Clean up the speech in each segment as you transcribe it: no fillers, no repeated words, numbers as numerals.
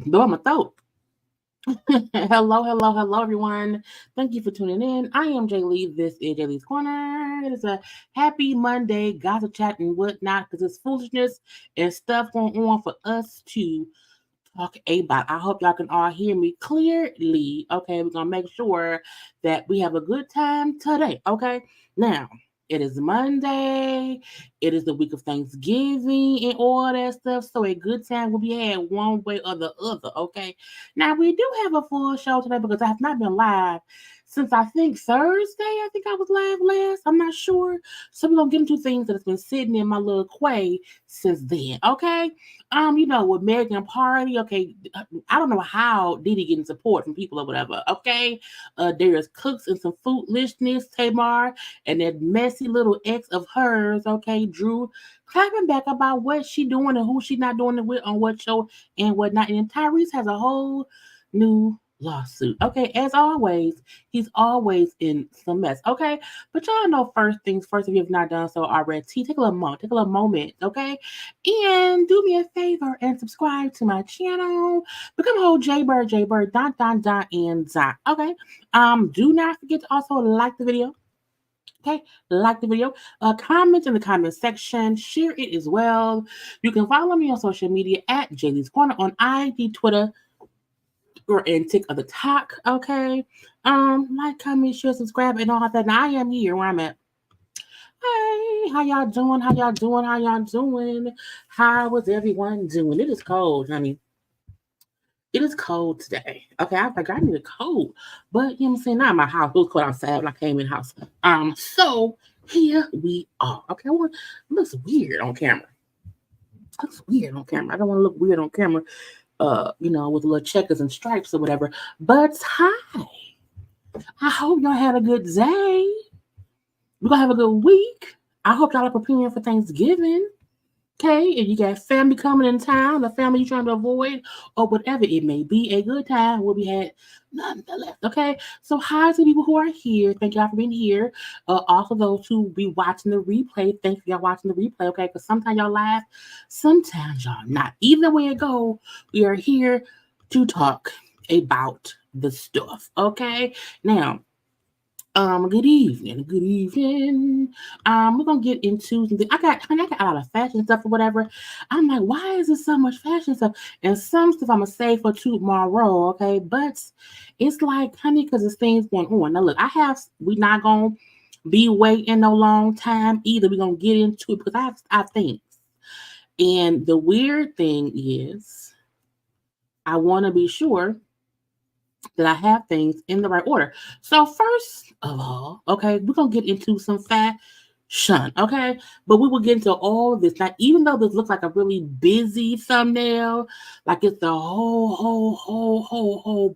Blow my throat. Hello, everyone. Thank you for tuning in. I am Jaylee. This is Jaylee's Corner. It is a happy Monday, gossip chat and whatnot, because it's foolishness and stuff going on for us to talk about. I hope y'all can all hear me clearly. Okay, we're gonna make sure that we have a good time today. Okay, now it is Monday. It is the week of Thanksgiving and all that stuff. So a good time will be had one way or the other. Okay. Now we do have a full show today because I have not been live since I think Thursday. I think I was live last. I'm not sure. So we're gonna get into things that has been sitting in my little quay since then. Okay. With Megan and Pardi. Okay, I don't know how Diddy getting support from people or whatever. Okay. There's cooks and some foolishness, Tamar, and that messy little ex of hers, okay, Drew, clapping back about what she doing and who she not doing it with on what show and whatnot. And Tyrese has a whole new lawsuit. Okay, as always, he's always in some mess. Okay, but y'all know first things first. If you have not done so already, take a little moment, okay, and do me a favor and subscribe to my channel. Become a whole JayBird, and dot. Okay, do not forget to also like the video. Okay, like the video, comment in the comment section, share it as well. You can follow me on social media at JayLeesCorner on IG, Twitter, or in TikTok. Okay, like, comment, share, subscribe, and all that. Now I am here where I'm at. Hey, how y'all doing? How was everyone doing? It is cold, honey. It is cold today. Okay, I was like, I need a coat. But you know what I'm saying? Not in my house. It was cold outside when I came in the house. So here we are. Okay, well, it looks weird on camera. I don't want to look weird on camera, with little checkers and stripes or whatever. But hi. I hope y'all had a good day. We're gonna have a good week. I hope y'all are preparing for Thanksgiving. Okay, if you got family coming in town, the family you're trying to avoid, or whatever it may be, a good time will be had nonetheless. Okay, so hi to the people who are here. Thank y'all for being here. Also, those who be watching the replay, thank y'all watching the replay. Okay, because sometimes y'all laugh, sometimes y'all not. Either way it go, we are here to talk about the stuff. Okay, now. Good evening. We're gonna get into something. I got a lot of fashion stuff or whatever. I'm like, why is there so much fashion stuff? And some stuff I'm gonna save for tomorrow, okay? But it's like, honey, because there's things going on. Now look, we're not gonna be waiting no long time either. We're gonna get into it because I have things. And the weird thing is, I want to be sure that I have things in the right order. So first of all, okay, we're gonna get into some fashion, okay? But we will get into all of this. Now, even though this looks like a really busy thumbnail, like it's a whole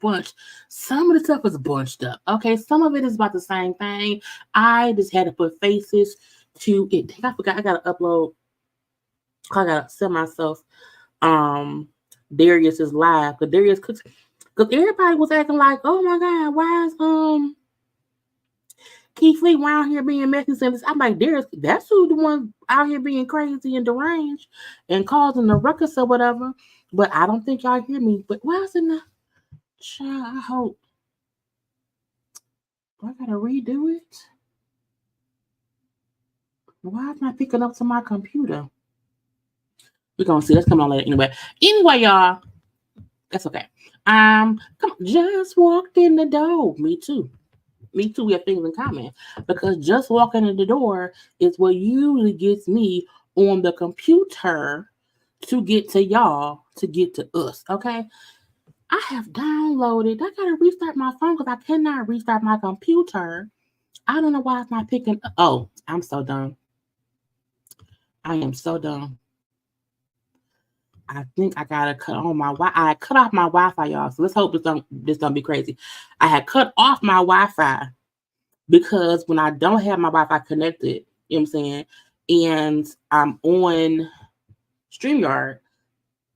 bunch, some of the stuff is bunched up. Okay, some of it is about the same thing. I just had to put faces to it. I forgot I gotta upload. I gotta send myself Darius's live, because Darius cooks. Because everybody was acting like, oh my God, why is Keith Lee around here being messy since I'm like, that's who the one out here being crazy and deranged and causing the ruckus or whatever. But I don't think y'all hear me. But why's in the child? I hope. Do I gotta redo it? Why is not picking up to my computer? We're gonna see. Let's come on later anyway. Anyway, y'all, that's okay. Come on, just walked in the door. Me too. We have things in common, because just walking in the door is what usually gets me on the computer to get to y'all, to get to us. Okay, I have downloaded. I gotta restart my phone because I cannot restart my computer. I don't know why it's not picking. Oh, I'm so dumb. I am so dumb. I think I gotta cut on my I cut off my Wi-Fi, y'all. So let's hope this don't be crazy. I had cut off my Wi-Fi because when I don't have my Wi-Fi connected, you know what I'm saying, and I'm on StreamYard,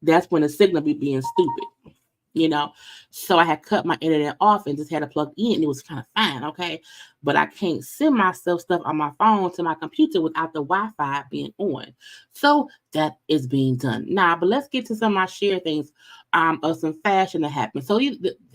that's when the signal be being stupid, you know. So I had cut my internet off and just had to plug in. It was kind of fine, okay. But I can't send myself stuff on my phone to my computer without the Wi-Fi being on. So that is being done now. But let's get to some of my share things of some fashion that happened. So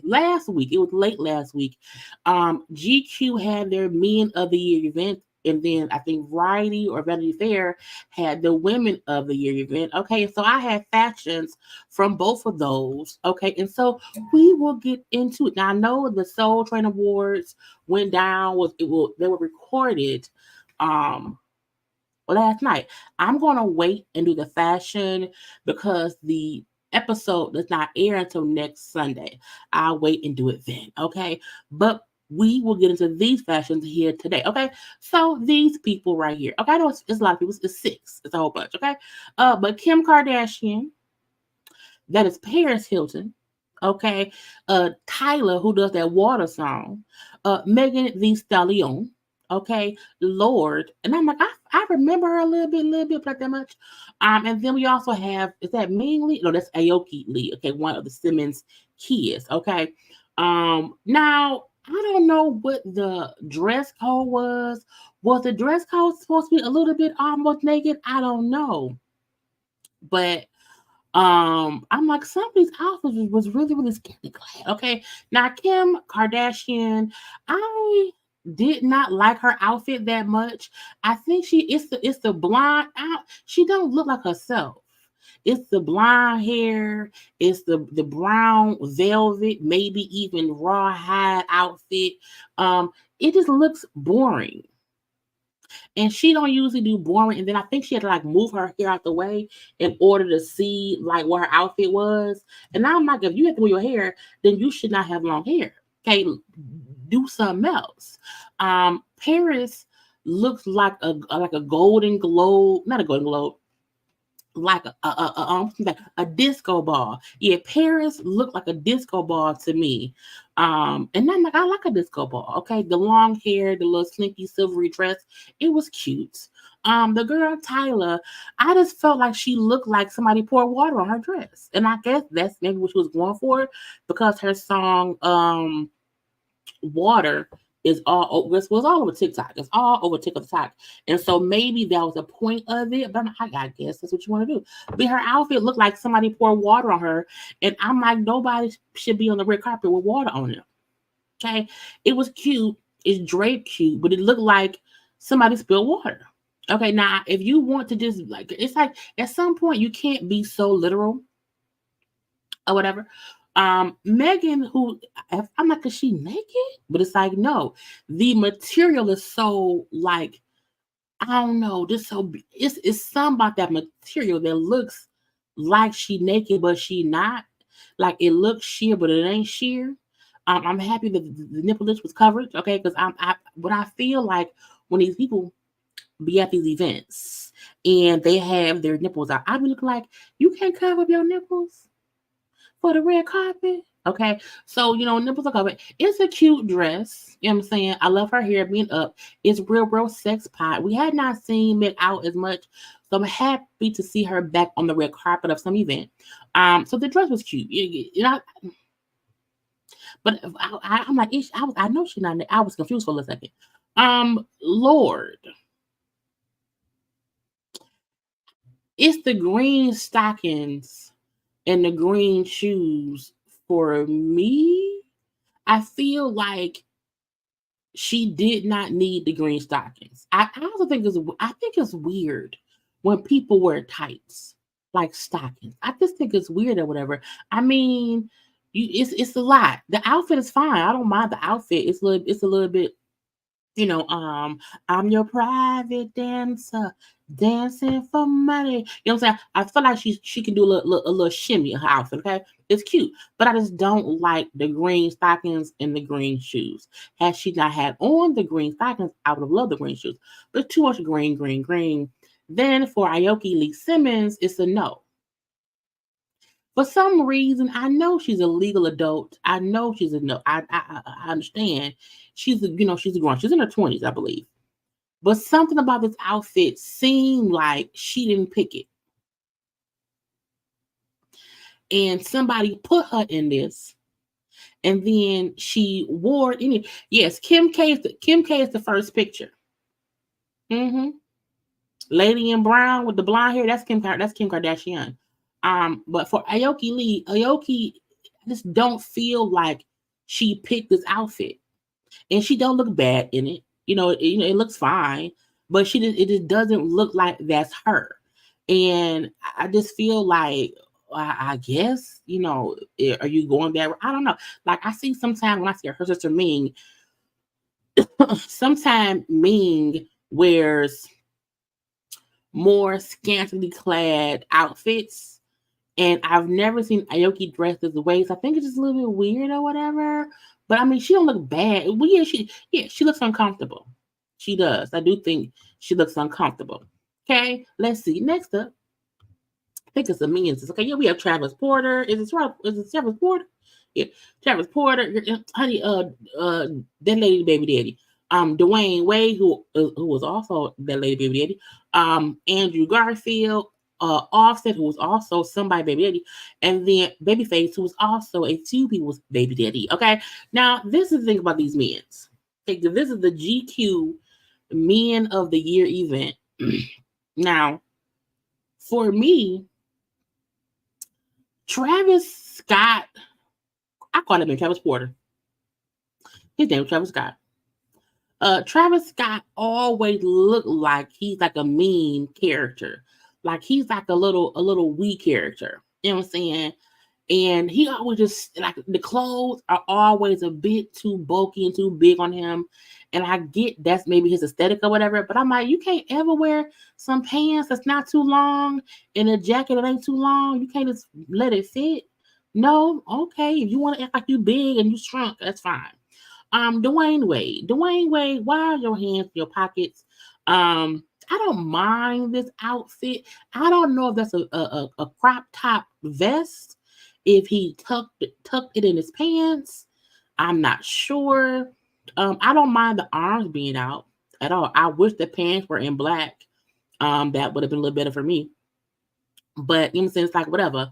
last week, it was late last week, GQ had their Men of the Year event. And then I think Variety or Vanity Fair had the Women of the Year event. Okay, so I had fashions from both of those. Okay, and so we will get into it. Now I know the Soul Train Awards went down. They were recorded last night. I'm gonna wait and do the fashion because the episode does not air until next Sunday. I'll wait and do it then. Okay, but we will get into these fashions here today. Okay, so these people right here. Okay, I know it's a lot of people. It's 6. It's a whole bunch. Okay, but Kim Kardashian, that is Paris Hilton. Okay, Tyler, who does that water song, Megan Thee Stallion. Okay, Lord, and I'm like, I remember her a little bit, but not that much. And then we also have, is that Ming Lee? No, that's Aoki Lee. Okay, one of the Simmons kids. Okay, now I don't know what the dress code was. Was the dress code supposed to be a little bit almost naked? I don't know, but I'm like, some of these outfits was really skinny glad. Okay, now Kim Kardashian, I did not like her outfit that much. I think it's the blonde out. She don't look like herself. It's the blonde hair. It's the brown velvet, maybe even rawhide outfit. It just looks boring. And she don't usually do boring. And then I think she had to like move her hair out the way in order to see like what her outfit was. And now I'm like, if you have to move your hair, then you should not have long hair. Okay, do something else. Paris looks like a golden globe, not a golden globe, like a disco ball. Yeah, Paris looked like a disco ball to me. And I'm like, I like a disco ball. Okay, the long hair, the little slinky silvery dress, it was cute. The girl Tyler, I just felt like she looked like somebody poured water on her dress, and I guess that's maybe what she was going for because her song "Water" is was all over TikTok. It's all over TikTok. And so maybe that was the point of it. But I guess that's what you want to do. But her outfit looked like somebody poured water on her. And I'm like, nobody should be on the red carpet with water on them. Okay. It was cute. It's draped cute, but it looked like somebody spilled water. Okay. Now, if you want to just like, it's like at some point you can't be so literal or whatever. Megan, who I'm like, is she naked? But it's like, no, the material is so like I don't know. It's something about that material that looks like she naked, but she not. Like it looks sheer, but it ain't sheer. I'm happy that the nipple list was covered, okay? Because but I feel like when these people be at these events and they have their nipples out, I be looking like you can't cover up your nipples for the red carpet. Okay, so nipples are covered. It's a cute dress. You know what I'm saying? I love her hair being up. It's real sex pot. We had not seen Meg out as much, so I'm happy to see her back on the red carpet of some event. So the dress was cute. But I'm like, I know she's not. I was confused for a second. Lord, it's the green stockings and the green shoes for me. I feel like she did not need the green stockings. I also think it's weird when people wear tights like stockings. I just think it's weird or whatever. I mean, it's a lot. The outfit is fine. I don't mind the outfit. It's a little bit I'm your private dancer, dancing for money. You know what I'm saying? I feel like she can do a little shimmy in her outfit. Okay, it's cute, but I just don't like the green stockings and the green shoes. Had she not had on the green stockings, I would have loved the green shoes. But too much green. Then for Aoki Lee Simmons, it's a no. For some reason, I know she's a legal adult. I know she's a no. I understand. She's she's a grown. She's in her 20s, I believe. But something about this outfit seemed like she didn't pick it, and somebody put her in this, and then she wore it in it. Yes, Kim K is the first picture. Mm-hmm. Lady in brown with the blonde hair. That's Kim Kardashian. But for Aoki, I just don't feel like she picked this outfit, and she don't look bad in it. It looks fine, but it just doesn't look like that's her. And I just feel like I guess are you going there? I don't know. Like I see sometimes when I see her sister Ming, sometimes Ming wears more scantily clad outfits. And I've never seen Aoki dressed as way. So I think it's just a little bit weird or whatever. But I mean, she don't look bad. Well, she looks uncomfortable. She does. I do think she looks uncomfortable. Okay, let's see. Next up, I think it's the Minions. Okay, yeah, we have Travis Porter. Is it Travis Porter? Yeah, Travis Porter. Honey, that lady, baby daddy. Dwayne Wade, who was also that lady, baby daddy. Andrew Garfield. Offset, who was also somebody baby daddy, and then Babyface, who was also a few people's baby daddy. Okay, now this is the thing about these men. Okay, this is the GQ Men of the Year event. Now, for me, Travis Scott, I call him Travis Porter. His name is Travis Scott. Travis Scott always looked like he's like a mean character. Like he's like a little weak character. You know what I'm saying? And he always just like the clothes are always a bit too bulky and too big on him. And I get that's maybe his aesthetic or whatever, but I'm like, you can't ever wear some pants that's not too long and a jacket that ain't too long. You can't just let it fit. No, okay. If you want to act like you big and you shrunk, that's fine. Dwayne Wade, why are your hands in your pockets? I don't mind this outfit. I don't know if that's a crop top vest. If he tucked it in his pants, I'm not sure. I don't mind the arms being out at all. I wish the pants were in black. That would have been a little better for me. But you know what I'm saying? It's like whatever.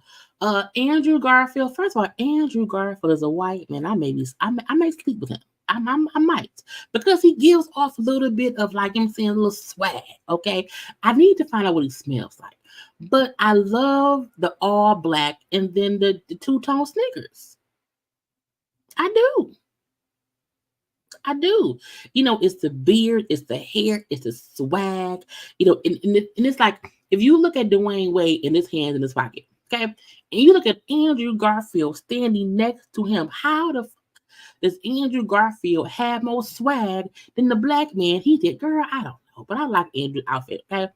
Andrew Garfield. First of all, Andrew Garfield is a white man. I may sleep with him. I might, because he gives off a little bit of like I'm saying a little swag. Okay, I need to find out what he smells like. But I love the all black and then the two-tone sneakers. I do. It's the beard, it's the hair, it's the swag. And it's like if you look at Dwayne Wade in his hands in his pocket, okay, and you look at Andrew Garfield standing next to him, how the does Andrew Garfield have more swag than the black man he did? Girl, I don't know. know, but I like Andrew's outfit. Okay,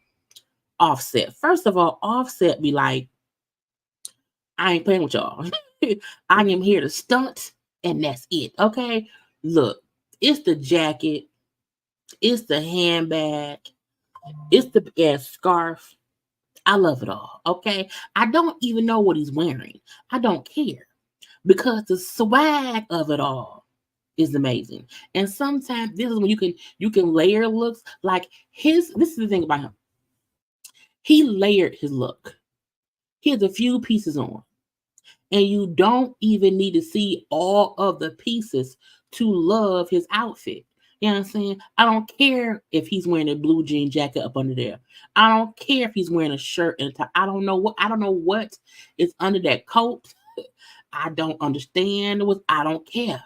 Offset. First of all, Offset be like, I ain't playing with y'all. I am here to stunt, and that's it. Okay, look, it's the jacket, it's the handbag, it's the ass scarf. I love it all. Okay, I don't even know what he's wearing. I don't care because the swag of it all is amazing. And sometimes this is when you can layer looks like his. This is the thing about him. He layered his look. He has a few pieces on, and you don't even need to see all of the pieces to love his outfit. You know what I'm saying? I don't care if he's wearing a blue jean jacket up under there. I don't care if he's wearing a shirt and a tie. I don't know what is under that coat. I don't understand what I don't care.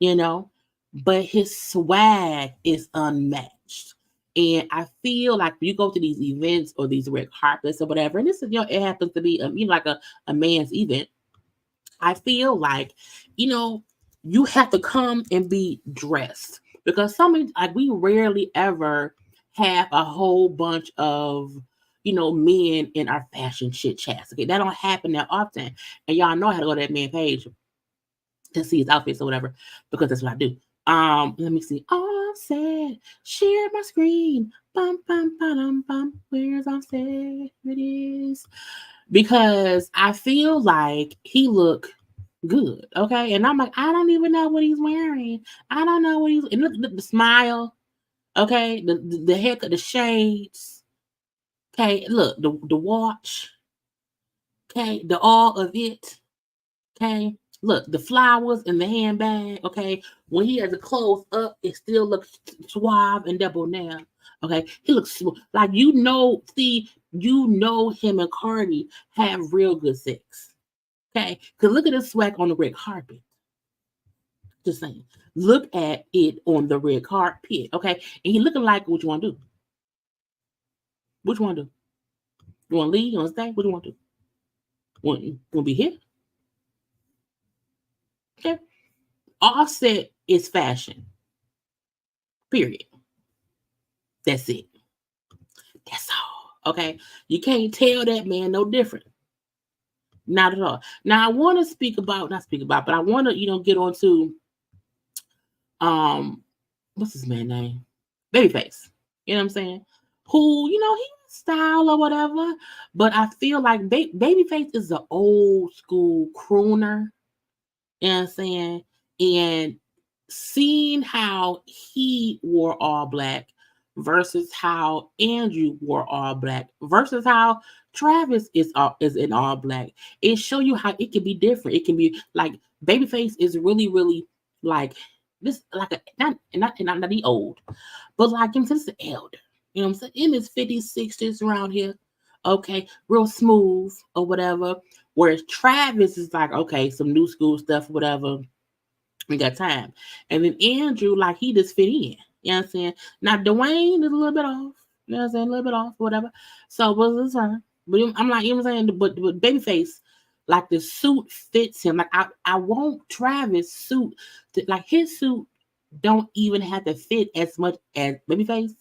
You know? But his swag is unmatched. And I feel like when you go to these events or these red carpets or whatever, and this is, it happens to be like a man's event. I feel like, you have to come and be dressed because like we rarely ever have a whole bunch of men in our fashion chit chats. Okay, that don't happen that often, and y'all know how to go to that man page to see his outfits or whatever because that's what I do. Let me see. Offset, share my screen. Bum bum bum bum. Where's Offset? It is because I feel like he look good, okay? And I'm like, I don't even know what he's wearing. I don't know what he's. And look the smile, okay? The haircut, the shades, okay? Look the watch, okay? The all of it, okay? Look the flowers in the handbag, okay? When he has the clothes up, it still looks suave and double now, okay? He looks like See, him and Cardi have real good sex. Okay, because look at the swag on the red carpet. Just saying. Look at it on the red carpet. Okay, and he looking like what you want to do. What you want to do? You want to leave? You want to stay? What do you want to do? Want to be here? Okay. Offset is fashion. Period. That's it. That's all. Okay. You can't tell that man no different. Not at all. Now I want to but I want to, get on to what's his man name? Babyface. You know what I'm saying? Who, he style or whatever, but I feel like Babyface is an old school crooner. You know what I'm saying? And seeing how he wore all black versus how Andrew wore all black versus how Travis is in all black, it show you how it can be different. It can be like Babyface is really, really like this, like not the old, but like him since the elder. You know what I'm saying? In his 50s, 60s around here. Okay, real smooth or whatever. Whereas Travis is like, okay, some new school stuff, whatever. We got time. And then Andrew, like, he just fit in. You know what I'm saying? Now, Dwayne is a little bit off. You know what I'm saying? A little bit off, whatever. So, but it's fine. But I'm like, you know what I'm saying? But Babyface, like, the suit fits him. Like, I want Travis' suit. Like, his suit don't even have to fit as much as Babyface.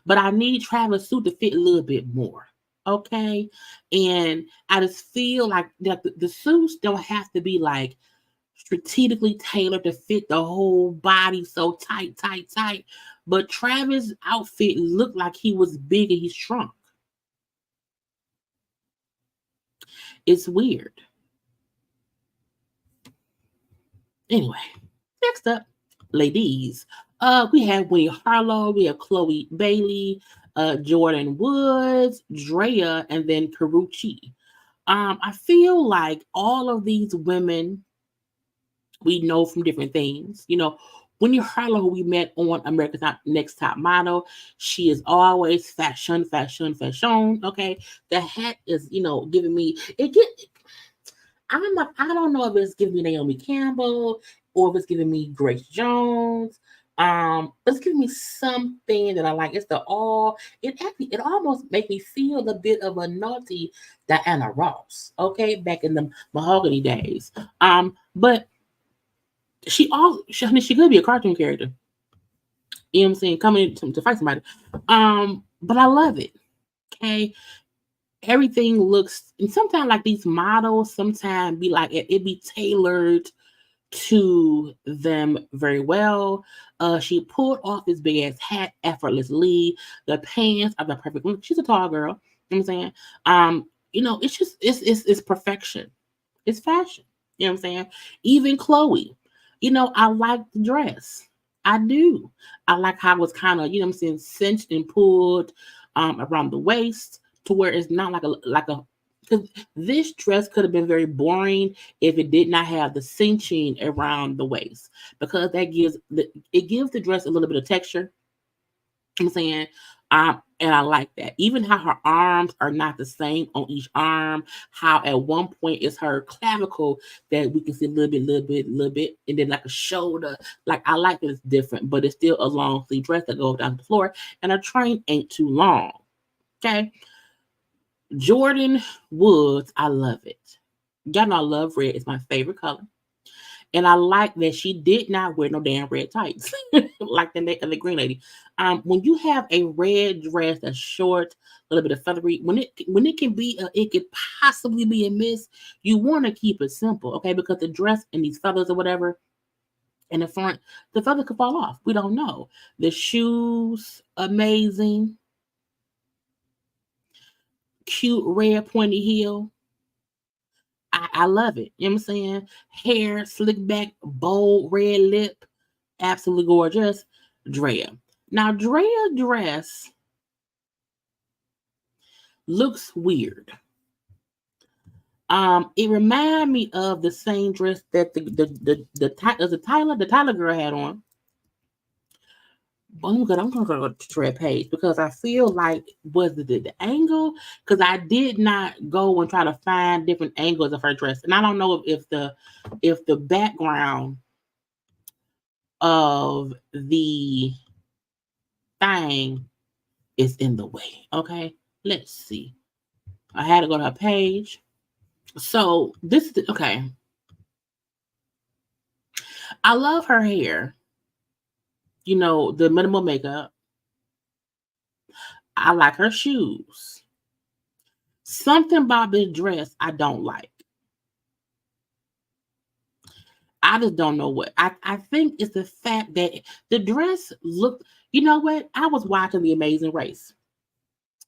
But I need Travis' suit to fit a little bit more. Okay? And I just feel like the suits don't have to be, like, strategically tailored to fit the whole body so tight. But Travis' outfit looked like he was big and he shrunk. It's weird. Anyway, next up, ladies. We have Winnie Harlow, we have Chloe Bailey, Jordan Woods, Drea, and then Karuchi. I feel like all of these women we know from different things. Winnie Harlow, who we met on America's Next Top Model, she is always fashion. Okay, the hat is, giving me it. I don't know if it's giving me Naomi Campbell or if it's giving me Grace Jones. It's giving me something that I like. It's it almost makes me feel a bit of a naughty Diana Ross. Okay, back in the mahogany days. But she could be a cartoon character. You know what I'm saying? Coming to fight somebody. But I love it. Okay. Everything looks, and sometimes like these models, sometimes be like it be tailored to them very well. She pulled off this big ass hat effortlessly. The pants are the perfect look. She's a tall girl. You know what I'm saying? It's just it's perfection. It's fashion. You know what I'm saying? Even Chloe, I like the dress. I do. I like how it was kind of, I'm saying, cinched and pulled around the waist to where it's not like a because this dress could have been very boring if it did not have the cinching around the waist, because it gives the dress a little bit of texture. I'm saying, and I like that. Even how her arms are not the same on each arm. How at one point it's her clavicle that we can see a little bit, and then like a shoulder. Like I like that it's different, but it's still a long sleeve dress that goes down to the floor, and her train ain't too long. Okay, Jordan Woods, I love it. Y'all know I love red. It's my favorite color. And I like that she did not wear no damn red tights like the green lady. When you have a red dress that's short, a little bit of feathery, when it can be it could possibly be a miss. You want to keep it simple, okay? Because the dress and these feathers or whatever in the front, the feather could fall off. We don't know. The shoes, amazing, cute red pointy heel. I love it. You know what I'm saying? Hair, slick back, bold red lip, absolutely gorgeous. Drea. Now, Drea dress looks weird. It remind me of the same dress that the Tyler girl had on. But I'm gonna go to Drea Page because I feel like was it the angle? Because I did not go and try to find different angles of her dress, and I don't know if the background of the thing is in the way. Okay, let's see. I had to go to her page. So this is okay. I love her hair. The minimal makeup. I like her shoes. Something about this dress I don't like. I just don't know what. I think it's the fact that the dress looked. You know what? I was watching The Amazing Race,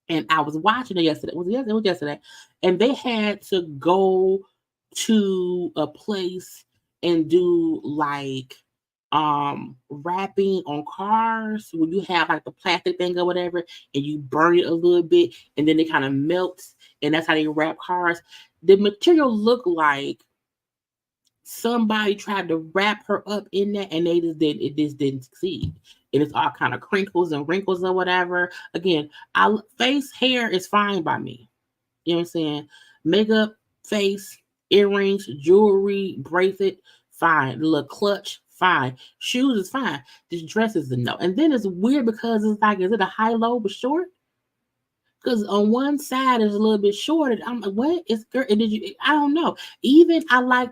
and I was watching it yesterday. It was yesterday, and they had to go to a place and do like wrapping on cars when you have like the plastic thing or whatever, and you burn it a little bit, and then it kind of melts, and that's how they wrap cars. The material looked like somebody tried to wrap her up in that, and it just didn't succeed, and it's all kind of crinkles and wrinkles or whatever. Again, face hair is fine by me. You know what I'm saying? Makeup, face, earrings, jewelry, bracelet, fine. The little clutch, fine. Shoes is fine. This dress is a no. And then it's weird because it's like, is it a high low but short? Because on one side is a little bit short. And I'm like, what is girl? And did you? I don't know. Even I like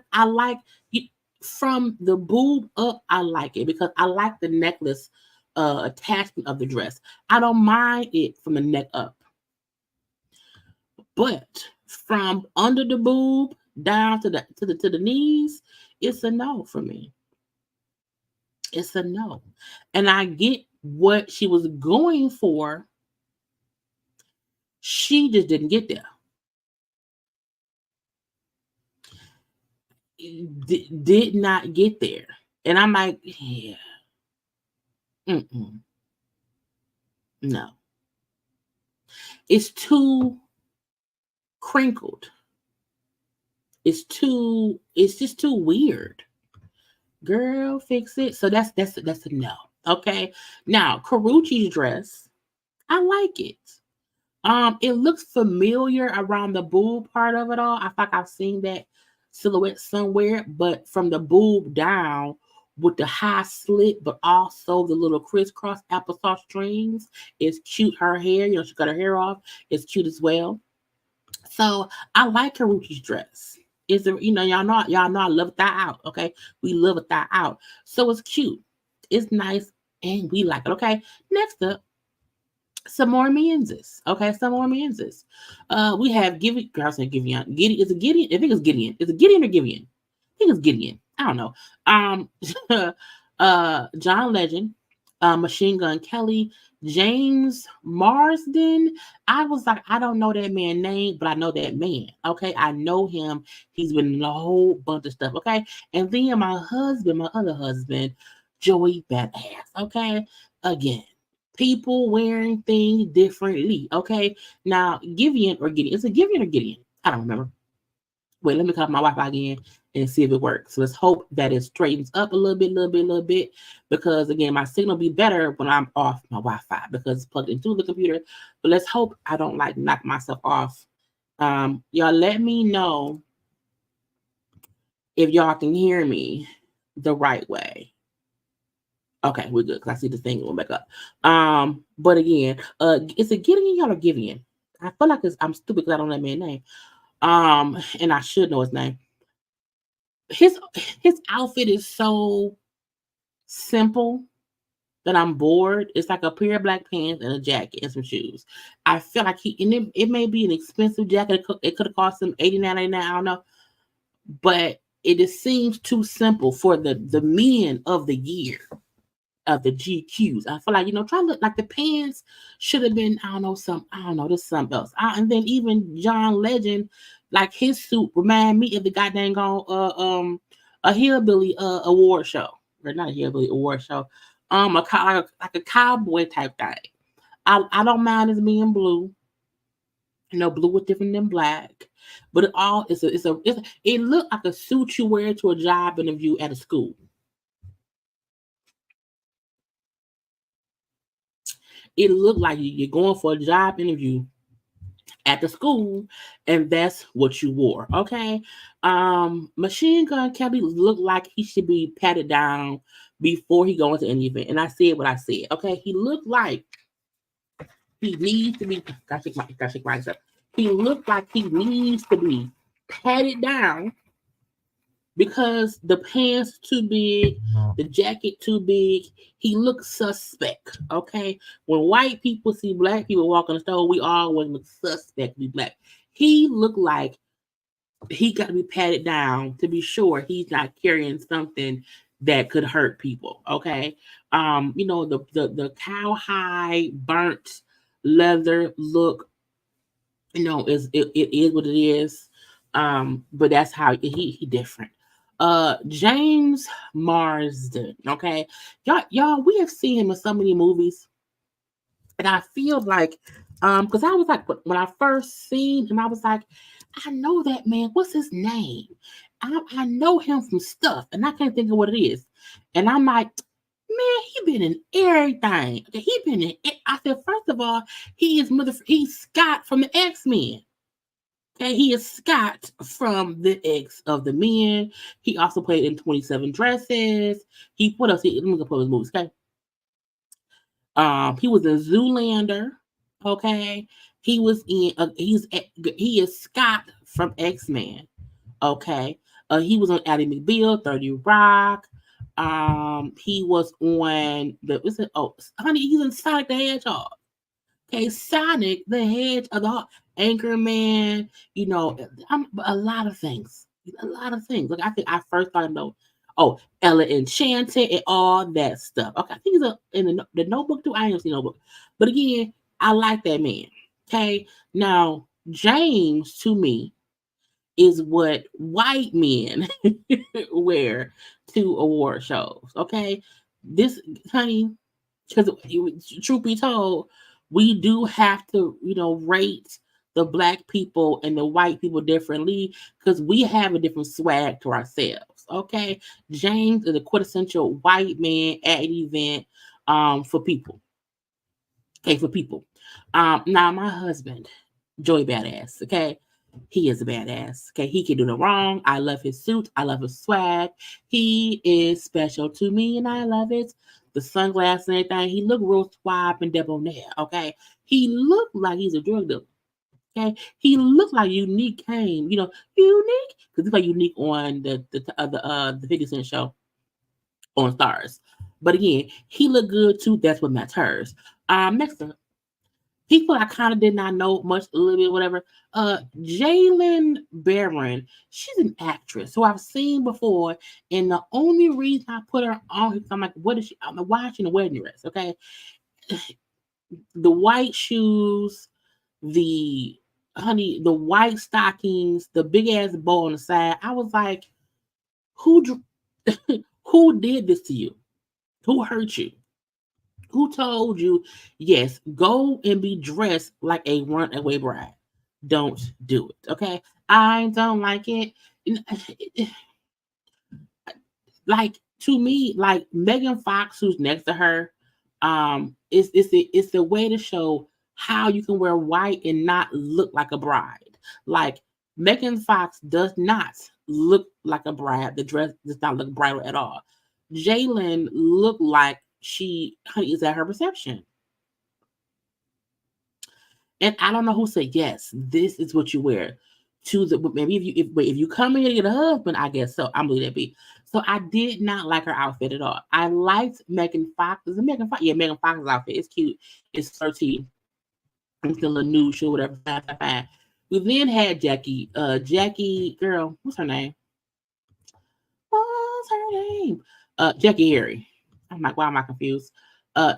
from the boob up. I like it because I like the necklace attachment of the dress. I don't mind it from the neck up, but from under the boob down to the knees, it's a no for me. It's a no, and I get what she was going for. She just didn't get there. Did not get there. And I'm like, yeah, no. It's too crinkled. It's just too weird. Girl, fix it. So that's a no. Okay. Now, Karuchi's dress, I like it. It looks familiar around the boob part of it all. I feel like I've seen that silhouette somewhere, but from the boob down with the high slit, but also the little crisscross applesauce strings, is cute. Her hair, she got her hair off. It's cute as well. So I like Karuchi's dress. Is there, y'all know I love that out. Okay, we love that out. So it's cute. It's nice. and we like it. Okay, next up, some more menses. Okay, some more menses. We have Gideon. Girl, I said Gideon. Gideon is a Gideon. I think it's Gideon. Is it Gideon or Gideon? I think it's Gideon. I don't know. Um, John Legend, Machine Gun Kelly, James Marsden. I was like, I don't know that man's name, but I know that man. Okay, I know him. He's been in a whole bunch of stuff. Okay, and then my husband, my other husband, Joey Badass. Okay, again, people wearing things differently. Okay, now Gideon or Gideon. Is it Gideon or Gideon? I don't remember. Wait, let me cut off my Wi-Fi again and see if it works. So let's hope that it straightens up a little bit, because again, my signal be better when I'm off my Wi-Fi because it's plugged into the computer. But let's hope I don't like knock myself off. Y'all let me know if y'all can hear me the right way. Okay, we're good because I see the thing going back up. But again, is it Gideon y'all or Gideon? I feel like I'm stupid because I don't know that man's name. And I should know his name. His outfit is so simple that I'm bored. It's like a pair of black pants and a jacket and some shoes. I feel like it may be an expensive jacket. It could have cost him $89.99. I don't know, but it just seems too simple for the men of the year of the GQs. I feel like, try to look like the pants should have been, I don't know, this something else. And then even John Legend, like his suit remind me of the goddamn a hillbilly award show. Or not a hillbilly award show. Like a cowboy type thing. I don't mind it being blue. Blue is different than black. But it looked like a suit you wear to a job interview at a school. It looked like you're going for a job interview at the school, and that's what you wore. Okay. Machine Gun Kelly looked like he should be patted down before he goes into any event. And I said what I said. Okay. He looked like he needs to be gotta shake myself. He looked like he needs to be patted down because the pants too big, the jacket too big. He looks suspect. Okay, when white people see black people walk in the store, we always look suspect to be black. He looked like he got to be patted down to be sure he's not carrying something that could hurt people. Okay, the cowhide burnt leather look, it is what it is. But that's how he different. James Marsden. Okay, y'all, we have seen him in so many movies, and I feel like, because I was like, when I first seen him, I was like, I know that man. What's his name? I know him from stuff, and I can't think of what it is. And I'm like, man, he been in everything. Okay, he been in. I said, first of all, he's Scott from the X-Men. Okay, he is Scott from the X of the Men. He also played in 27 Dresses. What else? Let me go pull his movies. Okay, he was in Zoolander. Okay, he was in. He is Scott from X-Men. Okay, he was on Ally McBeal, 30 Rock. He was on honey, he's in Sonic the Hedgehog. Okay, Sonic the Hedgehog, Anchorman, a lot of things. A lot of things. Like I think I first thought about, Ella Enchanted and all that stuff. Okay, I think he's in the Notebook too. I ain't seen Notebook, but again, I like that man. Okay, now James to me is what white men wear to award shows. Okay, this honey, because truth be told, we do have to, rate the black people and the white people differently because we have a different swag to ourselves. Okay, James is a quintessential white man at an event, for people. Okay, for people. Now my husband, Joey Badass. Okay, he is a badass. Okay, he can do no wrong. I love his suit. I love his swag. He is special to me, and I love it. The sunglasses and everything. He looked real suave and debonair. Okay, he looked like he's a drug dealer. Okay, he looked like Unique came. Unique because he's like Unique on the 50 Cent show on Stars. But again, he looked good too. That's what matters. Next up, people I kind of did not know much, a little bit, whatever. Jalen Barron, she's an actress who I've seen before, and the only reason I put her on is I'm like, what is she? I'm like, why is she in a wedding dress? Okay, the white shoes, the white stockings, the big ass bow on the side. I was like, who, who did this to you? Who hurt you? Who told you, yes, go and be dressed like a runaway bride? Don't do it. Okay. I don't like it. Like to me, like Megan Fox, who's next to her, it's the way to show how you can wear white and not look like a bride. Like Megan Fox does not look like a bride. The dress does not look bridal at all. Jalen looked like she is at her reception. And I don't know who said yes. This is what you wear to the. Maybe if you come in to get a husband, I guess so. I'm believe that be. So I did not like her outfit at all. I liked Megan Fox. Is it Megan Fox? Yeah, Megan Fox's outfit. It's cute. It's flirty. It's still a nude show, whatever. Fine, fine, fine. We then had Jackie. Jackie, girl, what's her name? What's her name? Jackie Harry. I'm like, why am I confused?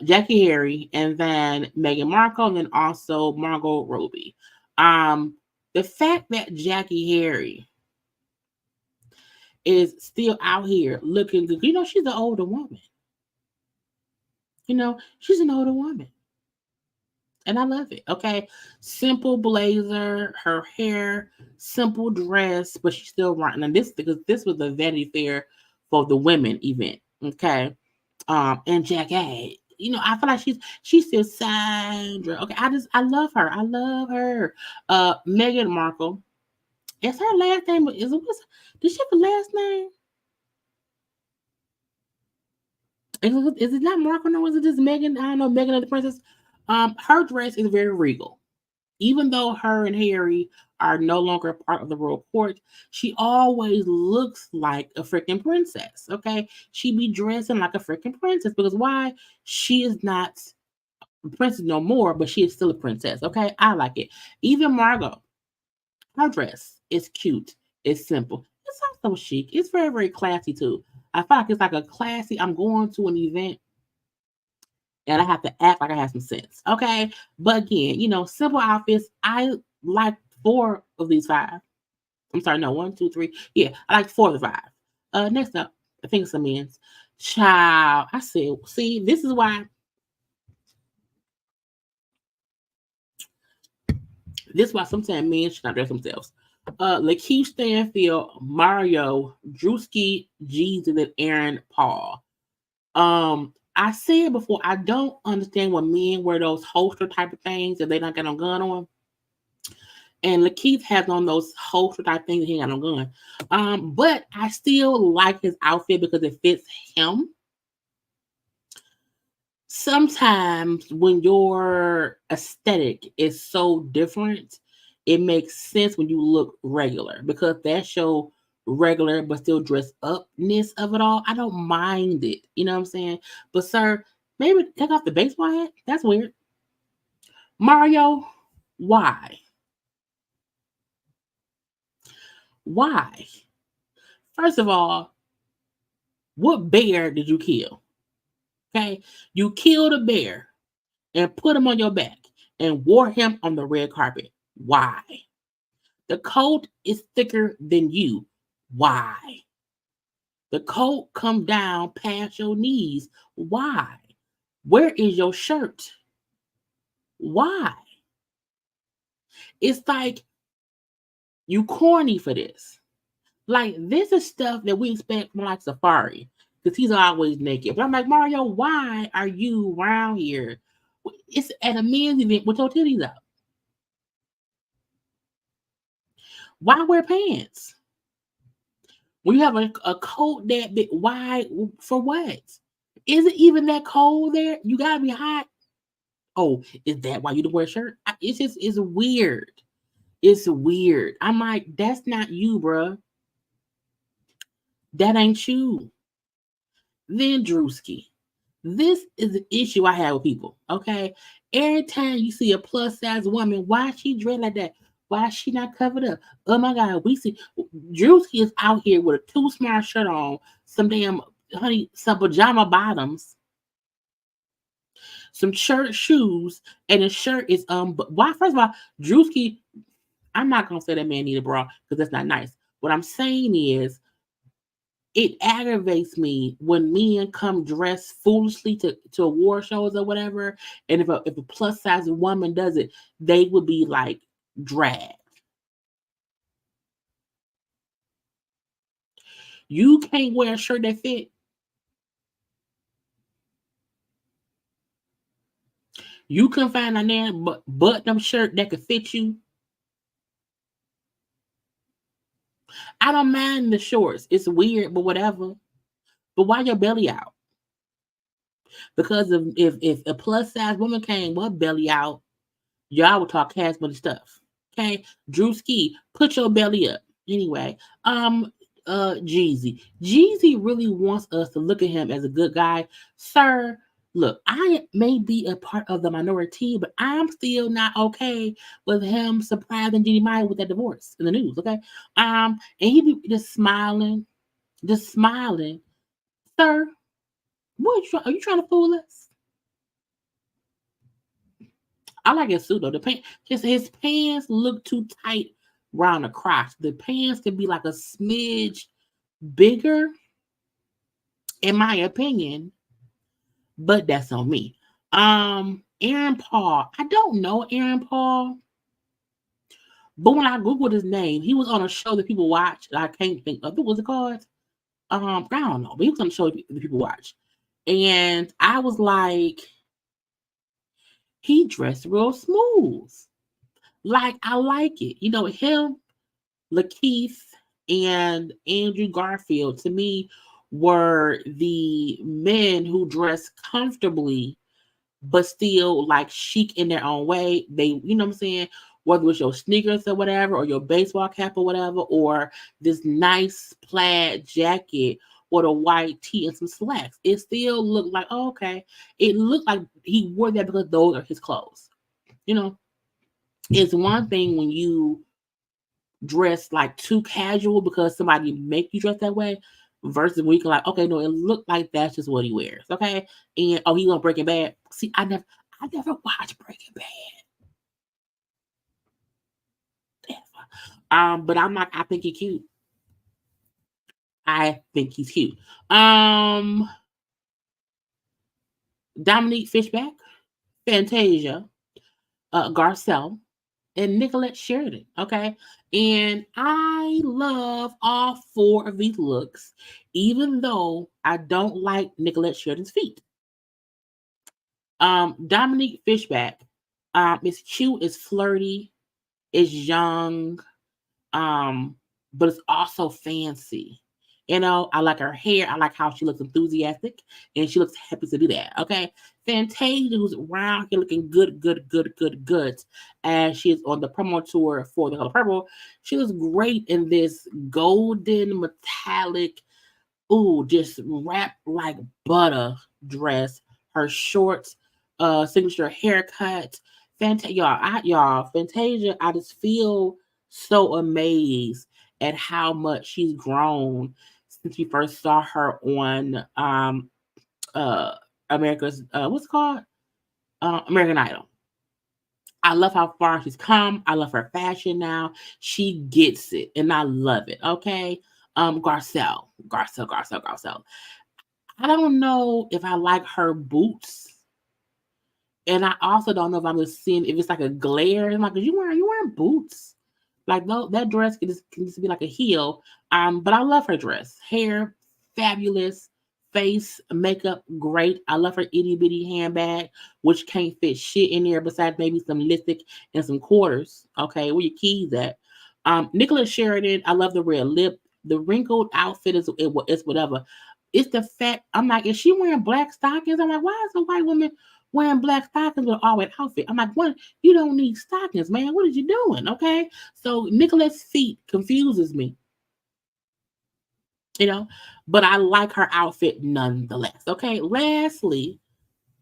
Jackie Harry, and then Meghan Markle, and then also Margot Robbie. The fact that Jackie Harry is still out here looking good, she's an older woman. She's an older woman. And I love it. Okay. Simple blazer, her hair, simple dress, but she's still running. And this because this was a Vanity Fair for the women event. Okay. And Jackie, I feel like she's still Sandra. Okay, I love her. I love her. Meghan Markle. Is her last name did she have a last name? Is it not Markle? No, is it just Meghan? I don't know, Meghan of the Princess. Her dress is very regal. Even though her and Harry are no longer part of the royal court, she always looks like a freaking princess. Okay, she be dressing like a freaking princess because why? She is not a princess no more, but she is still a princess. Okay, I like it. Even Margot, her dress is cute. It's simple. It's also chic. It's very, very classy too. I feel like it's like a classy. I'm going to an event and I have to act like I have some sense. Okay. But again, simple outfits. I like 4 of these 5. I'm sorry, no, 1, 2, 3. Yeah, I like 4 of the 5. Next up, I think it's the men's. Child, I said, see, this is why sometimes men should not dress themselves. Lakeith Stanfield, Mario, Drewski, Jesus, and Aaron Paul. I said before, I don't understand when men wear those holster type of things if they not got no gun on. And Lakeith has on those holster type things, he ain't got no gun. But I still like his outfit because it fits him. Sometimes when your aesthetic is so different, it makes sense when you look regular because that's your regular but still dress upness of it all. I don't mind it. You know what I'm saying? But sir, maybe take off the baseball hat. That's weird. Mario, why? Why? First of all, what bear did you kill? Okay, you killed a bear and put him on your back and wore him on the red carpet. Why? The coat is thicker than you. Why? The coat come down past your knees. Why? Where is your shirt? Why? It's like you corny for this. Like this is stuff that we expect from like Safari because he's always naked. But I'm like, Mario, why are you around here? It's at a men's event with your titties out. Why wear pants? When you have a coat that big, why? For what? Is it even that cold there? You gotta be hot. Oh, is that why you don't wear a shirt? It's weird. It's weird. I'm like, that's not you, bruh. That ain't you. Then Drewski. This is the issue I have with people. Okay, every time you see a plus size woman, why is she dressed like that? Why is she not covered up? Oh my God, we see Drewski is out here with a too smart shirt on, some damn some pajama bottoms, some shirt shoes, and the shirt is But why? First of all, Drewski, I'm not gonna say that man need a bra because that's not nice. What I'm saying is it aggravates me when men come dressed foolishly to award shows or whatever. And if a plus size woman does it, they would be like dragged. You can't wear a shirt that fit. You can find a there but them shirt that could fit you. I don't mind the shorts. It's weird, but whatever. But why your belly out? Because if a plus size woman came with belly out, y'all would talk cash money stuff. Okay, Drewski, put your belly up. Anyway, Jeezy really wants us to look at him as a good guy, sir. Look, I may be a part of the minority, but I'm still not okay with him surprising Jeannie Mai with that divorce in the news. Okay, and he be just smiling, sir. What are you trying to fool us? I like his suit though. The pants, his pants look too tight around the crotch. The pants could be like a smidge bigger, in my opinion, but that's on me. Aaron Paul. I don't know Aaron Paul, but when I googled his name, he was on a show that people watch. I can't think of it. Was it called? I don't know, but he was on a show that people watch, and I was like, he dressed real smooth. Like I like it. You know him, Lakeith, and Andrew Garfield to me were the men who dress comfortably but still like chic in their own way. They, you know what I'm saying? Whether it's your sneakers or whatever, or your baseball cap or whatever, or this nice plaid jacket or a white tee and some slacks. It still looked like, oh, okay. It looked like he wore that because those are his clothes. You know, it's one thing when you dress like too casual because somebody make you dress that way versus when you can like, okay, no, it looked like that's just what he wears. Okay. And oh, he gonna Breaking Bad. See, I never watched Breaking Bad. But I'm like, I think he's cute. I think he's cute. Dominique Fishback, Fantasia, Garcelle, and Nicolette Sheridan. Okay. And I love all four of these looks, even though I don't like Nicolette Sheridan's feet. Dominique Fishback is cute, is flirty, is young, but it's also fancy. You know, I like her hair. I like how she looks enthusiastic and she looks happy to be there. Okay. Fantasia, who's around here looking good, as she is on the promo tour for The Color Purple. She looks great in this golden metallic, ooh, just wrapped like butter dress. Her short, signature haircut. Fantasia, I just feel so amazed at how much she's grown since we first saw her on uh America's what's it called? American Idol. I love how far she's come. I love her fashion now. She gets it and I love it. Okay. Garcelle. I don't know if I like her boots. And I also don't know if I'm just seeing if it's like a glare. I'm like, you wearing boots? Like no, that dress can just be like a heel. But I love her dress. Hair, fabulous. Face, makeup, great. I love her itty bitty handbag, which can't fit shit in there besides maybe some lipstick and some quarters. Okay, where your keys at? Nicholas Sheridan, I love the red lip. The wrinkled outfit is whatever. It's the fact I'm like, is she wearing black stockings? I'm like, why is a white woman wearing black stockings with an all white outfit? I'm like, one, you don't need stockings, man. What are you doing? Okay. So Nicholas' feet confuses me. you know, but I like her outfit nonetheless. Okay, lastly,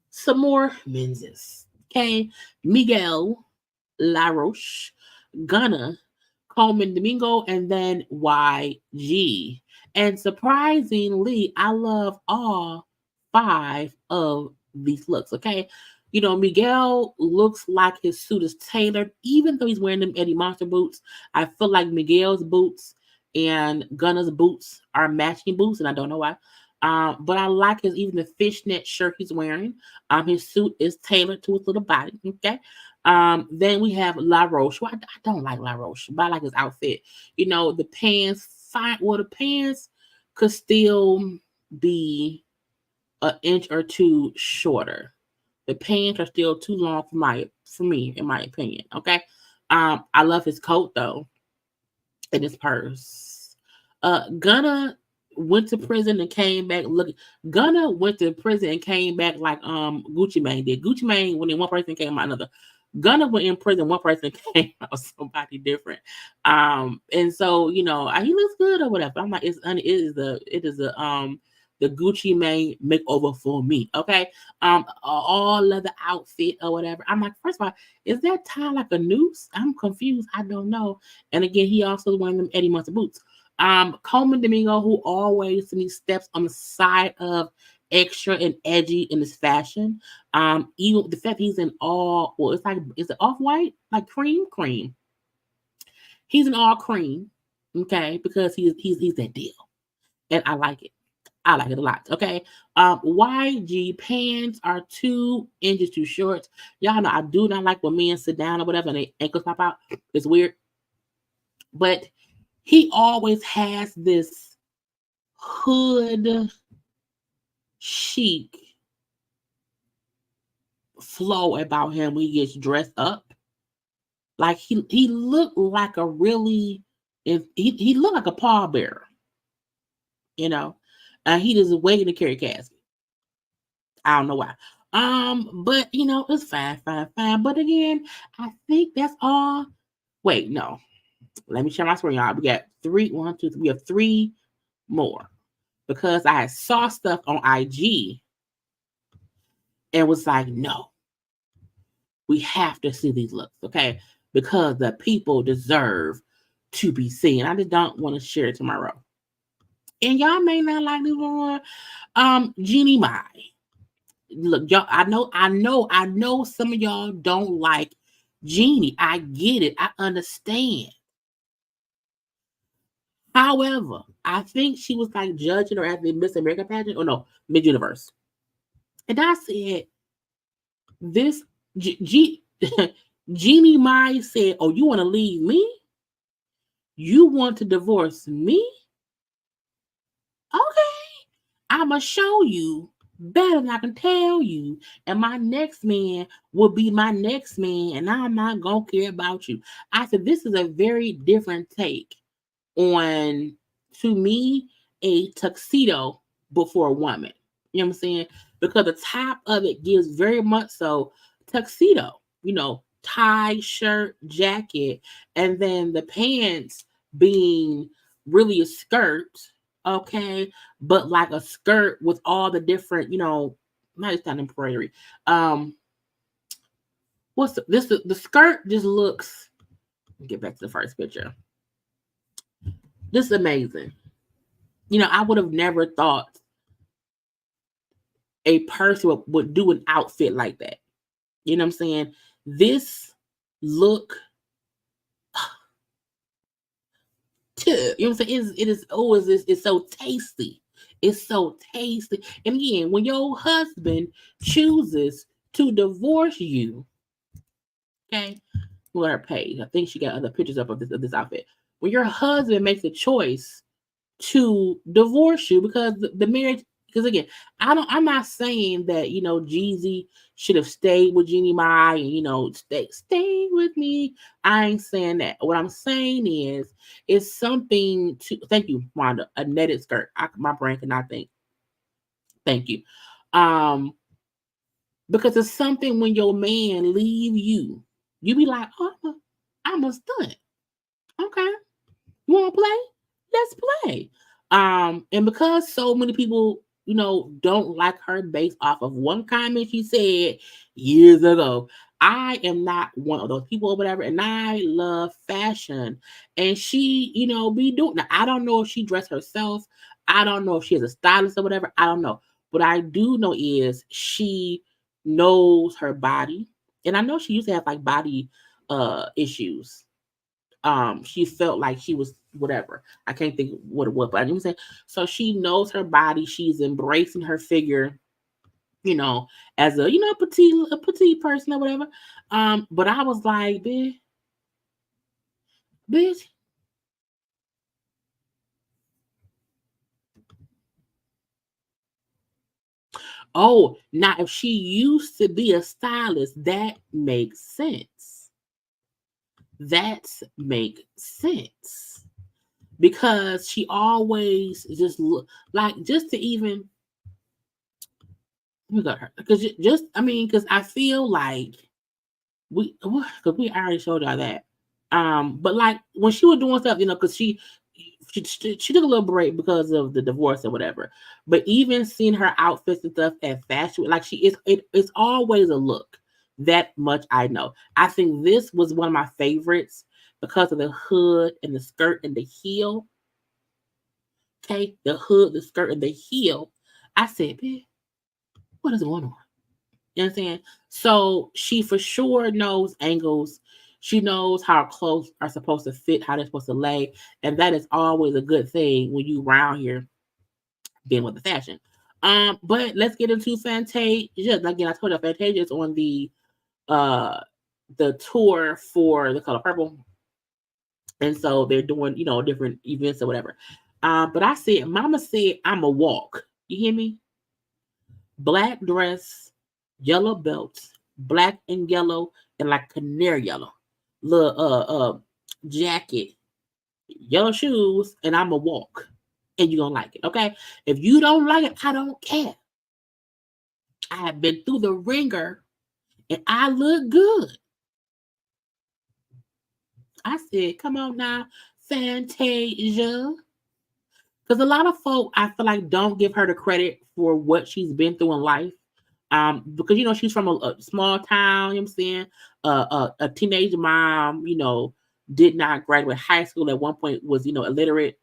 some more menses. Okay, Miguel LaRoche, Gunna, Coleman Domingo, and then YG. And surprisingly, I love all five of these looks. Okay. Miguel looks like his suit is tailored, even though he's wearing them Eddie Monster boots. I feel like Miguel's boots and Gunna's boots are matching boots, and I don't know why. But I like even the fishnet shirt he's wearing. His suit is tailored to his little body. Okay. Then we have La Roche. Well, I don't like La Roche, but I like his outfit. The pants, fine. Well, the pants could still be an inch or two shorter. The pants are still too long for me, in my opinion. Okay. I love his coat though, and his purse. Gunna went to prison and came back. Look, Gunna went to prison and came back like Gucci Mane did. Gucci Mane, when one person came out, another. Gunna went in prison, one person came out somebody different. And so he looks good or whatever. I'm like, it is the Gucci Mane makeover for me. Okay. All leather outfit or whatever. I'm like, first of all, is that tie like a noose? I'm confused. I don't know. And again, he also wearing them Eddie Monster boots. Coleman Domingo, who always to me steps on the side of extra and edgy in his fashion. Even the fact he's in all, well, is it off-white? Like cream? He's in all cream, okay, because he's that deal. And I like it. I like it a lot. Okay. YG pants are 2 inches too short. Y'all know I do not like when men sit down or whatever and their ankles pop out. It's weird. But he always has this hood chic flow about him when he gets dressed up. Like he looked like a really, if he looked like a pallbearer, and he just waiting to carry a casket. I don't know why. But it's fine. But again, I think that's all. Wait, no. Let me share my screen, y'all. We got 3, 1, 2, 3. We have 3 more because I saw stuff on IG and was like, no, we have to see these looks, okay? Because the people deserve to be seen. I just don't want to share it tomorrow. And y'all may not like this one. Jeannie Mai. Look, y'all, I know some of y'all don't like Jeannie. I get it. I understand. However, I think she was like judging her at the Miss America pageant, or no, Mid Universe. And I said, this Jeannie Mai said, "Oh, you want to leave me? You want to divorce me? Okay, I'ma show you better than I can tell you. And my next man will be my next man, and I'm not gonna care about you." I said, this is a very different take on, to me, a tuxedo before a woman. You know what I'm saying? Because the top of it gives very much so tuxedo, tie, shirt, jacket, and then the pants being really a skirt, okay, but like a skirt with all the different, not just not embroidery. What's the skirt just looks, get back to the first picture. This is amazing. I would have never thought a person would do an outfit like that. You know what I'm saying? This look, you know what I'm saying? It's so tasty. It's so tasty. And again, when your husband chooses to divorce you, okay, let her pay. I think she got other pictures up of this outfit. When your husband makes a choice to divorce you because the marriage, because again, I'm not saying that Jeezy should have stayed with Jeannie Mai and stay with me. I ain't saying that. What I'm saying is it's something to, thank you, Wanda, a netted skirt. My brain cannot think. Thank you. Because it's something when your man leave you, you be like, oh, I'm a stunt. Okay. You wanna play? Let's play. And because so many people, don't like her based off of one comment she said years ago, I am not one of those people or whatever, and I love fashion. And she, be doing. Now, I don't know if she dressed herself. I don't know if she has a stylist or whatever. I don't know. What I do know is she knows her body, and I know she used to have like body issues. She felt like she was whatever. I can't think what it was, but I didn't say. So she knows her body. She's embracing her figure, you know, as a petite person or whatever. But I was like, bitch. Oh, now if she used to be a stylist, that makes sense. That makes sense because she always just look like just to even we got her because just I mean because I feel like because we already showed y'all that. But like when she was doing stuff, because she took a little break because of the divorce or whatever. But even seeing her outfits and stuff at fashion, like she is, it's always a look. That much I know. I think this was one of my favorites because of the hood and the skirt and the heel. Okay, the hood, the skirt, and the heel. I said, "Bitch, what is going on?" You know what I'm saying? So she for sure knows angles. She knows how clothes are supposed to fit, how they're supposed to lay. And that is always a good thing when you around here being with the fashion. But let's get into Fantasia. Again, I told you Fantasia is on uh the tour for the color purple. And so they're doing, different events or whatever. But I said, Mama said I'm a walk. You hear me? Black dress, yellow belts, black and yellow, and like canary yellow. Little jacket, yellow shoes, and I'm a walk. And you're gonna like it, okay? If you don't like it, I don't care. I have been through the ringer and I look good. I said, come on now, Fantasia. Because a lot of folk, I feel like, don't give her the credit for what she's been through in life. Because she's from a small town. You know what I'm saying, a teenage mom. Did not graduate high school. At one point, was illiterate.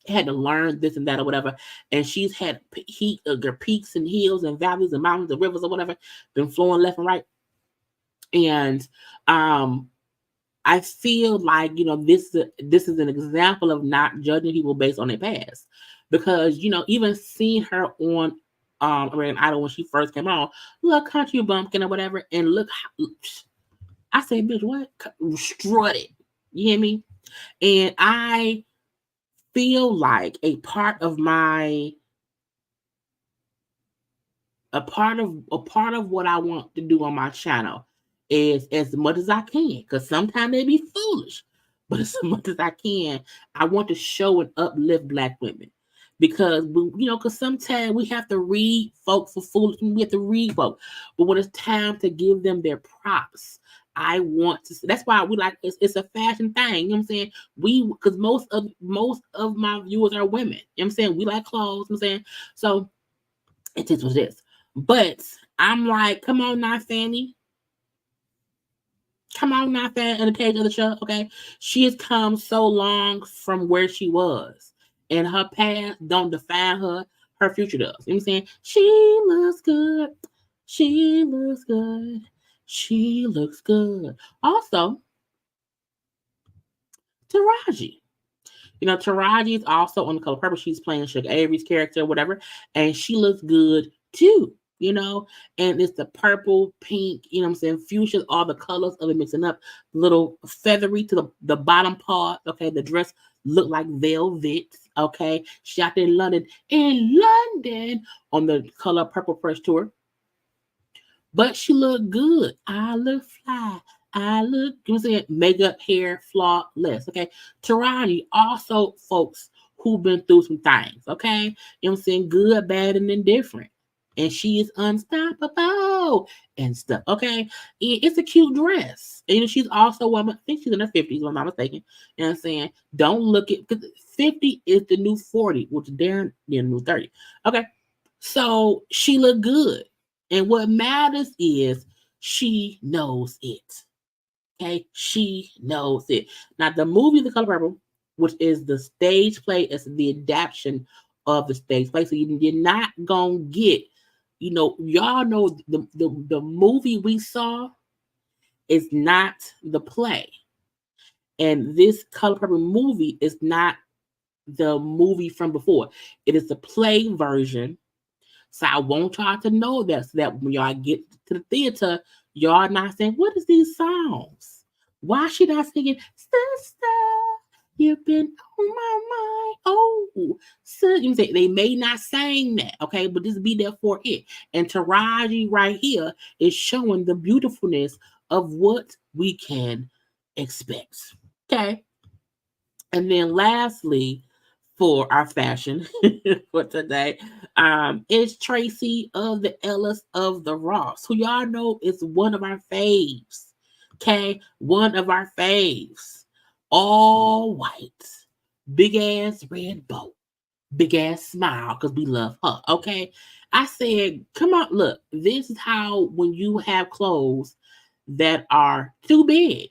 Had to learn this and that or whatever. And she's had peaks and hills and valleys and mountains and rivers or whatever, been flowing left and right. And I feel like this is an example of not judging people based on their past, because even seeing her on American Idol when she first came on, look country bumpkin or whatever, and look, I say, bitch, what strutted? You hear me? And I feel like a part of what I want to do on my channel is as much as I can, because sometimes they be foolish, but as much as I can, I want to show and uplift Black women, because because sometimes we have to read folks for foolish, we have to read folks, but when it's time to give them their props, I want to. That's why we like it's a fashion thing. You know what I'm saying? Because most of my viewers are women. You know what I'm saying? We like clothes. You know what I'm saying? So it is what it is. But I'm like, come on now, Fanny. Come on now, Fanny, on the page of the show, okay? She has come so long from where she was. And her past don't define her. Her future does. You know what I'm saying? She looks good. She looks good. She looks good. Also, Taraji. Taraji is also on the color purple. She's playing Sugar Avery's character, whatever, and she looks good too. And it's the purple, pink, what I'm saying, fuchsia, all the colors of it mixing up, little feathery to the bottom part. Okay, the dress looked like velvet. Okay, she out there in London on the color purple press tour. But she looked good. I look fly. I look, makeup, hair, flawless. Okay. Taraji, also folks who've been through some things. Okay. You know what I'm saying? Good, bad, and indifferent. and she is unstoppable and stuff. Okay, it's a cute dress. And she's also I think she's in her 50s, if I'm not mistaken. You know what I'm saying? Don't look at, because 50 is the new 40, which is Darren the new 30. Okay, so she looked good, and what matters is she knows it. Okay, she knows it. Now, the movie The Color Purple, which is the stage play, is the adaptation of the stage play. So you're not gonna get, y'all know the movie we saw is not the play, and this Color Purple movie is not the movie from before. It is the play version. So I want y'all to know that, so that when y'all get to the theater, y'all not saying, what is these songs? Why she not singing, sister, you've been on my mind. Oh, so you say they may not sing that, okay, but just be there for it. And Taraji right here is showing the beautifulness of what we can expect. Okay. And then lastly, for our fashion for today, is Tracy of the Ellis of the Ross, who y'all know is one of our faves. Okay, one of our faves. All white, big ass red bow, big ass smile, because we love her. Okay. I said, come on, look, this is how when you have clothes that are too big,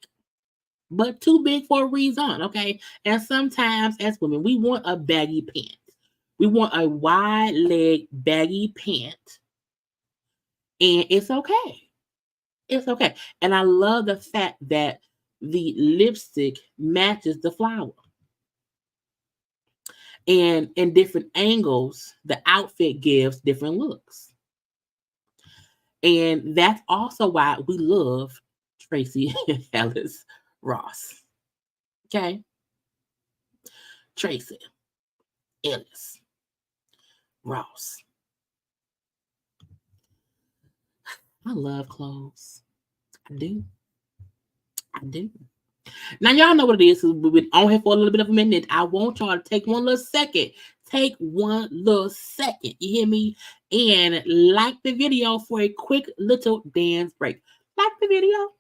but too big for a reason, okay? And sometimes as women, we want a baggy pant. We want a wide leg baggy pant. And it's okay. It's okay. And I love the fact that the lipstick matches the flower. And in different angles, the outfit gives different looks. And that's also why we love Tracy Ellis Ross. Okay? Tracy Ellis Ross. I love clothes. I do. I do. Now, y'all know what it is. We've been on here for a little bit of a minute. I want y'all to take one little second. Take one little second. You hear me? And like the video for a quick little dance break. Like the video.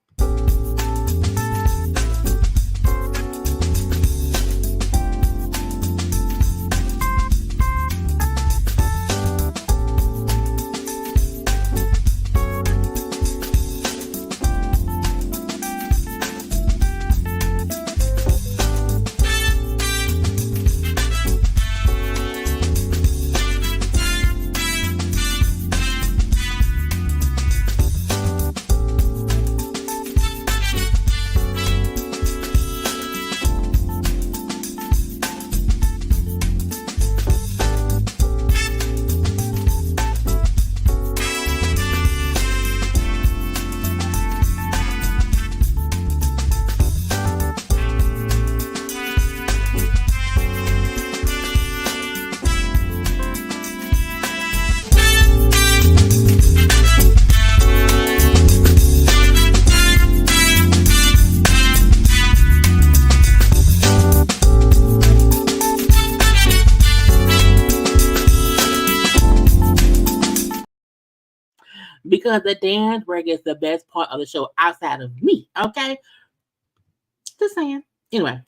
Because the dance break is the best part of the show outside of me. Okay? Just saying. Anyway.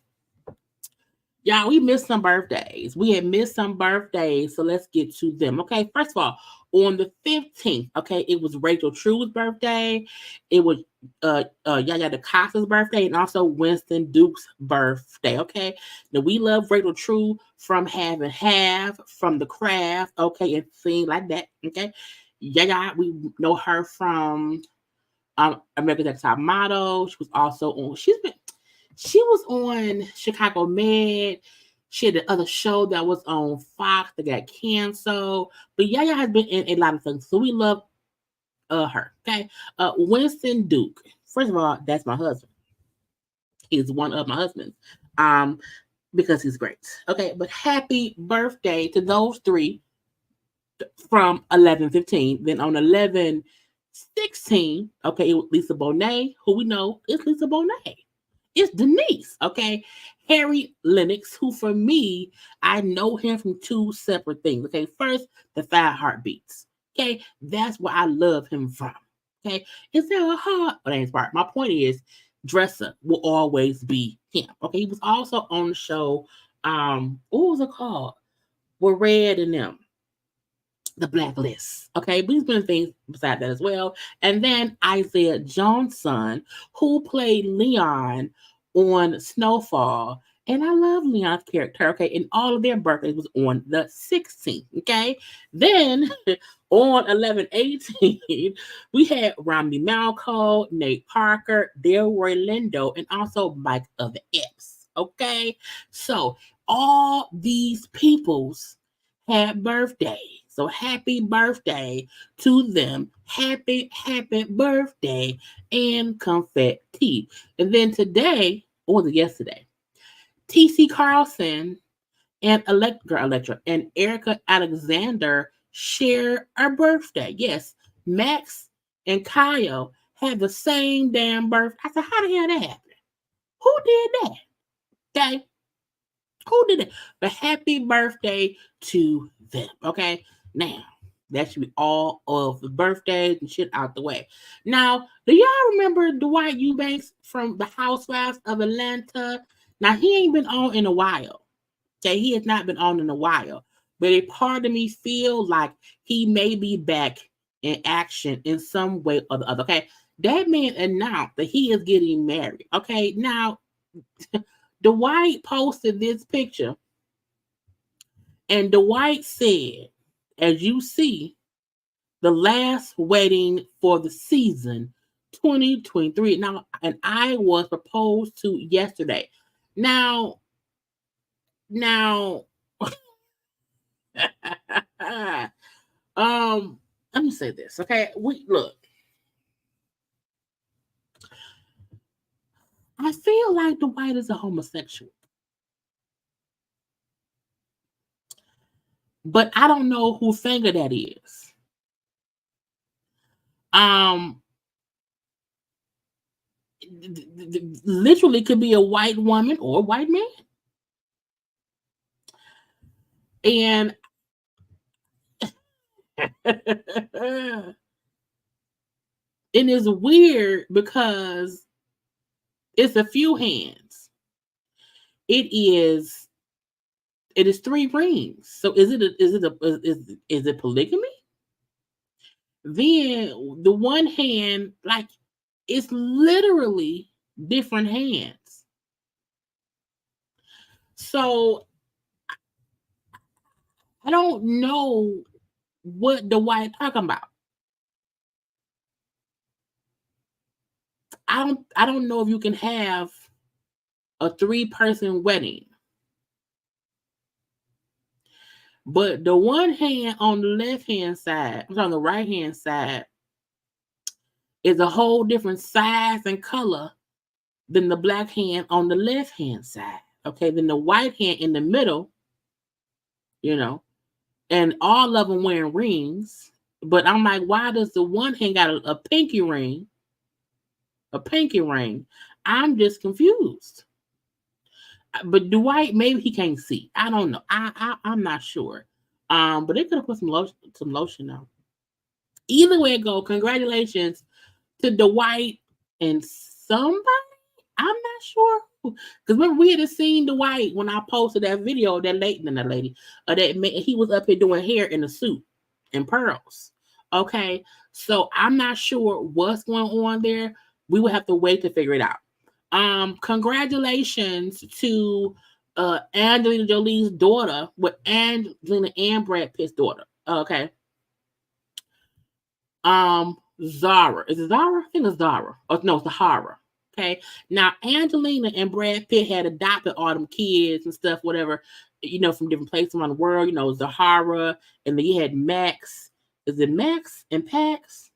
Y'all, we missed some birthdays. We had missed some birthdays, so let's get to them. Okay, first of all, on the 15th, okay, it was Rachel True's birthday. It was Yaya DaCosta's birthday, and also Winston Duke's birthday. Okay, now we love Rachel True from Half and Half, from The Craft, okay, and things like that. Okay, Yaya, we know her from America's Next Top Model. She was also on. She was on Chicago Med. She had the other show that was on Fox that got canceled. But Yaya has been in a lot of things, so we love her. Okay, Winston Duke. First of all, that's my husband. He's one of my husbands, because he's great. Okay, but happy birthday to those three from 11/15. Then on 11/16, okay, it was Lisa Bonet, who we know is Lisa Bonet. It's Denise, okay? Harry Lennox, who for me, I know him from two separate things. Okay, first, the 5 Heartbeats. Okay, that's where I love him from. Okay, is there a hard? But that ain't part. My point is, Dresser will always be him. Okay, he was also on the show. What was it called? With Red and them, the Blacklist. Okay, but he's been things beside that as well. And then Isaiah Johnson, who played Leon on Snowfall. And I love Leon's character. Okay, and all of their birthdays was on the 16th. Okay, then on 11/18, we had Romney Malco, Nate Parker, Delroy Lindo, and also Mike of the Epps. Okay, so all these peoples had birthdays. So happy birthday to them. Happy birthday and confetti. And then today, or was it yesterday? TC Carlson and Electra and Erica Alexander share a birthday. Yes, Max and Kyle had the same damn birthday. I said, how the hell that happened? Who did that? Okay. Who did it? But happy birthday to them. Okay. Now, that should be all of the birthdays and shit out the way. Now, do y'all remember Dwight Eubanks from the Housewives of Atlanta? Now, he ain't been on in a while. Okay, he has not been on in a while. But a part of me feel like he may be back in action in some way or the other. Okay, that man announced that he is getting married. Okay, now Dwight posted this picture, and Dwight said, as you see, the last wedding for the season 2023. Now, and I was proposed to yesterday. Now, let me say this, okay? I feel like Dwight is a homosexual. But I don't know who singer that is. Literally could be a white woman or a white man. And it is weird because it's a few hands. It is 3 rings. So is it polygamy? Then the one hand, like, it's literally different hands. So I don't know what the white talking about. I don't know if you can have a 3-person wedding. But the one hand on the left hand side, on the right hand side, is a whole different size and color than the black hand on the left hand side. Okay, then the white hand in the middle, and all of them wearing rings. But I'm like, why does the one hand got a pinky ring? A pinky ring. I'm just confused. But Dwight, maybe he can't see. I don't know. I'm not sure. But they could have put some lotion on. Either way it go, congratulations to Dwight and somebody. I'm not sure. Because remember, we had seen Dwight when I posted that video, that lady, he was up here doing hair in a suit and pearls. Okay, so I'm not sure what's going on there. We will have to wait to figure it out. Congratulations to Angelina Jolie's daughter, with Angelina and Brad Pitt's daughter. Okay. Zara. Is it Zara? I think it's Zara. Oh, no, it's Zahara. Okay. Now, Angelina and Brad Pitt had adopted all them kids and stuff, whatever, from different places around the world. Zahara, and then you had Max. Is it Max and Pax?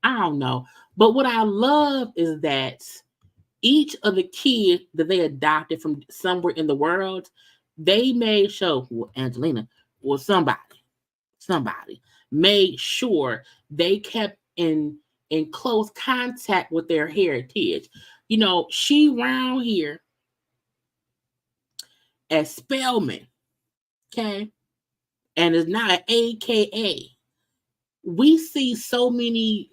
I don't know. But what I love is that each of the kids that they adopted from somewhere in the world, they made sure, Angelina or somebody made sure they kept in close contact with their heritage. She round here as Spellman, okay, and it's not an AKA. we see so many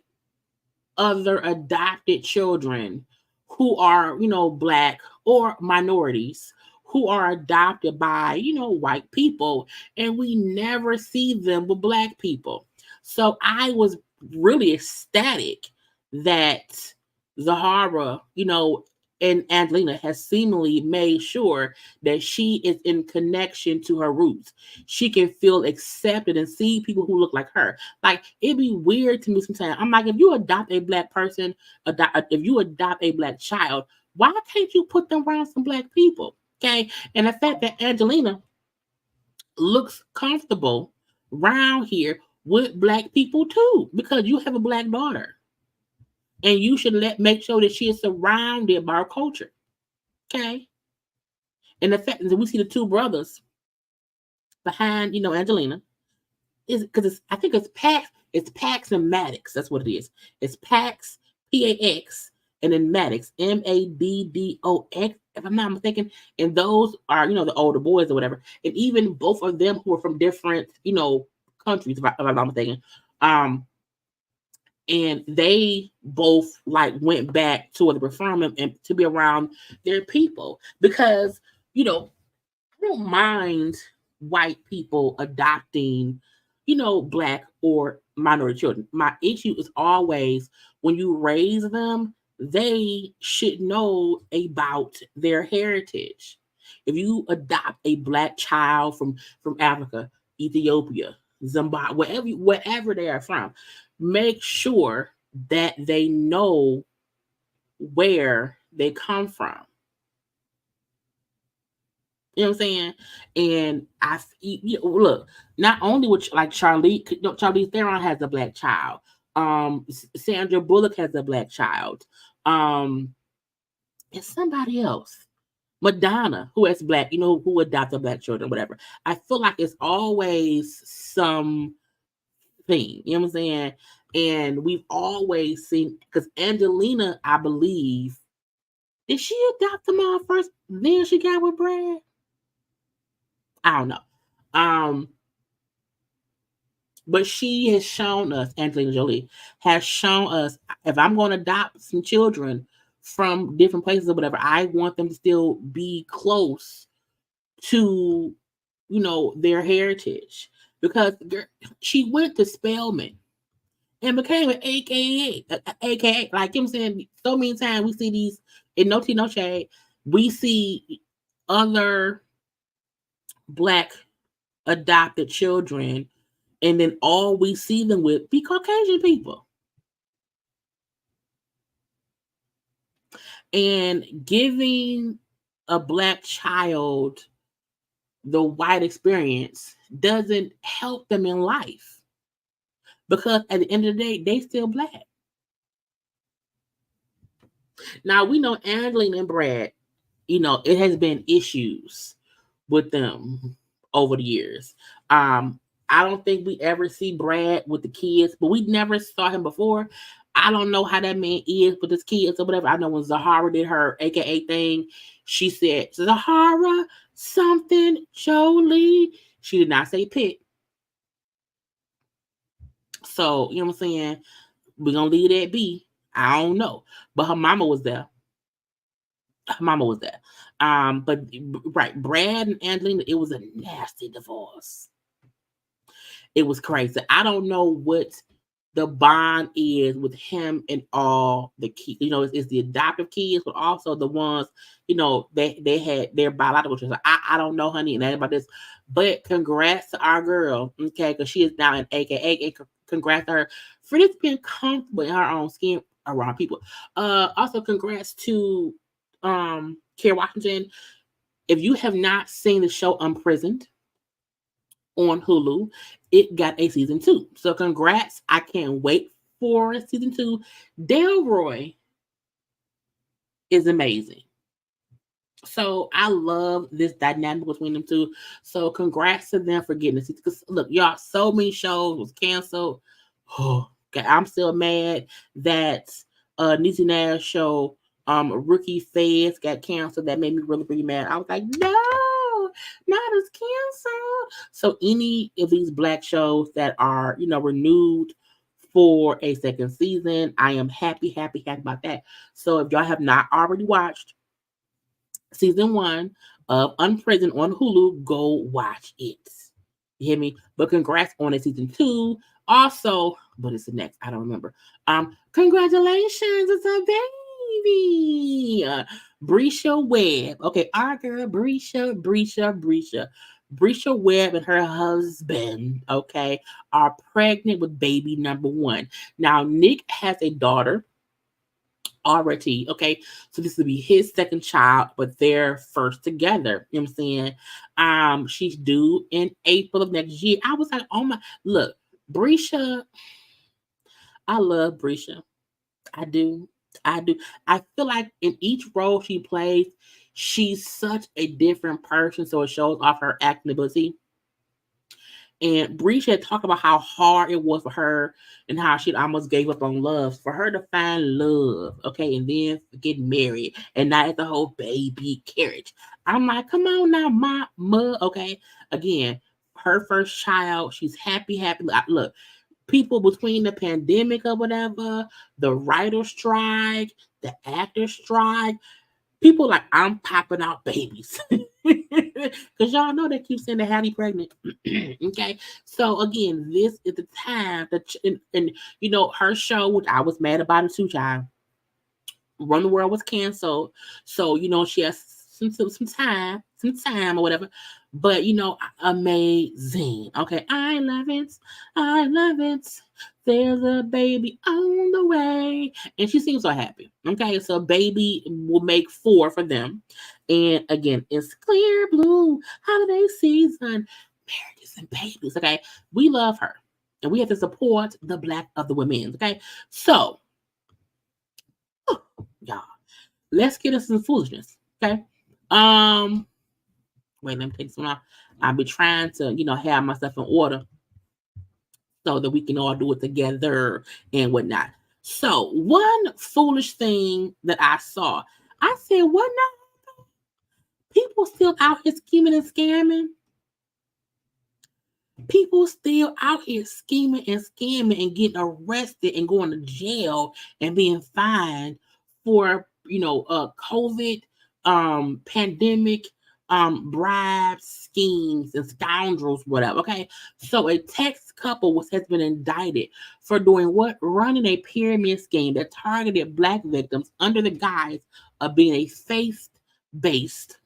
other adopted children who are, black or minorities who are adopted by, white people, and we never see them with black people. So I was really ecstatic that Zahara, and Angelina has seemingly made sure that she is in connection to her roots. She can feel accepted and see people who look like her. Like, it'd be weird to me sometimes. I'm like, if you adopt a black person, if you adopt a black child, why can't you put them around some black people? Okay. And the fact that Angelina looks comfortable around here with black people too, because you have a black daughter. And you should make sure that she is surrounded by our culture. Okay. And the fact that we see the two brothers behind, Angelina, is because I think it's Pax and Maddox. That's what it is. It's Pax, Pax, and then Maddox, Maddox, if I'm not mistaken. And those are, the older boys or whatever. And even both of them who are from different, countries, if I'm not mistaken. And they both like went back to the referendum and to be around their people because, I don't mind white people adopting, black or minority children. My issue is always when you raise them, they should know about their heritage. If you adopt a black child from Africa, Ethiopia, Zimbabwe, wherever they are from, make sure that they know where they come from. You know what I'm saying? And look, not only which like Charlize Theron has a black child. Sandra Bullock has a black child. And somebody else, Madonna, who has black, who adopted black children, whatever. I feel like it's always some thing. You know what I'm saying? And we've always seen, because Angelina, I believe, did she adopt them all first? Then she got with Brad? I don't know. But she has shown us, Angelina Jolie has shown us, if I'm going to adopt some children from different places or whatever, I want them to still be close to, their heritage. Because she went to Spelman and became an AKA. Like I'm saying, so many times we see these, in No Tea, No Shade, we see other black adopted children, and then all we see them with be Caucasian people. And giving a black child the white experience doesn't help them in life. Because at the end of the day, they still black. Now, we know Angelina and Brad, it has been issues with them over the years. I don't think we ever see Brad with the kids, but we never saw him before. I don't know how that man is with his kids or whatever. I know when Zahara did her AKA thing, she said, Zahara something Jolie. She did not say Pitt. So, you know what I'm saying? We're going to leave that be. I don't know. But her mama was there. But right, Brad and Angelina, it was a nasty divorce. It was crazy. I don't know what the bond is with him and all the kids. It's the adoptive kids, but also the ones, they had their biological children. I don't know, honey, and about this. But congrats to our girl, okay, because she is now an AKA. Congrats to her for this being comfortable in her own skin around people. Also, congrats to Kerry Washington. If you have not seen the show Unprisoned on Hulu, it got a season 2. So congrats. I can't wait for season 2. Delroy is amazing. So I love this dynamic between them two. So congrats to them for getting this. Because look, y'all, so many shows was canceled. Oh, God, I'm still mad that Niecy Nash show, Rookie Feds got canceled. That made me really, really mad. I was like, no, not as canceled. So any of these black shows that are, renewed for a second season. I am happy about that. So if y'all have not already watched season 1 of Unprisoned on Hulu, go watch it. You hear me? But congrats on a season 2. Also, what is the next? I don't remember. Congratulations, it's a baby. Brisha Webb. Okay, our girl Brisha Webb and her husband, okay, are pregnant with baby number 1. Now, Nick has a daughter already, okay? So this will be his second child, but they're first together. You know what I'm saying? She's due in April of next year. I was like, oh my, look, Brisha, I love Brisha. I do. I do. I feel like in each role she plays, she's such a different person. So it shows off her acting ability. And Brisha had talked about how hard it was for her and how she almost gave up on love. For her to find love, okay, and then get married and not at the whole baby carriage. I'm like, come on now, mama, okay. Again, her first child, she's happy. Look, people between the pandemic or whatever, the writer strike, the actor strike, people like, I'm popping out babies. Because y'all know they keep saying they're happy pregnant. Okay. So again, this is the time that, and you know, her show, which I was mad about it too, child. Run the World was canceled. So, you know, she has some time or whatever. But, you know, amazing. Okay. I love it. There's a baby on the way. And she seems so happy. Okay. So, baby will make 4 for them. And again, it's clear blue holiday season. Marriages and babies. Okay. We love her. And we have to support the Black of the women. Okay. So, y'all, let's get us some foolishness. Okay. Wait, let me take this one off. I'll be trying to, you know, have myself in order so that we can all do it together and whatnot. So, one foolish thing that I saw, I said, what now? People still out here scheming and scamming. People still out here scheming and scamming and getting arrested and going to jail and being fined for, you know, COVID, pandemic, bribes, schemes, and scoundrels, whatever. Okay. So a Texas couple has been indicted for doing what? Running a pyramid scheme that targeted Black victims under the guise of being a faith-based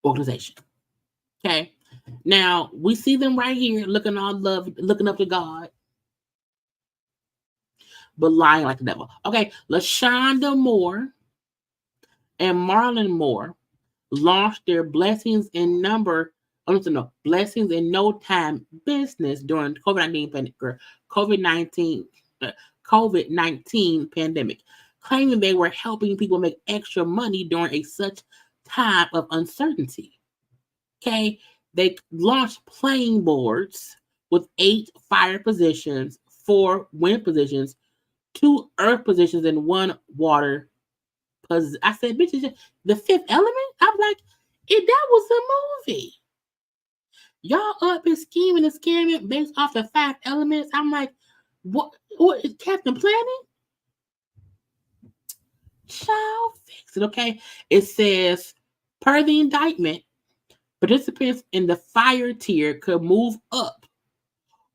organization. Okay. Now we see them right here looking all love, looking up to God, but lying like the devil. Okay, LaShonda Moore and Marlon Moore launched their blessings in no time business during COVID-19 pandemic, claiming they were helping people make extra money during a such time of uncertainty. Okay, they launched playing boards with 8 fire positions, 4 wind positions, 2 earth positions, and 1 water position. I said, bitch, the Fifth Element? I'm like, that was a movie. Y'all up and scheming and scamming based off the 5 elements. I'm like, what is Captain Planet? Child, fix it, okay? It says, per the indictment, participants in the fire tier could move up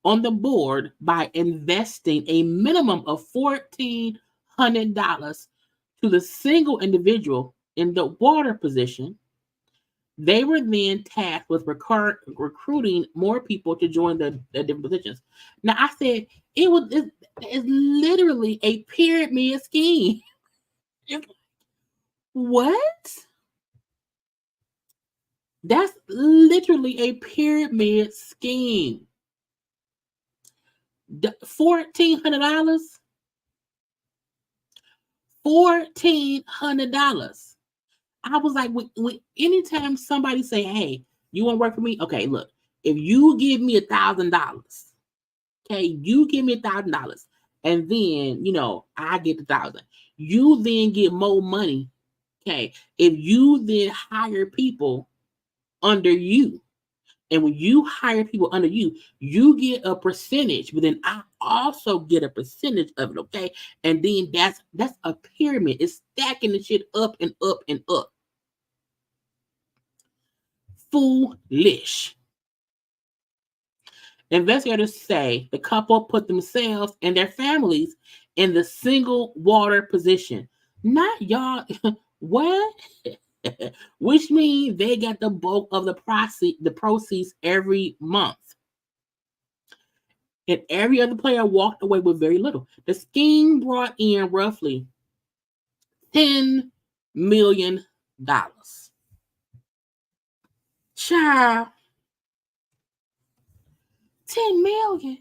on the board by investing a minimum of $1,400 to the single individual in the water position. They were then tasked with recruiting more people to join the different positions. Now, I said it's literally a pyramid scheme. What? That's literally a pyramid scheme. $1,400. $1,400. I was like, when anytime somebody say, "Hey, you want to work for me?" Okay, look, if you give me $1,000, okay, you give me $1,000, and then I get the 1,000. You then get more money. Okay, if you then hire people under you, And when you hire people under you, you get a percentage, but then I also get a percentage of it, okay? And then that's a pyramid. It's stacking the shit up and up and up. Foolish. Investigators say the couple put themselves and their families in the single water position. Not y'all. What? Which means they got the bulk of the proceeds every month. And every other player walked away with very little. The scheme brought in roughly $10 million. Child, $10 million.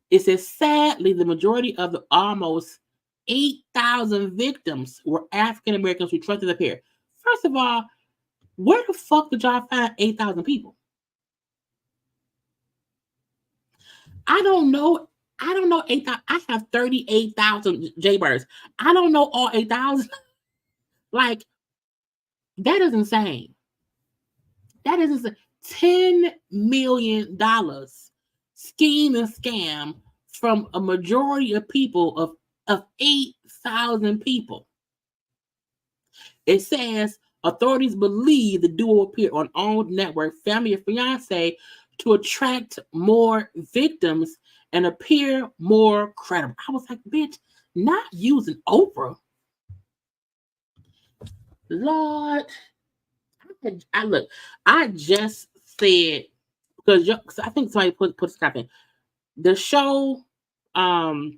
It says, sadly, the majority of the almost 8,000 victims were African Americans who trusted the pair. First of all, where the fuck did y'all find 8,000 people? I don't know 8,000. I have 38,000 JayBirds. I don't know all 8,000. Like, that is insane. That is insane. $10 million scheme and scam from a majority of people of 8,000 people. It says authorities believe the duo appeared on owned network Family and Fiance to attract more victims and appear more credible. I was like, bitch, not using Oprah. Lord, I just said, because I think somebody put a stop in the show, All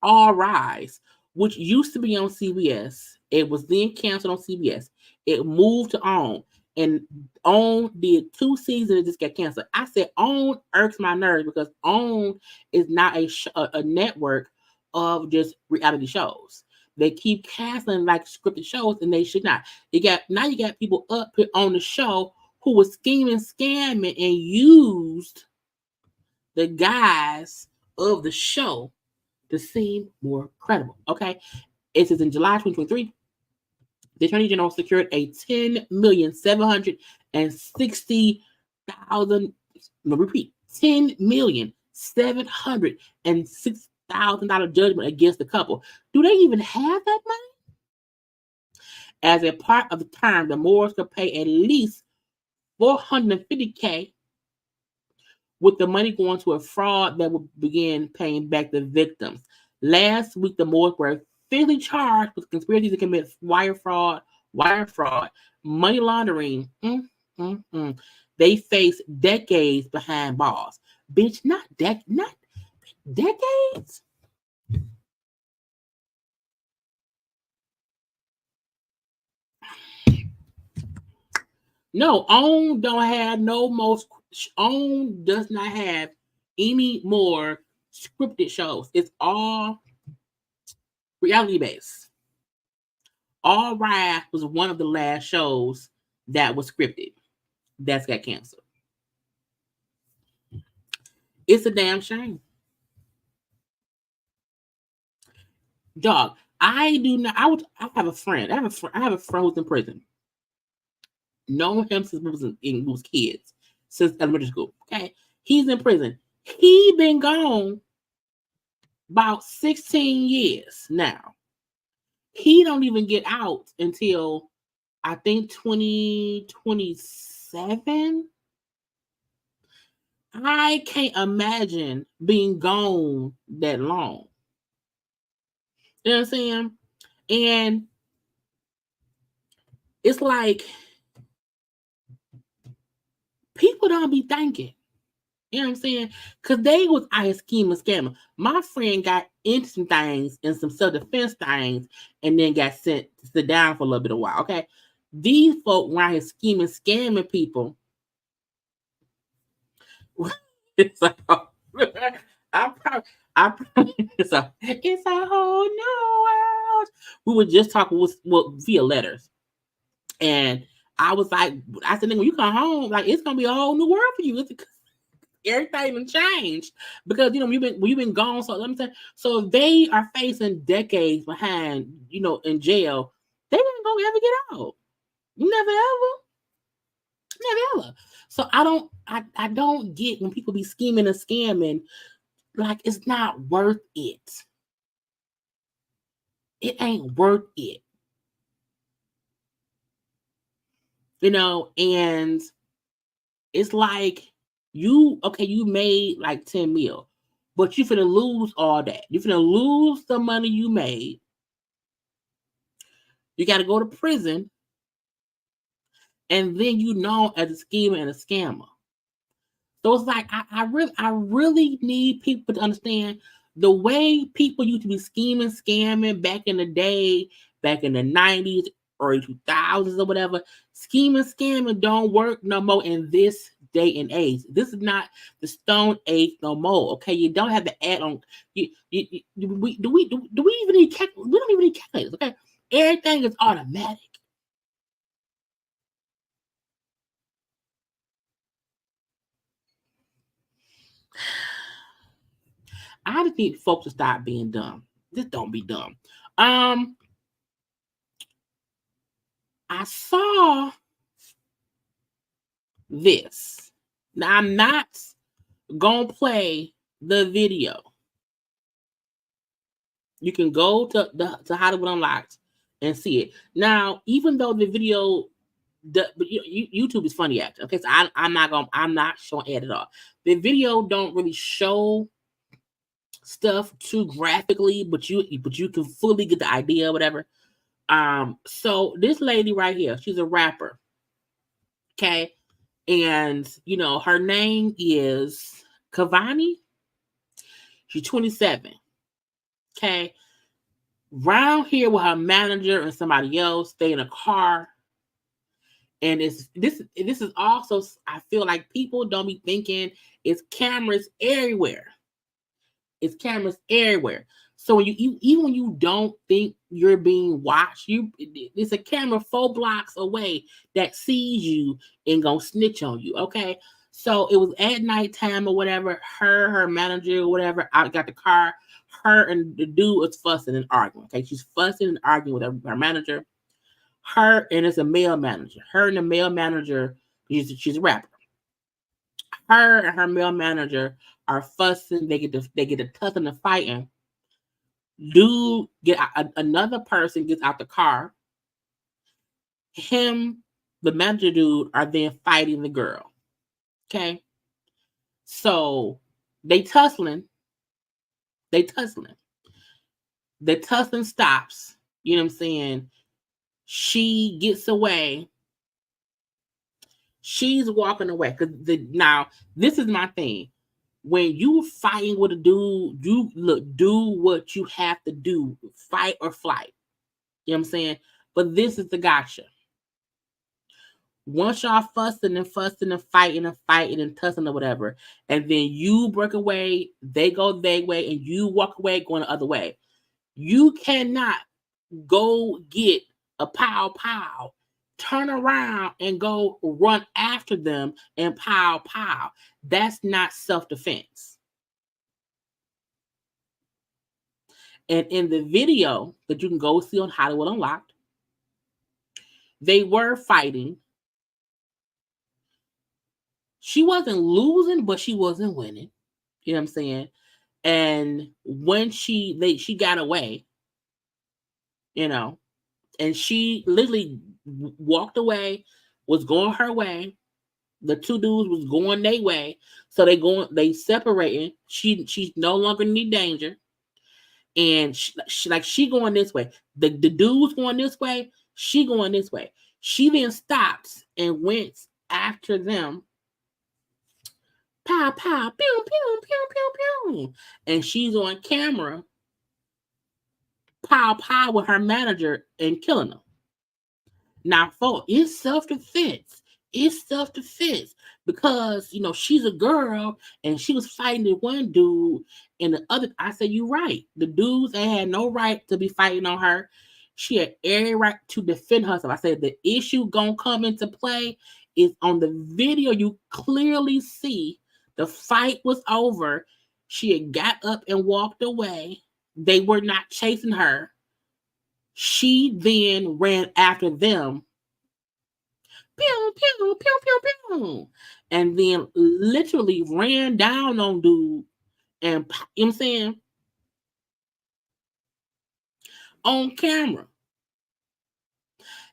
Rise, which used to be on CBS. It was then canceled on CBS. It moved to OWN, and OWN did 2 seasons. It just got canceled. I said OWN irks my nerves because OWN is not a network of just reality shows. They keep canceling like scripted shows, and they should not. You got people up on the show who was scheming, scamming, and used the guys of the show to seem more credible. Okay, it says in July 2023, the Attorney General secured a $10,760,000. Repeat, $10,706,000 judgment against the couple. Do they even have that money? As a part of the term, the Moors could pay at least $450K, with the money going to a fraud that would begin paying back the victims. Last week, the Moors were officially charged with conspiracy to commit wire fraud, money laundering. They face decades behind bars. Bitch, not decades. No, OWN don't have no most. OWN does not have any more scripted shows. It's all reality based. All Rise was one of the last shows that was scripted. That's got canceled. It's a damn shame. Dog, I do not. I have a friend. I have a friend who's in prison. Known him since we was kids, since elementary school. Okay, he's in prison. He been gone about 16 years now. He don't even get out until I think 2027. I can't imagine being gone that long. You know what I'm saying? And it's like people don't be thinking. You know what I'm saying? Because they was out here scheming, scamming. My friend got into some things and some self-defense things and then got sent to sit down for a little bit of while, okay? These folk were out here scheming, scamming people. It's like, it's a whole new world. We were just talking via letters. And I was like, I said, when you come home, like, it's going to be a whole new world for you. Everything even changed because you've been gone. So let me say, so they are facing decades behind, in jail. They ain't gonna ever get out. Never ever. Never. So I don't get when people be scheming and scamming, like it's not worth it. It ain't worth it. And it's like you made like 10 mil, but you finna lose all that. You finna lose the money you made. You gotta go to prison, and then as a schemer and a scammer. So it's like I really need people to understand the way people used to be scheming, scamming back in the day, back in the 90s, early 2000s or whatever. Scheming, scamming don't work no more in this day and age. This is not the Stone Age no more. Okay, you don't have to add on. We even need we don't even need calculators. Okay, everything is automatic. I just need folks to stop being dumb. Just don't be dumb. I saw this. Now I'm not gonna play the video. You can go to Hollywood Unlocked and see it. Now, even though the video, but YouTube is funny acting. Okay, so I'm not showing ad at all. The video don't really show stuff too graphically, but you can fully get the idea or whatever. So this lady right here, she's a rapper. Okay. And her name is Cavani. She's 27. Okay. Round here with her manager and somebody else, stay in a car. And this is also, I feel like people don't be thinking it's cameras everywhere. It's cameras everywhere. So when even when you don't think you're being watched, it's a camera 4 blocks away that sees you and gonna snitch on you. Okay. So it was at nighttime or whatever. Her manager or whatever, out got the car. Her and the dude was fussing and arguing. Okay. She's fussing and arguing with her manager. Her and it's a male manager. Her and the male manager, she's a rapper. Her and her male manager are fussing. They get a tussling and fighting. Dude, another person gets out the car. Him, the manager dude, are then fighting the girl. Okay, so they tussling. The tussling stops. You know what I'm saying? She gets away. She's walking away because now this is my thing. When you fighting with a dude, do what you have to do, fight or flight. You know what I'm saying? But this is the gotcha. Once y'all fussing and fighting and tussling or whatever, and then you break away, they go their way, and you walk away going the other way. You cannot go get a pow, turn around and go run after them and pow. That's not self-defense. And in the video that you can go see on Hollywood Unlocked, they were fighting. She wasn't losing, but she wasn't winning. You know what I'm saying? And when she got away, and she literally walked away, was going her way. The two dudes was going their way. So they separating. She's no longer in any danger. And she going this way. The dude's going this way. She going this way. She then stops and went after them. Pow, pow, pew, pew, pew, pew, pew. And she's on camera, pow, with her manager and killing them. Now, folks, it's self-defense. It's self-defense because, she's a girl and she was fighting the one dude and the other. I said, you're right. The dudes ain't had no right to be fighting on her. She had every right to defend herself. I said, the issue gonna come into play is on the video. You clearly see the fight was over. She had got up and walked away. They were not chasing her. She then ran after them, pew, pew, pew, pew, pew. And then literally ran down on dude and, you know what I'm saying, on camera.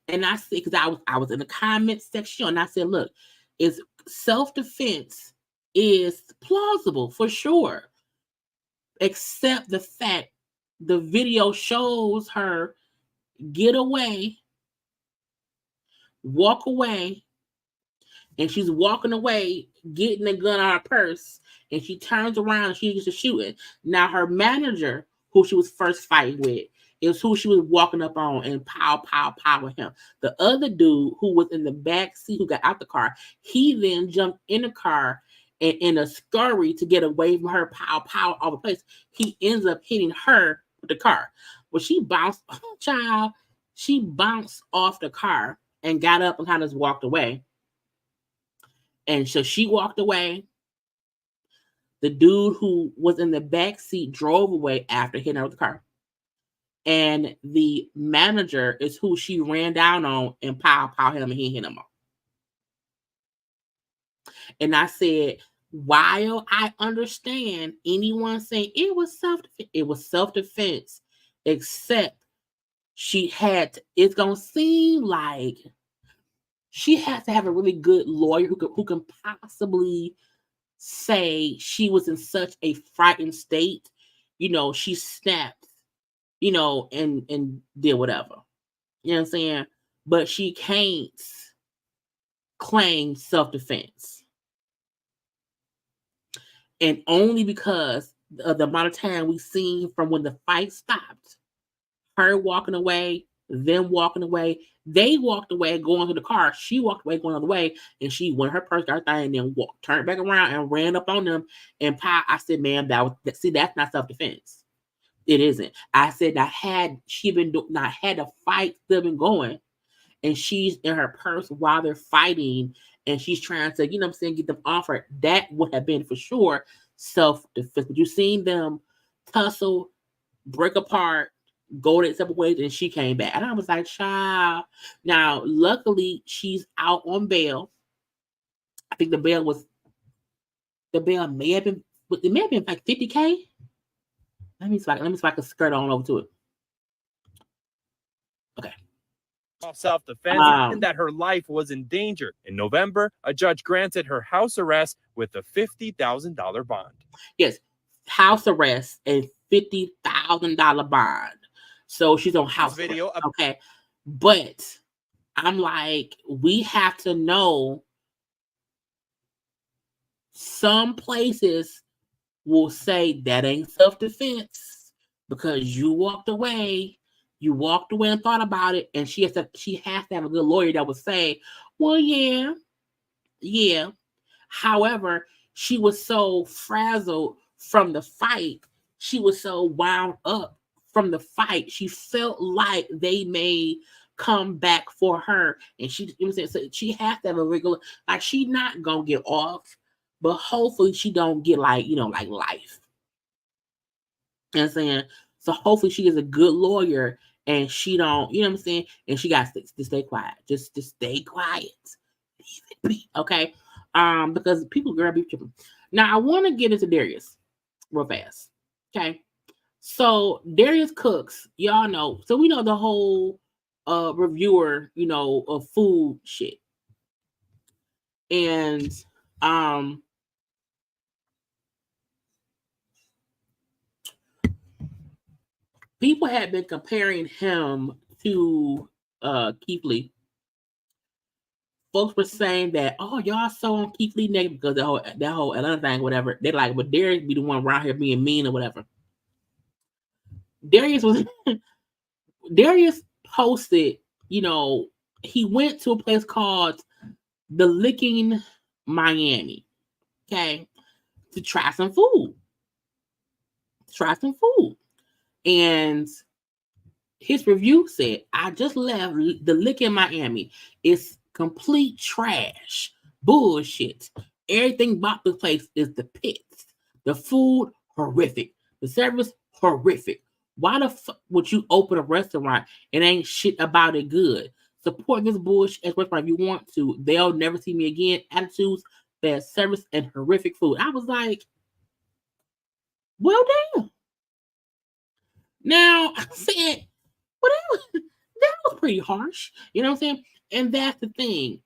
And I said, because I was in the comment section, and I said, look, it's self-defense is plausible for sure, except the fact the video shows her get away, walk away, and she's walking away, getting the gun out of her purse, and she turns around and she gets to shooting. Now her manager, who she was first fighting with, is who she was walking up on and pow, pow, pow with him. The other dude who was in the back seat, who got out the car, he then jumped in the car and in a scurry to get away from her, pow, pow, all the place. He ends up hitting her with the car. Well, she bounced, child, she bounced off the car and got up and kind of just walked away. And so she walked away. The dude who was in the back seat drove away after hitting her with the car. And the manager is who she ran down on and pow him, and he hit him off. And I said, while I understand anyone saying it was self-defense, except she had to, it's gonna seem like she has to have a really good lawyer who can possibly say she was in such a frightened state, you know, she snapped, you know, and did whatever. You know what I'm saying? But she can't claim self-defense. And only because of the amount of time we've seen from when the fight stopped, her walking away, them walking away, they walked away going to the car, she walked away going the other way, and she went her purse, got her thing, and then turned back around and ran up on them and pow. I said, ma'am, that's not self-defense. It isn't. I said, now had she been not had the fight still been going, and she's in her purse while they're fighting, and she's trying to, you know what I'm saying, get them off her, that would have been for sure self-defense. But you've seen them tussle, break apart, go their separate ways, and she came back. And I was like, child. Now, luckily, she's out on bail. I think the bail may have been like $50K. Let me see if I can skirt on over to it. Okay. Self-defense and that her life was in danger. In November, a judge granted her house arrest with a $50,000 bond. Yes, house arrest and $50,000 bond. So she's on house video. Okay. But I'm like, we have to know some places will say that ain't self-defense because you walked away and thought about it, and she has to have a good lawyer that would say, well, yeah. However, she was so frazzled from the fight. She was so wound up from the fight. She felt like they may come back for her. And she, you know what I'm saying? So she has to have a regular, like, she not going to get off, but hopefully she don't get like, you know, like life. You know what I'm saying? So hopefully she is a good lawyer and she don't, you know what I'm saying? And she got to stay quiet. Just stay quiet. Okay? Because people girl be tripping. Now I want to get into Darius real fast. Okay. So Darius cooks, y'all know. So we know the whole reviewer, you know, of food shit. And people had been comparing him to Keith Lee. Folks were saying that, oh, y'all so on Keith Lee negative because that whole Atlanta thing, whatever. They're like, but Darius be the one around here being mean or whatever. Darius posted, you know, he went to a place called The Licking Miami, okay, to try some food. And his review said, I just left The Licking Miami. It's complete trash. Bullshit. Everything about the place is the pits. The food, horrific. The service, horrific. Why the fuck would you open a restaurant and ain't shit about it good? support this bullshit as much if you want to. They'll never see me again. Attitudes, bad service, and horrific food. I was like, well, damn. Now, I said, well, that was pretty harsh. You know what I'm saying? And that's the thing.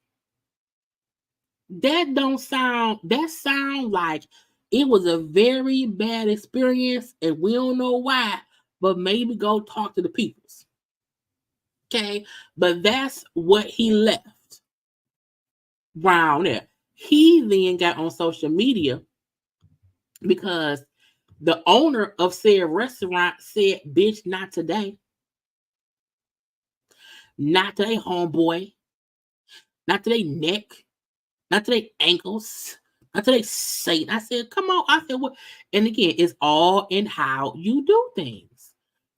That sound like it was a very bad experience, and we don't know why, but maybe go talk to the peoples. Okay? But that's what he left around there. He then got on social media because the owner of said restaurant said, bitch, not today. Not today, homeboy. Not today, neck. Not today, ankles. Not today, Satan. I said, come on. I said, what? And again, it's all in how you do things.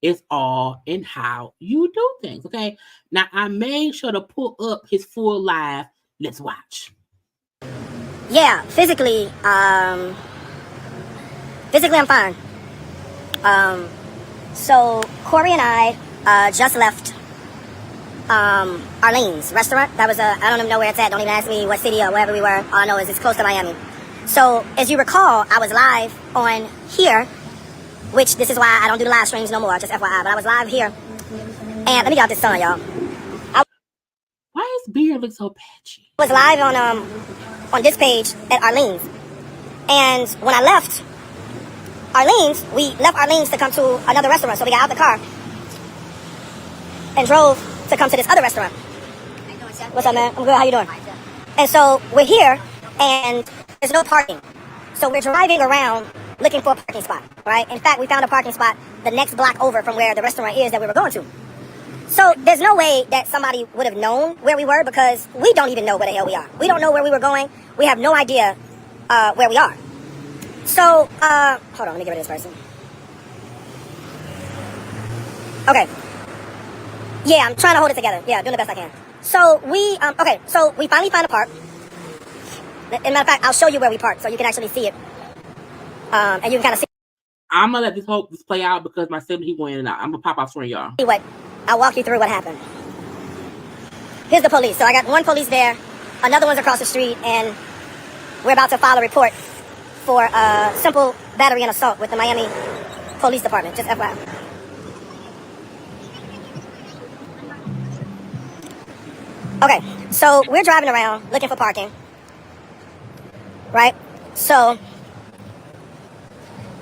It's all in how you do things. Okay. Now, I made sure to pull up his full live. Let's watch. Yeah, physically I'm fine. So Corey and I just left Arlene's restaurant. That was I don't even know where it's at. Don't even ask me what city or wherever we were. All I know is it's close to Miami. So as you recall, I was live on here, which this is why I don't do the live streams no more, just FYI. But I was live here, and let me get out this sun, y'all. Why his beard look so patchy? I was live on this page at Arlene's, and when I left Arlene's, we left Arlene's to come to another restaurant. So we got out the car and drove to come to this other restaurant. What's up, man? I'm good. How you doing? And so we're here, and there's no parking. So we're driving around looking for a parking spot, right? In fact, we found a parking spot the next block over from where the restaurant is that we were going to. So there's no way that somebody would have known where we were because we don't even know where the hell we are. We don't know where we were going. We have no idea where we are. So, hold on, let me get rid of this person. Okay. Yeah, I'm trying to hold it together. Yeah, doing the best I can. So we, okay, so we finally found a park. As a matter of fact, I'll show you where we parked so you can actually see it. And you can kind of see. I'm going to let this play out because my sibling, he went in and out. I'm going to pop off screen, y'all. I'll walk you through what happened. Here's the police. So I got one police there, another one's across the street, and we're about to file a report for simple battery and assault with the Miami Police Department, just FYI. Okay, so we're driving around looking for parking, right? So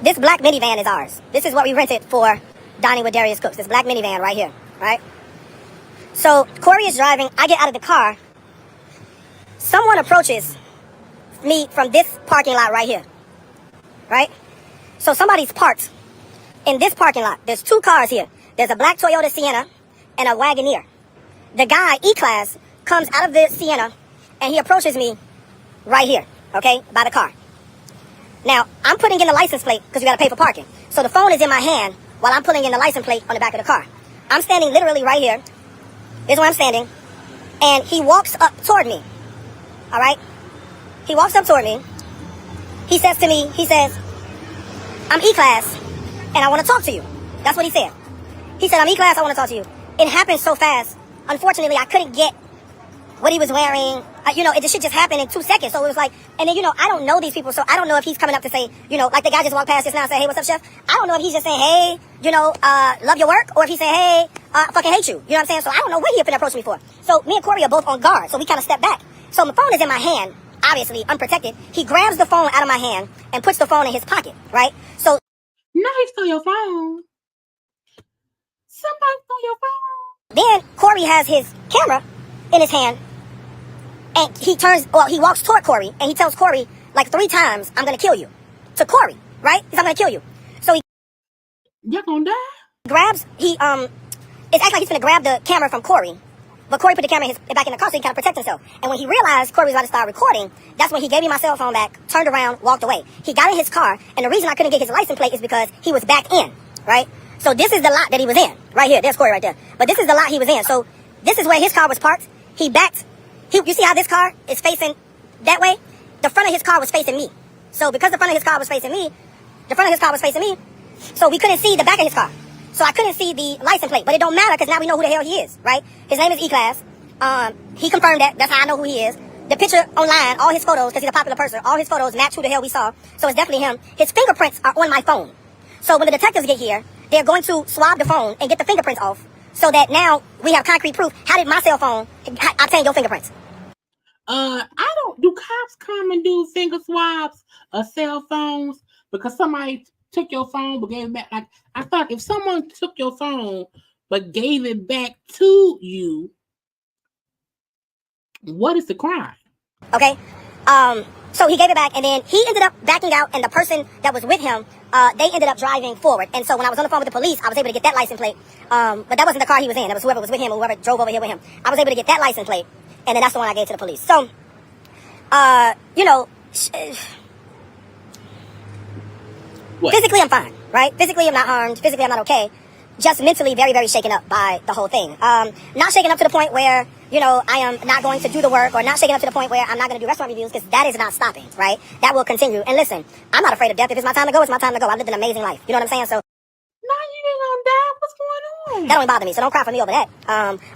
this black minivan is ours. This is what we rented for dining with Darius Cooks, this black minivan right here, right? So Corey is driving, I get out of the car, someone approaches me from this parking lot right here, right? So somebody's parked in this parking lot. There's two cars here. There's a black Toyota Sienna and a Wagoneer. The guy, E-Class, comes out of the Sienna and he approaches me right here, okay, by the car. Now, I'm putting in the license plate because you got to pay for parking. So the phone is in my hand while I'm putting in the license plate on the back of the car. I'm standing literally right here. Here's where I'm standing. And he walks up toward me, all right? He walks up toward me. He says to me, he says, I'm E-Class and I want to talk to you. That's what he said. He said, I'm E-Class, I want to talk to you. It happened so fast. Unfortunately, I couldn't get what he was wearing. This shit just happened in 2 seconds. So it was like, and then, I don't know these people. So I don't know if he's coming up to say, like the guy just walked past just now and said, hey, what's up, chef? I don't know if he's just saying, hey, love your work. Or if he's saying, hey, fucking hate you. You know what I'm saying? So I don't know what he finna approach me for. So me and Corey are both on guard. So we kind of step back. So my phone is in my hand, obviously unprotected. He grabs the phone out of my hand and puts the phone in his pocket, right? So. Now he stole your phone. Somebody stole your phone. Then Corey has his camera in his hand. And he walks toward Corey, and he tells Corey, like 3 times, I'm going to kill you. To Corey, right? He's, I'm going to kill you. So he... You're going to die? Grabs, it's acting like he's going to grab the camera from Corey. But Corey put the camera back in the car so he kind of protect himself. And when he realized Corey was about to start recording, that's when he gave me my cell phone back, turned around, walked away. He got in his car, and the reason I couldn't get his license plate is because he was back in, right? So this is the lot that he was in, right here. There's Corey right there. But this is the lot he was in. So this is where his car was parked. He backed. You see how this car is facing that way? The front of his car was facing me. So because the front of his car was facing me, so we couldn't see the back of his car. So I couldn't see the license plate. But it don't matter because now we know who the hell he is, right? His name is E-Class. He confirmed that. That's how I know who he is. The picture online, all his photos, because he's a popular person, all his photos match who the hell we saw. So it's definitely him. His fingerprints are on my phone. So when the detectives get here, they're going to swab the phone and get the fingerprints off so that now we have concrete proof. How did my cell phone obtain your fingerprints? I don't, do cops come and do finger swabs of cell phones because somebody took your phone but gave it back? Like, I thought if someone took your phone but gave it back to you, what is the crime? Okay. So he gave it back, and then he ended up backing out, and the person that was with him, they ended up driving forward. And so when I was on the phone with the police, I was able to get that license plate. But that wasn't the car he was in. It was whoever was with him or whoever drove over here with him. I was able to get that license plate, and then that's the one I gave to the police. So, you know, physically I'm fine, right? Physically I'm not harmed. Physically I'm not okay. Just mentally very, very shaken up by the whole thing. Not shaken up to the point where, you know, I am not going to do the work, or not shaken up to the point where I'm not going to do restaurant reviews, because that is not stopping, right? That will continue. And listen, I'm not afraid of death. If it's my time to go, it's my time to go. I've lived an amazing life. You know what I'm saying? So, No, you ain't gonna die. What's going on? that don't bother me, so don't cry for me over that.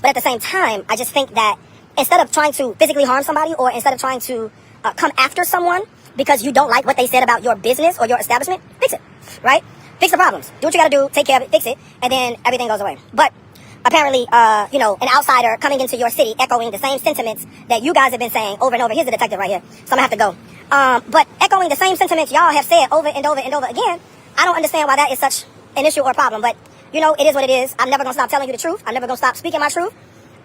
But at the same time, I just think that instead of trying to physically harm somebody, or instead of trying to come after someone because you don't like what they said about your business or your establishment, fix it, right? Fix the problems. Do what you gotta do, take care of it, fix it, and then everything goes away. But apparently, you know, an outsider coming into your city echoing the same sentiments that you guys have been saying over and over. Here's the detective right here, so I'm gonna have to go. But echoing the same sentiments y'all have said over and over and over again, I don't understand why that is such an issue or problem. But, you know, it is what it is. I'm never gonna stop telling you the truth. I'm never gonna stop speaking my truth.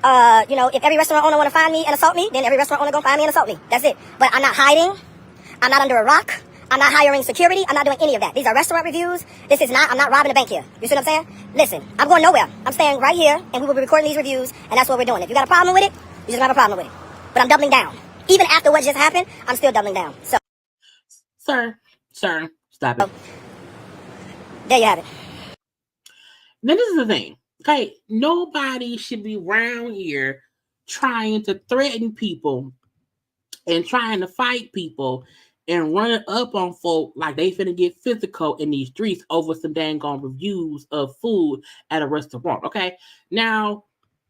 You know, if every restaurant owner wanna find me and assault me, then every restaurant owner gonna find me and assault me. That's it. But I'm not hiding. I'm not under a rock. I'm not hiring security. I'm not doing any of that. These are restaurant reviews. I'm not robbing a bank here. You see what I'm saying? Listen, I'm going nowhere. I'm staying right here, and we will be recording these reviews, and that's what we're doing. If you got a problem with it, you just have a problem with it. But I'm doubling down. Even after what just happened, I'm still doubling down. So, Sir, stop it. there you have it. Now, this is the thing. Okay, nobody should be around here trying to threaten people and trying to fight people and running up on folk like they finna get physical in these streets over some dang on reviews of food at a restaurant. Okay, now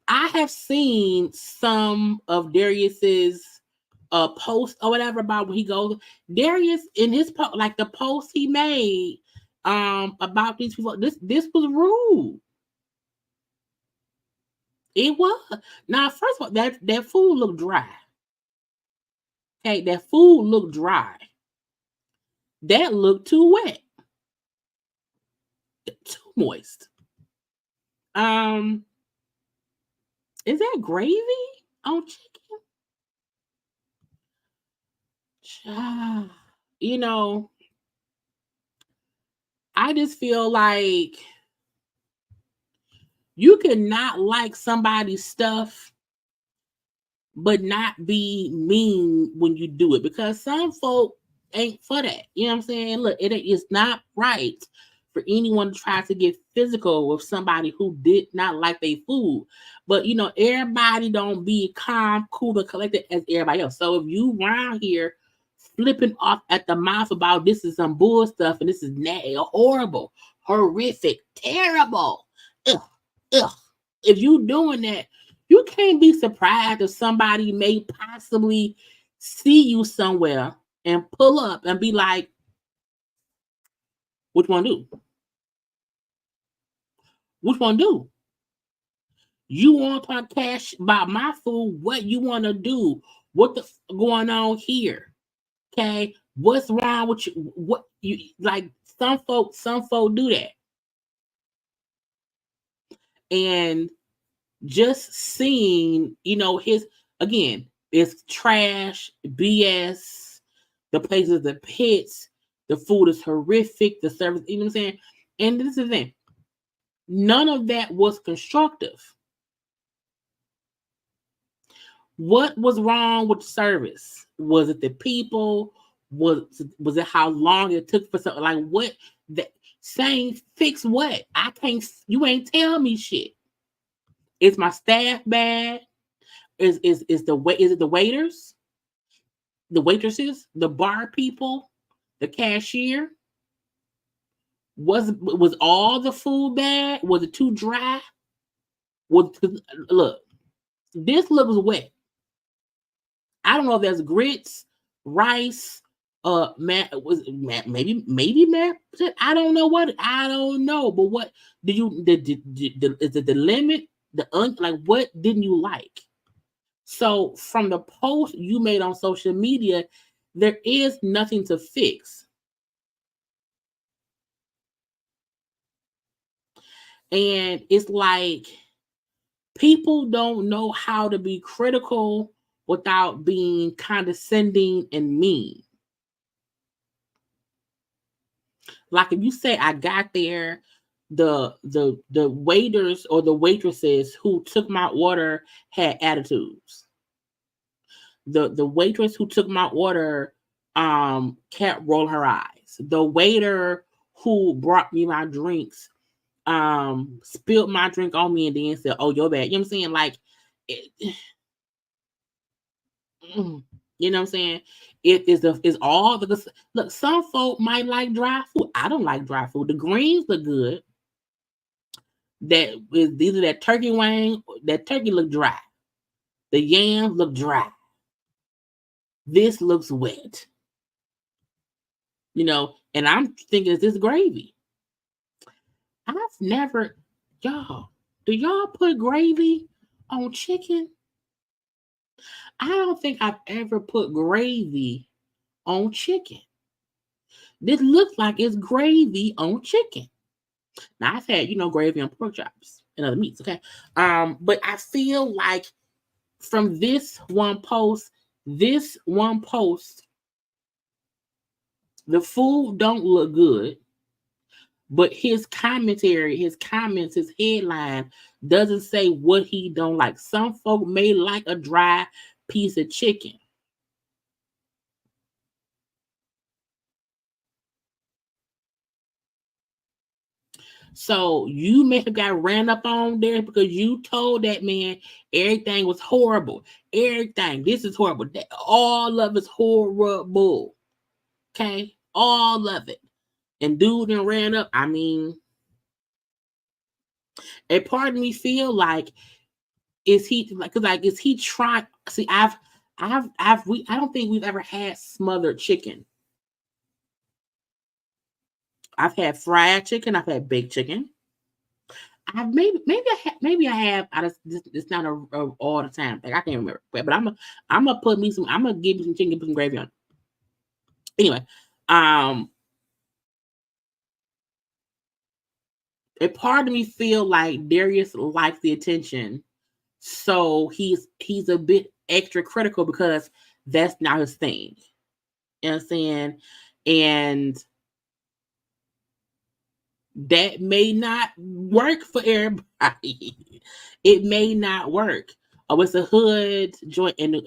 I have seen some of Darius's post or whatever about when he goes. Darius in his like the post he made about these people. This was rude. It was. Now, first of all, that food looked dry. Okay, that food looked dry. That looked too wet. Too moist. Is that gravy on chicken? You know, I just feel like you cannot like somebody's stuff but not be mean when you do it, because some folk ain't for that. You know what I'm saying? Look, it is not right for anyone to try to get physical with somebody who did not like their food. But, you know, everybody don't be calm, cool, and collected as everybody else. So if you around here flipping off at the mouth about this is some bull stuff and this is horrible, horrific, terrible, ugh. If you doing that, you can't be surprised if somebody may possibly see you somewhere and pull up and be like, which one do? Which one do? You want to talk cash about my food? What you want to do? What the going on here? Okay, what's wrong with you? What you like? Some folk do that, and just seeing, you know, his again, it's trash, BS. The places, the pits, the food is horrific. The service, you know what I'm saying? And this is the thing. None of that was constructive. What was wrong with the service? Was it the people? Was it how long it took for something? Like what? That saying fix what? I can't. You ain't tell me shit. Is my staff bad? Is it the waiters, the waitresses, the bar people, the cashier? Was all the food bad? Was it too dry? Look, This looks wet. I don't know if that's grits, rice, maybe math. I don't know what. I don't know. But what do you? Is it the limit? Like what didn't you like? So from the post you made on social media, there is nothing to fix. And it's like people don't know how to be critical without being condescending and mean. Like if you say I got there, the waiters or the waitresses who took my order had attitudes. The waitress who took my order kept rolling her eyes. The waiter who brought me my drinks spilled my drink on me and then said, "Oh, you're bad." You know what I'm saying? Like you know what I'm saying? It is all the look. Some folk might like dry food. I don't like dry food. The greens look good. That is either that turkey wing. That turkey look dry. The yams look dry. This looks wet. You know, and I'm thinking, is this gravy? I've never, y'all. Do y'all put gravy on chicken? I don't think I've ever put gravy on chicken. This looks like it's gravy on chicken. Now I've had, gravy on pork chops and other meats, okay? But I feel like from this one post, the food don't look good, but his commentary, his comments, his headline doesn't say what he don't like. Some folk may like a dry piece of chicken. So you may have got ran up on there because you told that man everything was horrible. Everything. This is horrible. All of it's horrible. Okay? All of it. And dude then ran up. I mean, a part of me feel like, is he trying? See, I don't think we've ever had smothered chicken. I've had fried chicken. I've had baked chicken. Maybe I have. It's not a all the time thing. I can't remember. But I'm gonna put me some. I'm gonna give you some chicken, put some gravy on it. Anyway, a part of me feel like Darius likes the attention, so he's a bit extra critical because that's not his thing. You know what I'm saying? And that may not work for everybody. It may not work. Oh, it's a hood joint in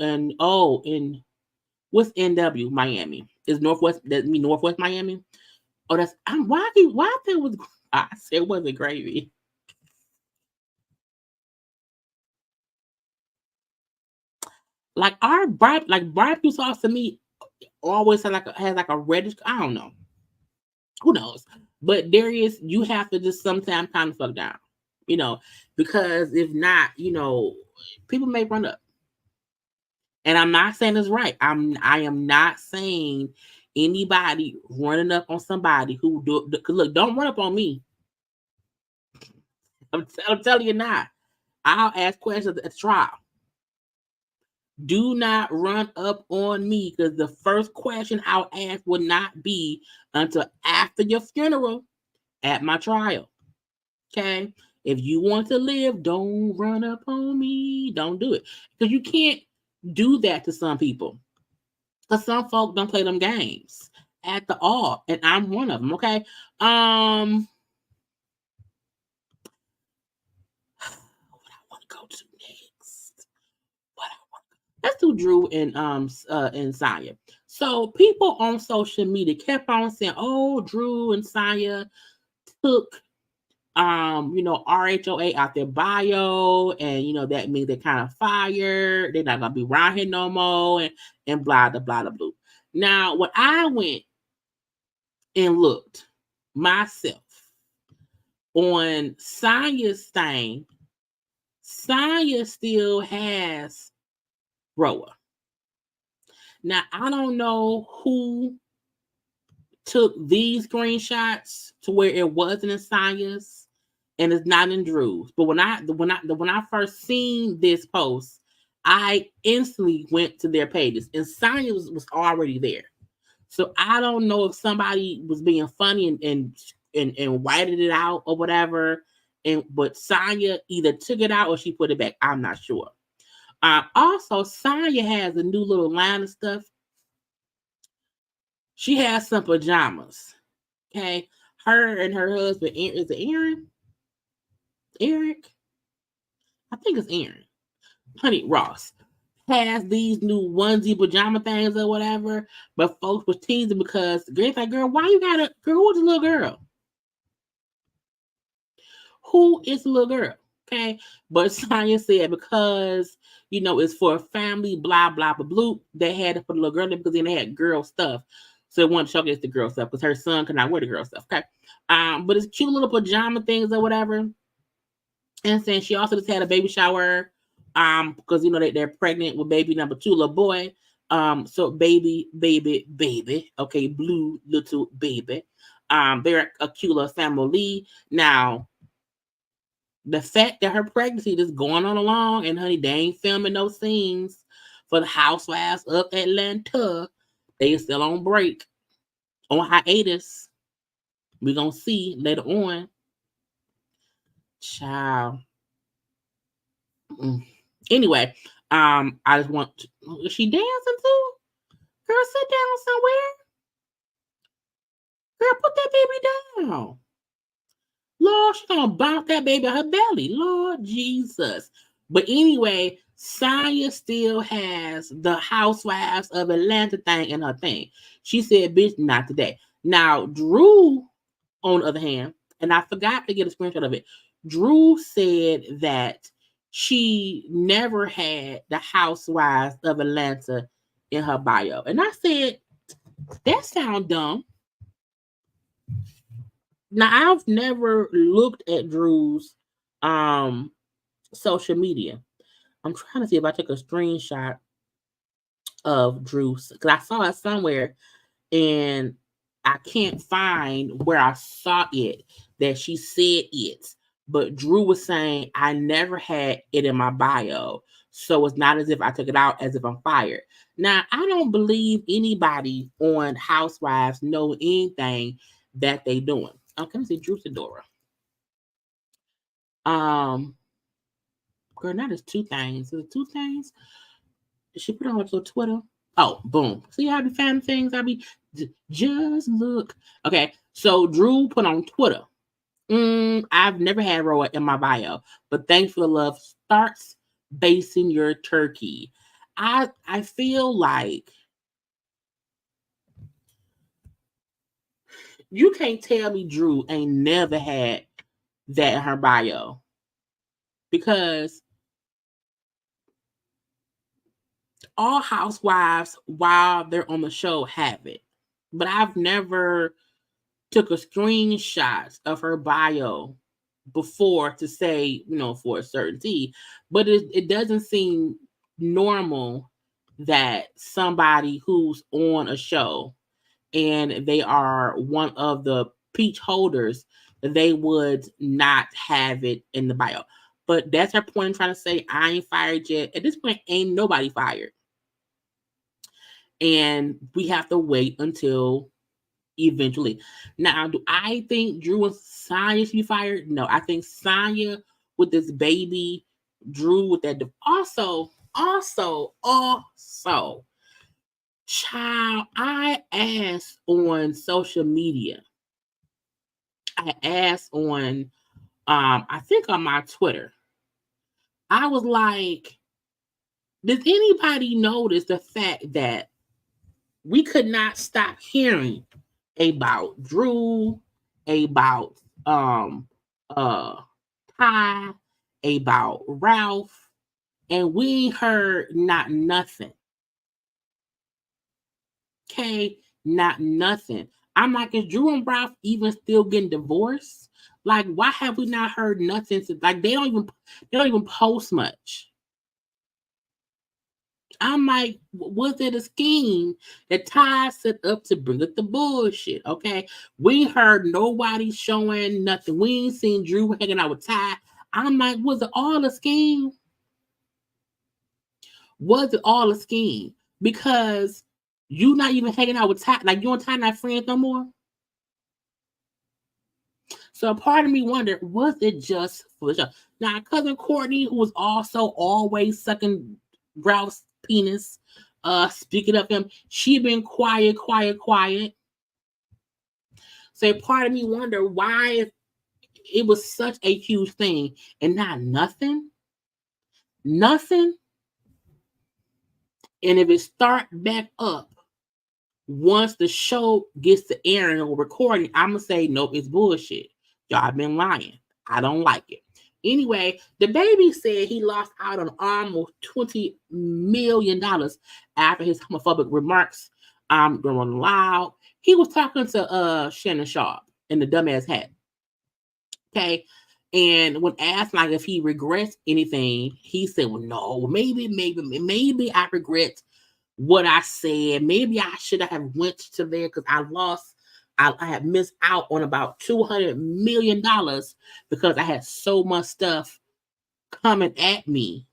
what's NW Miami? Is Northwest? That mean Northwest Miami? Oh, that's why I think it was. I said it wasn't gravy. Like our barbecue sauce to me always has like a reddish. I don't know. Who knows? But Darius, you have to just sometimes kind of fuck down, because if not, people may run up. And I'm not saying it's right. I am not saying anybody running up on somebody who look. Don't run up on me. I'm telling you not. I'll ask questions at the trial. Do not run up on me because the first question I'll ask will not be until after your funeral at my trial. Okay? If you want to live, don't run up on me. Don't do it. Because you can't do that to some people. Because some folk don't play them games at the all. And I'm one of them, okay? What I want to go to next. Let's do Drew and Saya. So people on social media kept on saying, "Oh, Drew and Saya took RHOA out their bio, and that means they're kind of fired. They're not gonna be around here no more, and blah blah blah blah." Now, when I went and looked myself on Saya's thing, Saya still has Roa. Now, I don't know who took these screenshots to where it wasn't in Saya's and it's not in Drew's. But when I first seen this post, I instantly went to their pages and Saya was already there. So I don't know if somebody was being funny and whited it out or whatever. But Saya either took it out or she put it back. I'm not sure. Also, Saya has a new little line of stuff. She has some pajamas. Okay. Her and her husband, is it Aaron? Eric? I think it's Aaron. Honey Ross has these new onesie pajama things or whatever, but folks was teasing because Grace like, girl, why you got a girl? Who's the little girl? Who is the little girl? Okay, but Saya said because it's for a family, blah blah blah blue. They had to put a little girl in because then they had girl stuff, so they wanted to showcase the girl stuff because her son could not wear the girl stuff. Okay, but it's cute little pajama things or whatever. And saying she also just had a baby shower. Because they're pregnant with baby number 2, little boy. So baby, okay, blue little baby. They're a cute little family. Now, the fact that her pregnancy is going on along, and honey, they ain't filming no scenes for the Housewives of Atlanta. They still on break, on hiatus. We're gonna see later on. Child. Anyway, I just want to, is she dancing too? Girl, sit down somewhere. Girl, put that baby down. Lord, she's gonna bump that baby out her belly. Lord Jesus. But anyway, Saya still has the Housewives of Atlanta thing in her thing. She said, bitch, not today. Now, Drew, on the other hand, and I forgot to get a screenshot of it. Drew said that she never had the Housewives of Atlanta in her bio. And I said, that sounds dumb. Now, I've never looked at Drew's social media. I'm trying to see if I took a screenshot of Drew's, because I saw it somewhere and I can't find where I saw it that she said it. But Drew was saying, I never had it in my bio. So it's not as if I took it out as if I'm fired. Now, I don't believe anybody on Housewives know anything that they doing. Oh, can I see Drew Sidora? Girl, that is 2 things. Is it 2 things? Did she put on her Twitter? Oh, boom. See how I be finding things? I be just look. Okay, so Drew put on Twitter. I've never had Roa in my bio, but thanks for the love. Starts basing your turkey. I feel like you can't tell me Drew ain't never had that in her bio, because all housewives while they're on the show have it, but I've never took a screenshot of her bio before to say, for a certainty. But it doesn't seem normal that somebody who's on a show and they are one of the peach holders, they would not have it in the bio. But that's her point in trying to say, I ain't fired yet. At this point, ain't nobody fired. And we have to wait until eventually. Now, do I think Drew and Saya should be fired? No, I think Saya with this baby, Drew with that. Also, child, I asked on social media. I asked on, I think on my Twitter. I was like, does anybody notice the fact that we could not stop hearing about Drew, about Ty, about Ralph, and we heard not nothing. Okay, not nothing. I'm like, is Drew and Ralph even still getting divorced? Like, why have we not heard nothing since? Like, they don't even post much. I'm like, was it a scheme that Ty set up to bring up the bullshit? Okay, we heard nobody showing nothing. We ain't seen Drew hanging out with Ty. I'm like, was it all a scheme? Was it all a scheme? Because you not even hanging out with Ty, like you and Ty not friends no more. So a part of me wondered, was it just for the show? Now, cousin Courtney, who was also always sucking Ralph's penis, speaking of him, she been quiet. So a part of me wonder why it was such a huge thing and not nothing. And if it start back up, once the show gets to airing or recording, I'm going to say, nope, it's bullshit. Y'all been lying. I don't like it. Anyway, the baby said he lost out on almost $20 million after his homophobic remarks were loud. He was talking to Shannon Sharp in the dumbass hat. Okay. And when asked like if he regrets anything, he said, well, no, maybe I regret what I said. Maybe I should have went to there because I had missed out on about $200 million because I had so much stuff coming at me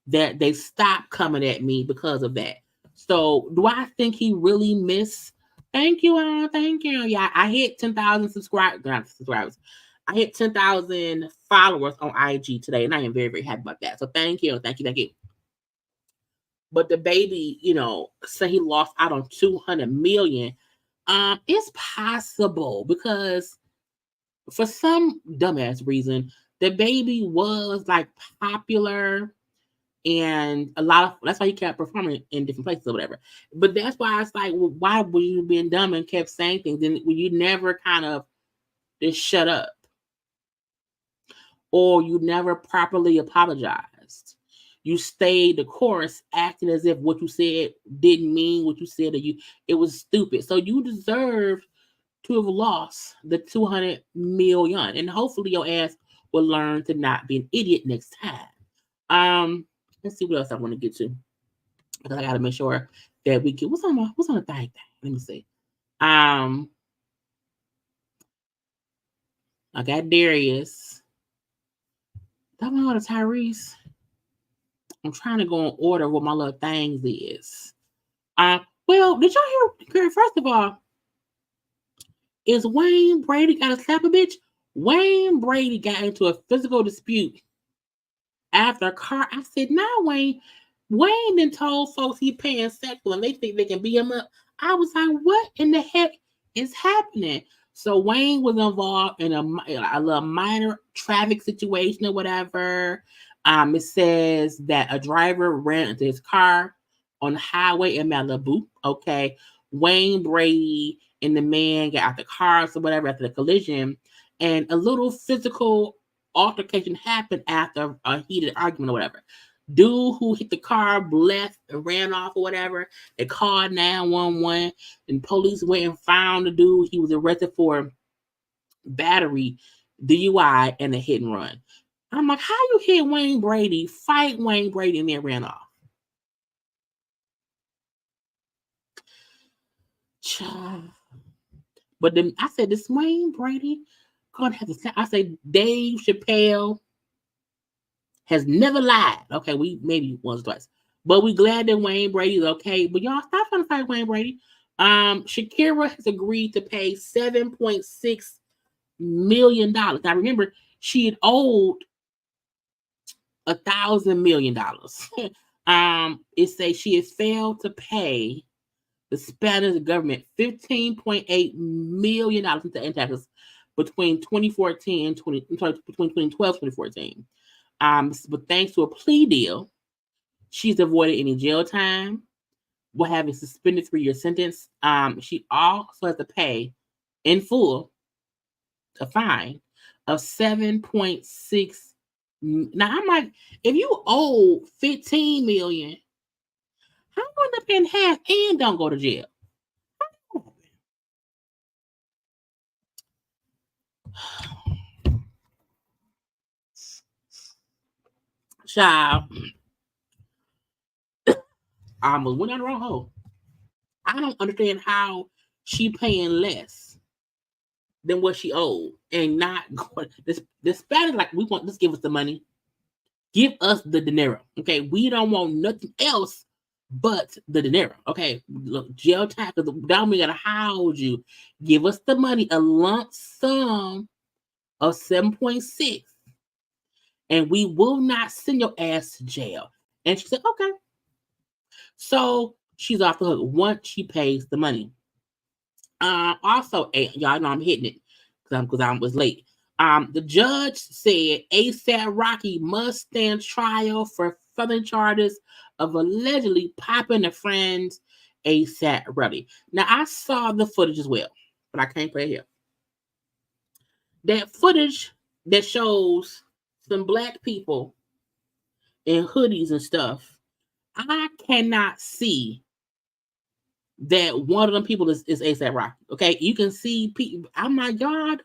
that they stopped coming at me because of that. So do I think he really missed? Thank you. Yeah, I hit 10,000 subscribers. I hit 10,000 followers on IG today, and I am very, very happy about that. So thank you. But the baby, said he lost out on 200 million. It's possible because for some dumbass reason, the baby was like popular and that's why he kept performing in different places or whatever. But that's why it's like, well, why were you being dumb and kept saying things? Then you never kind of just shut up, or you never properly apologized. You stayed the course, acting as if what you said didn't mean what you said, or it was stupid. So you deserve to have lost the 200 million, and hopefully your ass will learn to not be an idiot next time. Let's see what else I want to get to, because I got to make sure that we get what's on the thing. Let me see. I got Darius. That one go to Tyrese. I'm trying to go in order what my little things is. Well, did y'all hear? First of all, is Wayne Brady got to slap a bitch? Wayne Brady got into a physical dispute after a car. I said, nah, Wayne. Wayne then told folks he paying sexual and they think they can beat him up. I was like, what in the heck is happening? So Wayne was involved in a little minor traffic situation or whatever. It says that a driver ran into his car on the highway in Malibu. Okay. Wayne Brady and the man got out the car or whatever after the collision, and a little physical altercation happened after a heated argument or whatever. Dude who hit the car left and ran off or whatever. They called 911 and police went and found the dude. He was arrested for battery, DUI, and a hit and run. I'm like, how you hit Wayne Brady, fight Wayne Brady, and then ran off? But then I said, this Wayne Brady gonna have to say, I say Dave Chappelle has never lied. Okay, we maybe once or twice. But we glad that Wayne Brady's okay. But y'all stop trying to fight Wayne Brady. Shakira has agreed to pay $7.6 million. Now remember, she had owed $1,000 million. It says she has failed to pay the Spanish government $15.8 million in taxes between 2014 and between 2012 and 2014. But thanks to a plea deal, she's avoided any jail time, will have a suspended 3-year sentence. She also has to pay in full a fine of $7.6. Now I'm like, if you owe $15 million, how do you end up in half and don't go to jail? Child, I almost went down the wrong hole. I don't understand how she paying less than what she owed and not going. This Spanish like we want. Just give us the money. Give us the dinero. Okay, we don't want nothing else but the dinero. Okay, look, jail time because down we gotta house you. Give us the money, a lump sum of 7.6, and we will not send your ass to jail. And she said, okay. So she's off the hook once she pays the money. Also, y'all know I'm hitting it because I was late. The judge said ASAP Rocky must stand trial for further charges of allegedly popping a friend's ASAP Rocky. Now, I saw the footage as well, but I can't play it here. That footage that shows some black people in hoodies and stuff, I cannot see that one of them people is ASAP Rocky. Okay, you can see people. I'm like, God.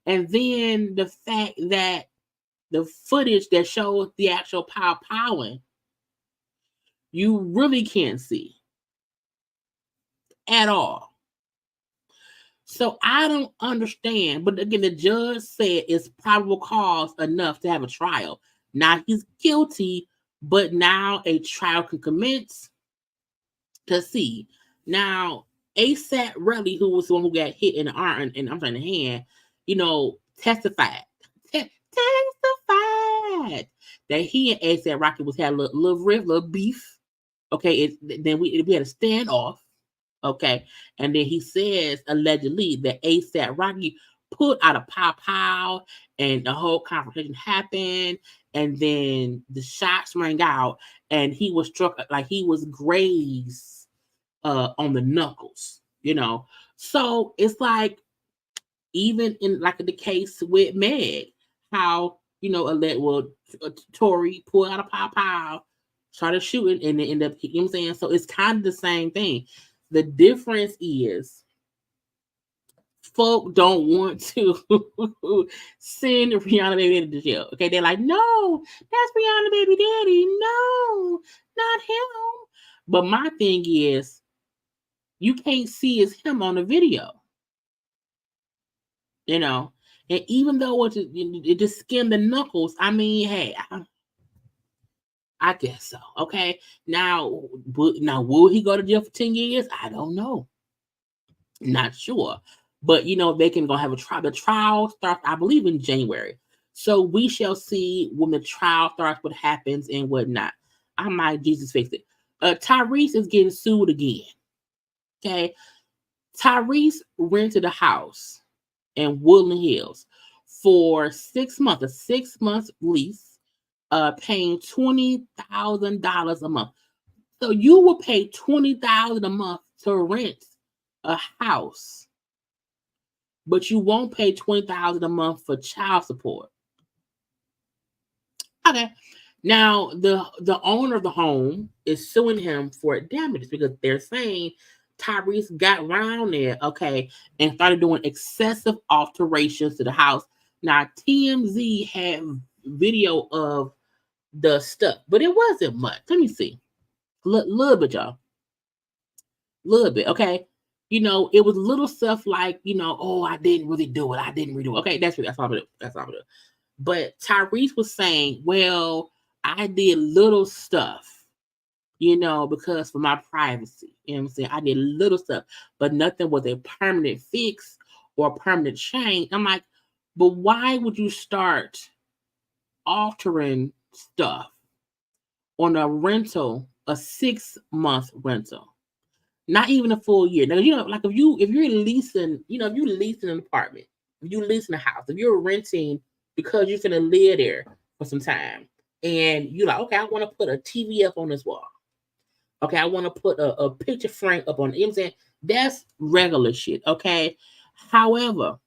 And then the fact that the footage that shows the actual powing, you really can't see at all. So I don't understand. But again, the judge said it's probable cause enough to have a trial. Now he's guilty, but now a trial can commence to see. Now, ASAP Rocky, who was the one who got hit in the arm and I'm saying the hand, testified that he and ASAP Rocky was had a little rift, little beef. Okay, then we had a standoff. Okay, and then he says allegedly that ASAP Rocky put out a pow, and the whole confrontation happened, and then the shots rang out, and he was struck like he was grazed on the knuckles. So it's like even in like the case with Meg, how Tory pulled out a pow, started shooting, and they end up, you know what I'm saying? So it's kind of the same thing. The difference is folk don't want to send Rihanna Baby Daddy to jail. Okay, they're like, no, that's Rihanna Baby Daddy. No, not him. But my thing is, you can't see it's him on the video. And even though it just skinned the knuckles, I mean, hey, I guess so. Okay, now will he go to jail for 10 years? I don't know. Not sure. But they can go have a trial. The trial starts, I believe, in January. So we shall see when the trial starts, what happens and whatnot. I might Jesus fix it. Tyrese is getting sued again. Okay. Tyrese rented a house in Woodland Hills for 6 months, a 6 month lease, paying $20,000 a month. So you will pay $20,000 a month to rent a house, but you won't pay $20,000 a month for child support. Okay. Now the owner of the home is suing him for damages because they're saying Tyrese got around there, okay, and started doing excessive alterations to the house. Now TMZ had video of the stuff, but it wasn't much. Let me see. Little bit, y'all. Little bit, okay. It was little stuff like, oh, I didn't really do it. Okay, that's all it is. But Tyrese was saying, well, I did little stuff, because for my privacy. You know what I'm saying? I did little stuff, but nothing was a permanent fix or a permanent change. I'm like, but why would you start altering stuff on a rental, a 6 month rental? Not even a full year. Now, like if you're leasing, if you're leasing an apartment, if you're leasing a house, if you're renting because you're gonna live there for some time, and you're like, okay, I want to put a TV up on this wall. Okay, I want to put a picture frame up on it. You know what I'm saying? That's regular shit. Okay. However,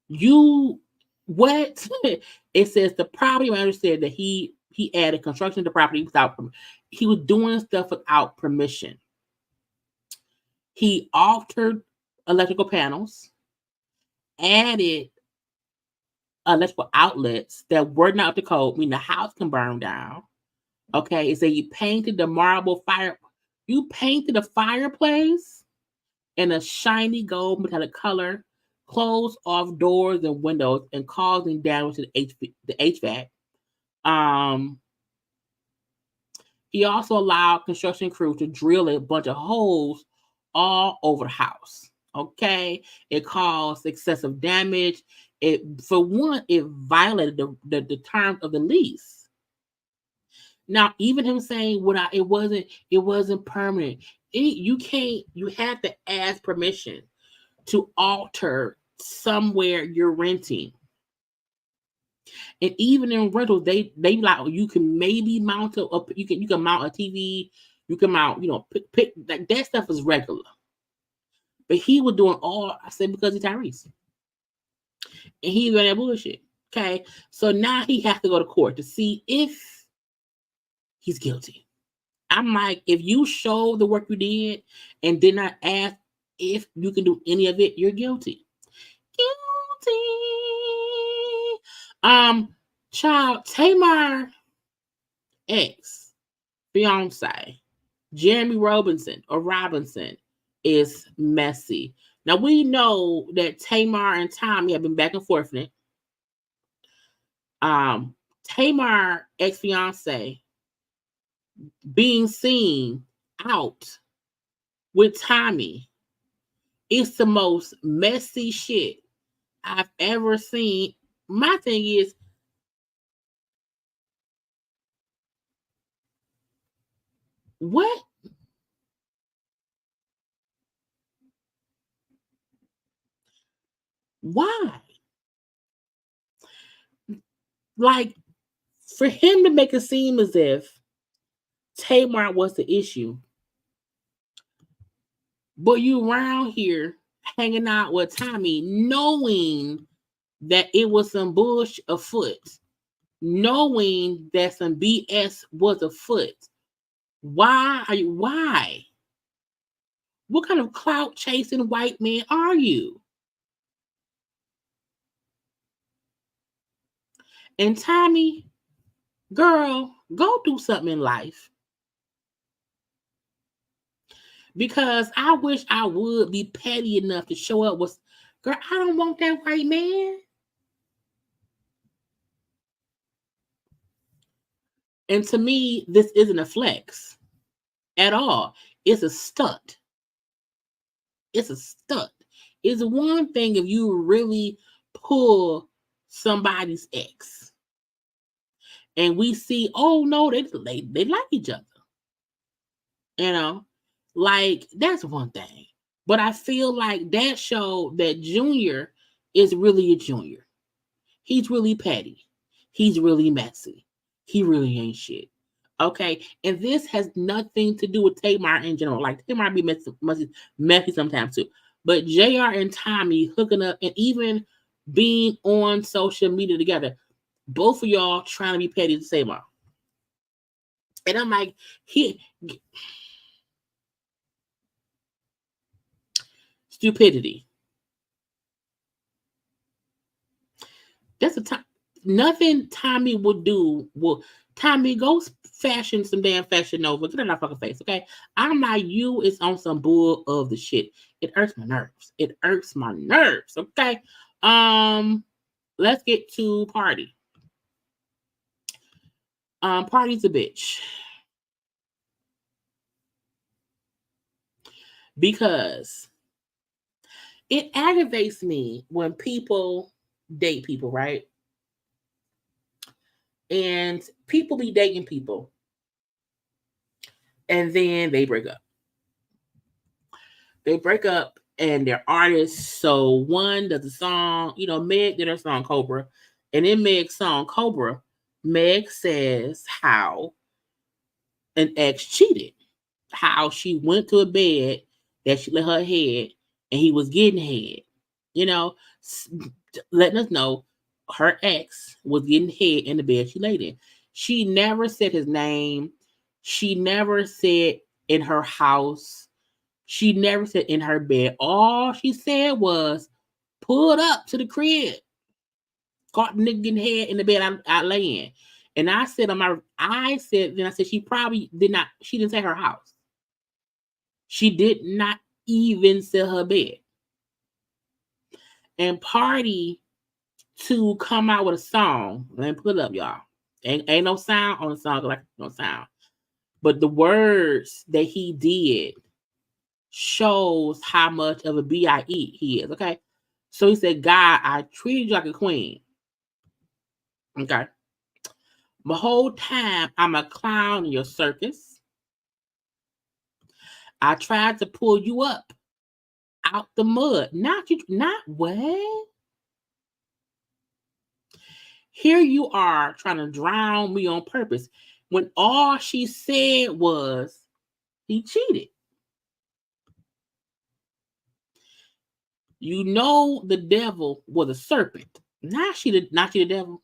it says the property manager said that he added construction to the property he was doing stuff without permission. He altered electrical panels, added electrical outlets that were not up to code, meaning the house can burn down. Okay, it said you painted the fireplace in a shiny gold metallic color, closed off doors and windows, and causing damage to the HVAC. He also allowed construction crew to drill a bunch of holes all over the house. Okay, it caused excessive damage. It violated the terms of the lease. Now, even him saying it wasn't permanent. You have to ask permission to alter somewhere you're renting. And even in rentals, they like you can maybe mount you can mount a TV, you can mount, pick like that stuff is regular. But he was doing all I said because of Tyrese. And he doing that bullshit. Okay. So now he has to go to court to see if he's guilty. I'm like, if you show the work you did and did not ask if you can do any of it, you're guilty. Guilty. Child, Tamar ex fiance Jeremy Robinson is messy. Now we know that Tamar and Tommy have been back and forth in it. Tamar ex fiance being seen out with Tommy is the most messy shit I've ever seen. My thing is, what? Why? Like, for him to make it seem as if Tamar was the issue, but you around here hanging out with Tommy, knowing that it was some bullshit afoot, knowing that some BS was afoot. Why? What kind of clout chasing white man are you? And Tommy, girl, go do something in life. Because I wish I would be petty enough to show up with, girl, I don't want that white man. And to me, this isn't a flex at all. It's a stunt. It's a stunt. It's one thing if you really pull somebody's ex. And we see, oh no, they like each other. Like that's one thing. But I feel like that showed that Junior is really a Junior. He's really petty. He's really messy. He really ain't shit. Okay. And this has nothing to do with Tamar in general. Like Tamar be messy sometimes too. But JR and Tommy hooking up and even being on social media together, both of y'all trying to be petty to Tamar. And I'm like, stupidity. That's a time. Nothing Tommy would do. Tommy, go fashion some damn Fashion Nova. Get out of my fucking face, okay? I'm like, you is on some bull of the shit. It irks my nerves. It irks my nerves, okay? Let's get to Pardi. Pardi's a bitch. Because it aggravates me when people date people, right? And people be dating people. And then they break up. They break up and they're artists. So one does a song, Meg did her song Cobra. And in Meg's song Cobra, Meg says how an ex cheated. How she went to a bed that she let her head and he was getting head. Letting us know her ex was getting head in the bed she laid in. She never said his name. She never said in her house. She never said in her bed. All she said was pulled up to the crib, caught the nigga getting head in the bed I lay in. And I said she probably did not, she didn't say her house. She did not even sell her bed. And Pardi to come out with a song. Let me put it up, y'all. Ain't no sound on the song, like no sound. But the words that he did shows how much of a BIE he is, okay? So he said, God, I treated you like a queen. Okay. The whole time I'm a clown in your circus. I tried to pull you up out the mud. Not what? Here you are trying to drown me on purpose when all she said was he cheated. You know the devil was a serpent. Not she the devil.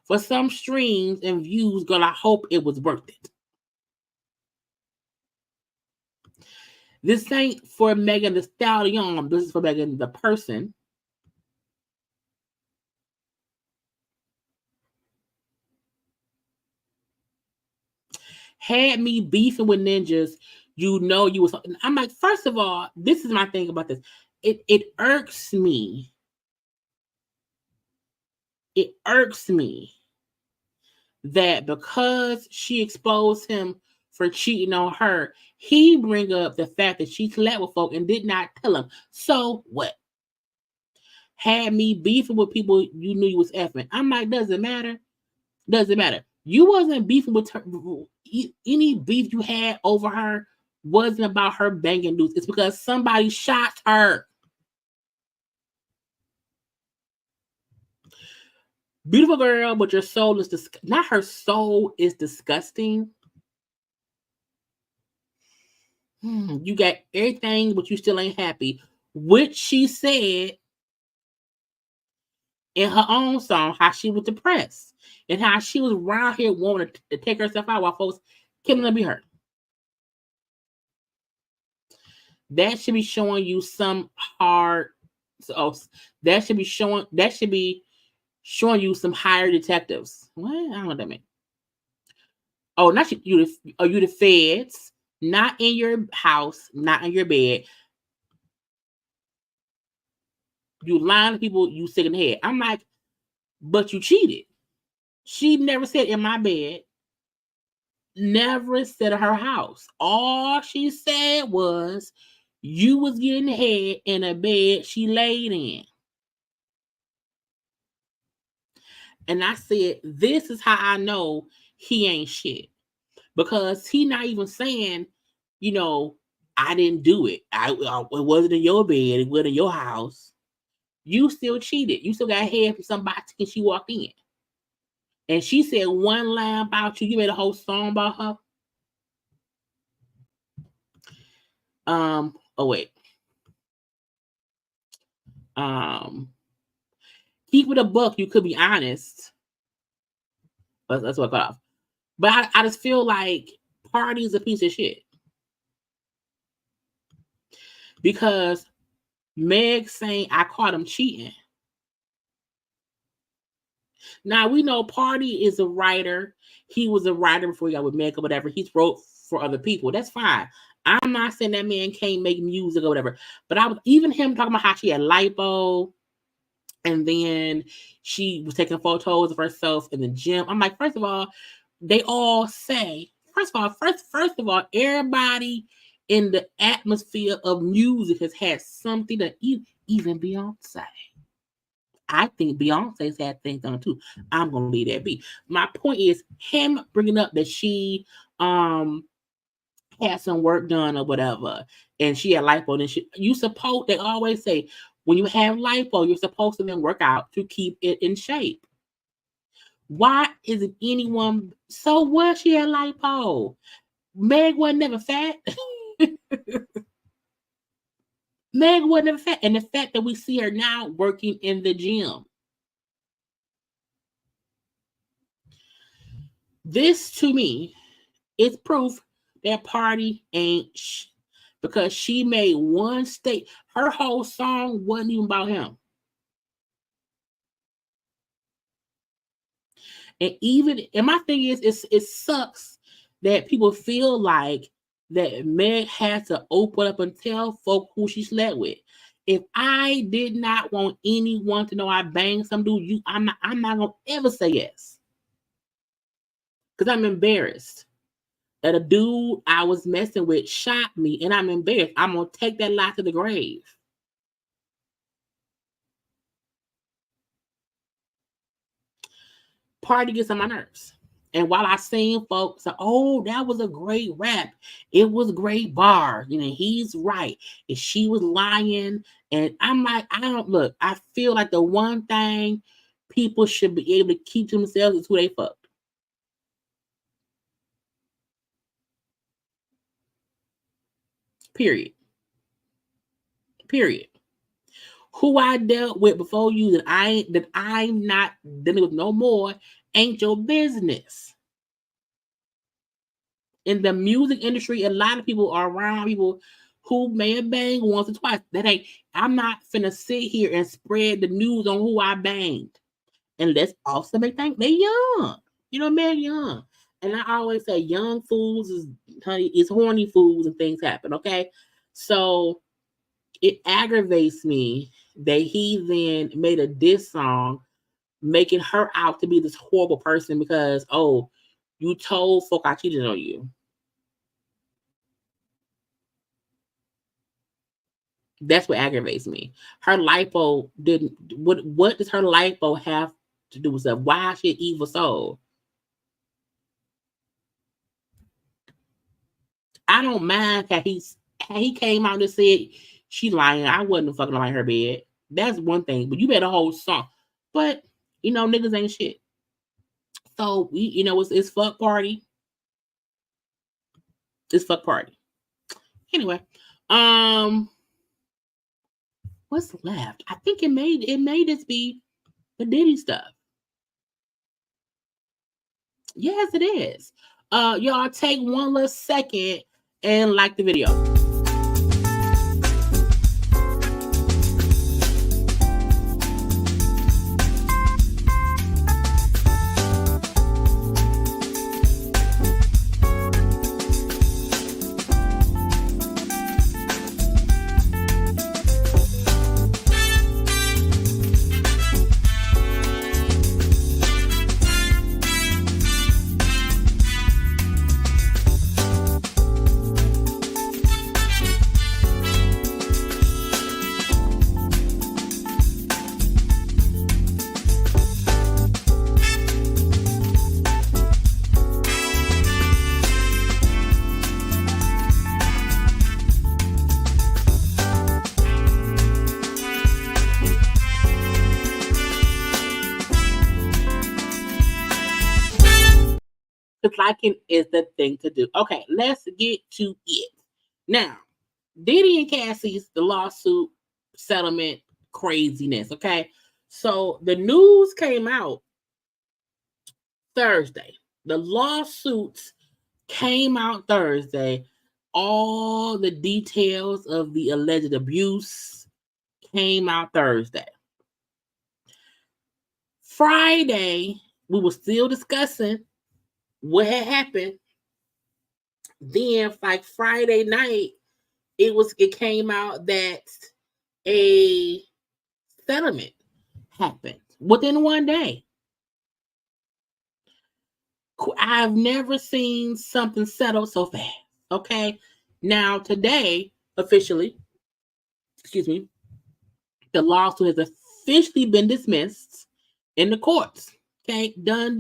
For some streams and views, girl, I hope it was worth it. This ain't for Megan the Stallion. This is for Megan the person. Had me beefing with ninjas, you know you was. I'm like, first of all, this is my thing about this. It irks me. It irks me that because she exposed him for cheating on her, he bring up the fact that she slept with folk and did not tell him. So what? Had me beefing with people you knew you was effing. I'm like, doesn't matter. Doesn't matter. You wasn't beefing with her. Any beef you had over her wasn't about her banging dudes. It's because somebody shot her. Beautiful girl, but your soul is not her soul is disgusting. You got everything, but you still ain't happy. Which she said in her own song, how she was depressed and how she was around here wanting to take herself out while folks killing her be hurt. That should be showing you some hard. So that should be showing you some higher detectives. What? I don't know what that means. Oh, not you. Are you the feds? Not in your house, not in your bed. You lying to people, you sick in the head. I'm like, but you cheated. She never said in my bed. Never said at her house. All she said was you was getting head in a bed she laid in. And I said, this is how I know he ain't shit. Because he not even saying, I didn't do it. It wasn't in your bed. It wasn't in your house. You still cheated. You still got head from somebody and she walked in. And she said one line about you. You made a whole song about her. Oh wait. Keep it a buck. You could be honest. That's what I got off. But I just feel like Pardi's a piece of shit. Because Meg saying I caught him cheating. Now we know Pardi is a writer. He was a writer before he got with Meg or whatever. He's wrote for other people. That's fine. I'm not saying that man can't make music or whatever. But even him talking about how she had lipo. And then she was taking photos of herself in the gym. I'm like, first of all, they all say, first of all, everybody in the atmosphere of music has had something to even Beyonce. I think Beyonce's had things done too. I'm gonna leave that be. My point is him bringing up that she had some work done or whatever, and she had lipo. And they always say when you have lipo, you're supposed to then work out to keep it in shape. Why isn't anyone? So what? She had lipo. Meg wasn't never fat. Meg wasn't never fat, and the fact that we see her now working in the gym. This to me is proof that Pardi ain't because she made one state. Her whole song wasn't even about him. And my thing is, it sucks that people feel like that Meg had to open up and tell folk who she slept with. If I did not want anyone to know I banged some dude, I'm not gonna ever say yes. Because I'm embarrassed that a dude I was messing with shot me, and I'm embarrassed. I'm gonna take that lie to the grave. Pardi gets on my nerves. And while I seen folks say, oh, that was a great rap, it was great bars, he's right. And she was lying. And I'm like, I feel like the one thing people should be able to keep to themselves is who they fucked. Period. Who I dealt with before you that I'm not dealing with no more ain't your business. In the music industry, a lot of people are around people who may have banged once or twice. I'm not finna sit here and spread the news on who I banged. And let's also make things, they're young. Man, young. And I always say young fools is horny fools and things happen, okay? So it aggravates me that he then made a diss song making her out to be this horrible person because, oh, you told folk I cheated on you. That's what aggravates me. Her lipo didn't. What does her lipo have to do with that? Why is she an evil soul? I don't mind that he came out and said she lying. I wasn't fucking lying her bed. That's one thing. But you made a whole song. But niggas ain't shit. So it's fuck Pardi. It's fuck Pardi. Anyway, what's left? I think it made this be the Diddy stuff. Yes, it is. Y'all take one little second and like the video. Because liking is the thing to do. Okay, let's get to it. Now, Diddy and Cassie's, the lawsuit settlement craziness, okay? So the news came out Thursday. The lawsuits came out Thursday. All the details of the alleged abuse came out Thursday. Friday, we were still discussing what had happened. Then, like Friday night, it came out that a settlement happened within one day. I've never seen something settled so fast. Okay, now today, officially, the lawsuit has officially been dismissed in the courts. Okay, done.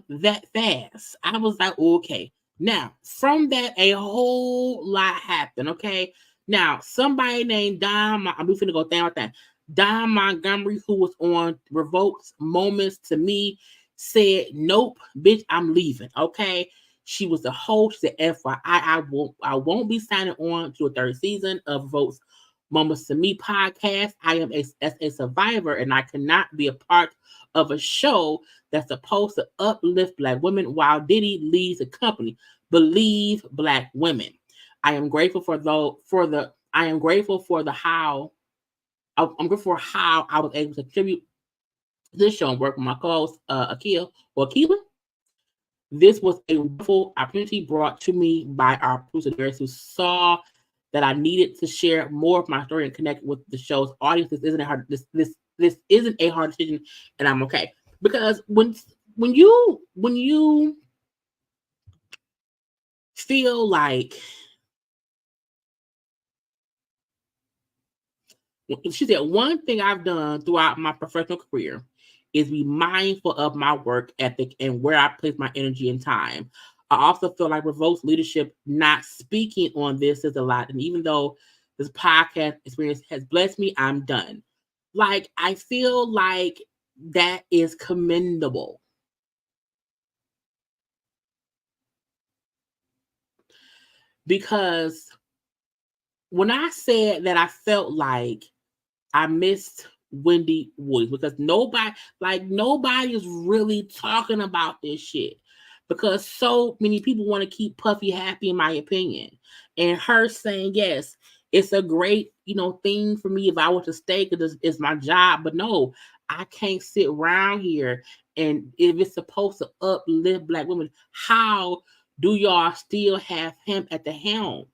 That fast. I was like, okay. Now, from that, a whole lot happened, okay? Now, somebody named Don, I'm finna go down with that. Don Montgomery, who was on Revoked Moments to me, said, nope, bitch, I'm leaving, okay? She was the host. She said, FYI, I won't be signing on to a third season of Revoked Moments to Me podcast. I am a survivor, and I cannot be a part of a show that's supposed to uplift Black women while Diddy leads the company. Believe Black women. I am grateful for I'm grateful for how I was able to contribute this show and work with my co-host Akila. This was a wonderful opportunity brought to me by our producer Darius, who saw that I needed to share more of my story and connect with the show's audience. This isn't a hard decision, and I'm okay. Because when you feel like, she said, one thing I've done throughout my professional career is be mindful of my work ethic and where I place my energy and time. I also feel like Revolt's leadership not speaking on this is a lot. And even though this podcast experience has blessed me, I'm done. Like, I feel like that is commendable. Because when I said that I felt like I missed Wendy Williams, because nobody is really talking about this shit, because so many people want to keep Puffy happy, in my opinion. And her saying, yes, it's a great, thing for me if I were to stay because it's my job. But no, I can't sit around here. And if it's supposed to uplift Black women, how do y'all still have him at the helm?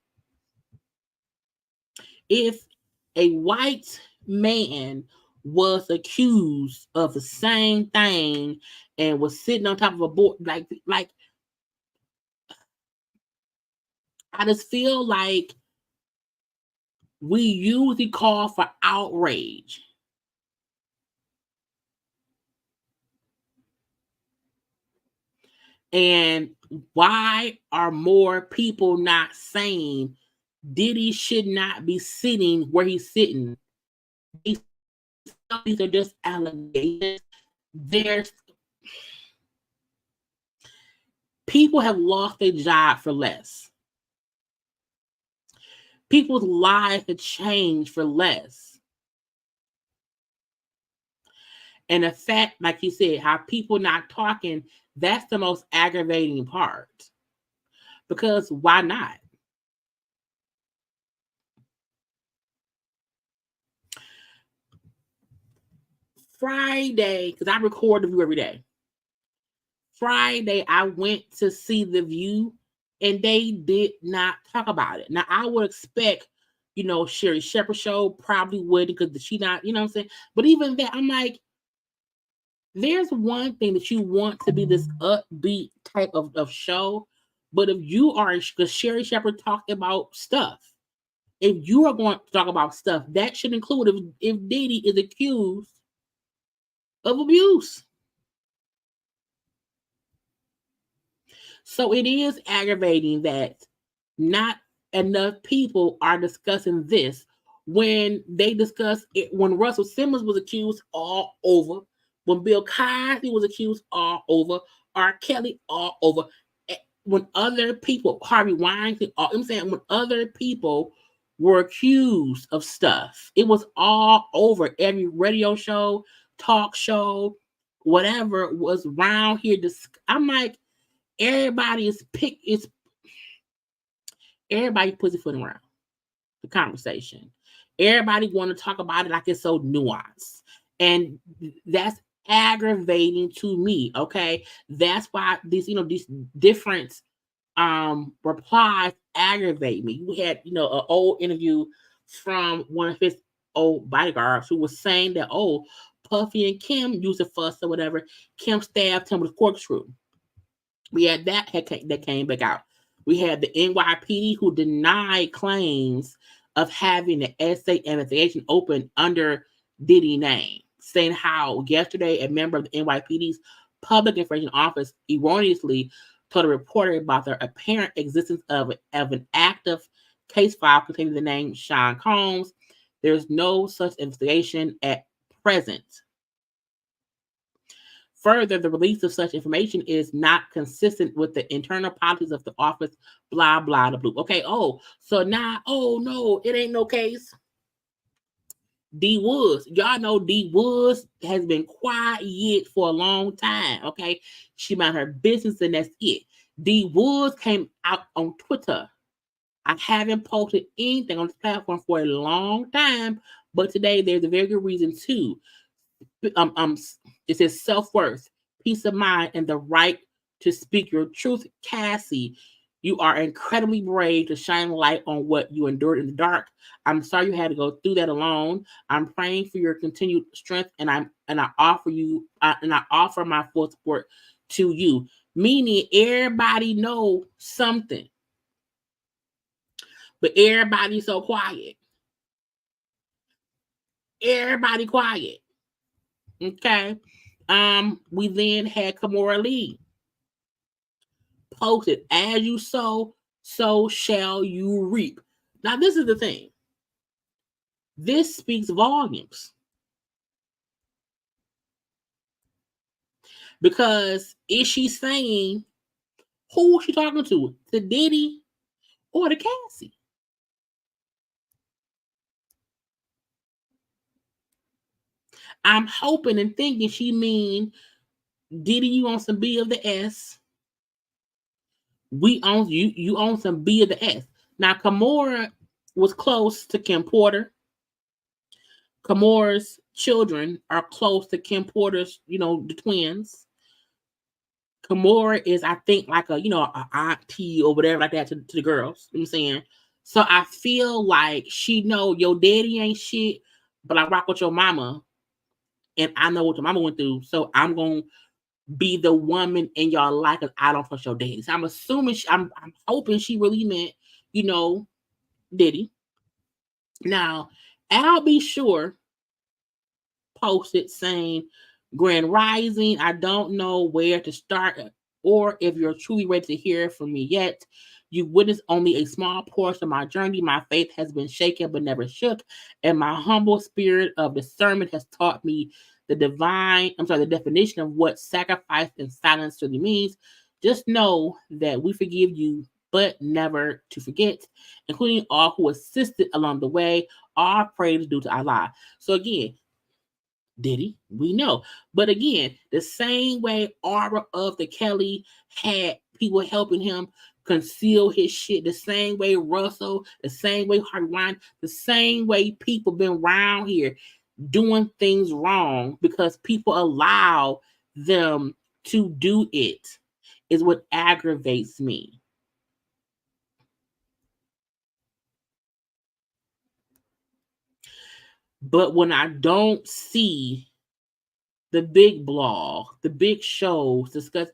If a white man was accused of the same thing and was sitting on top of a board, like I just feel like we usually call for outrage. And why are more people not saying Diddy should not be sitting where he's sitting? These are just allegations. People have lost their job for less. People's lives have changed for less. And the fact, like you said, how people not talking, that's the most aggravating part. Because why not? Friday, because I record The View every day. Friday, I went to see The View, and they did not talk about it. Now, I would expect, Sherry Shepherd show probably would, because she not, what I'm saying? But even that, I'm like, there's one thing that you want to be this upbeat type of show, but if you are, because Sherry Shepherd talked about stuff, if you are going to talk about stuff, that should include if Diddy is accused of abuse. So it is aggravating that not enough people are discussing this when they discuss it. When Russell Simmons was accused, all over. When Bill Cosby was accused, all over. R. Kelly, all over. When other people, Harvey Weinstein, I'm saying when other people were accused of stuff, it was all over. Every radio show, talk show, whatever was around here. I'm like, everybody pussyfooting around the conversation. Everybody want to talk about it like it's so nuanced, and that's aggravating to me. Okay, that's why these different replies aggravate me. We had an old interview from one of his old bodyguards who was saying that Puffy and Kim used a fuss or whatever. Kim stabbed him with a corkscrew. We had that came back out. We had the NYPD who denied claims of having the SA investigation open under Diddy name, saying how yesterday a member of the NYPD's public information office erroneously told a reporter about the apparent existence of an active case file containing the name Sean Combs. There's no such investigation at present. Further, the release of such information is not consistent with the internal policies of the office, blah, blah, the blue. Okay, so now, no, it ain't no case. D Woods, y'all know D Woods has been quiet for a long time, okay? She mind her business and that's it. D Woods came out on Twitter I haven't posted anything on this platform for a long time, but today there's a very good reason too. It says self-worth, peace of mind, and the right to speak your truth. Cassie, you are incredibly brave to shine light on what you endured in the dark. I'm sorry you had to go through that alone. I'm praying for your continued strength, and I offer my full support to you. Meaning, everybody know something, but everybody's so quiet. Everybody quiet. Okay. We then had Kamora Lee posted, as you sow, so shall you reap. Now, this is the thing. This speaks volumes. Because is she saying, who is she talking to? To Diddy or to Cassie? I'm hoping and thinking she mean, Diddy, you on some B of the S. We own you own some B of the S. Now, Kamora was close to Kim Porter. Kamora's children are close to Kim Porter's, the twins. Kamora is, I think, like a auntie or whatever like that to the girls. You know what I'm saying? So I feel like she know your daddy ain't shit, but I rock with your mama, and I know what your mama went through. So I'm gonna be the woman in y'all life because I don't trust your daddy. So I'm assuming I'm hoping she really meant, Diddy. Now, I'll be sure posted saying, Grand Rising, I don't know where to start or if you're truly ready to hear from me yet. You witnessed only a small portion of my journey. My faith has been shaken but never shook, and my humble spirit of discernment has taught me the definition of what sacrifice and silence really means. Just know that we forgive you, but never to forget, including all who assisted along the way. All praise due to Allah. So again, Diddy, we know. But again, the same way Aura of the Kelly had people helping him conceal his shit, the same way Russell, the same way Harvey Wine, the same way people been around here doing things wrong because people allow them to do it is what aggravates me. But when I don't see the big blog, the big shows discuss,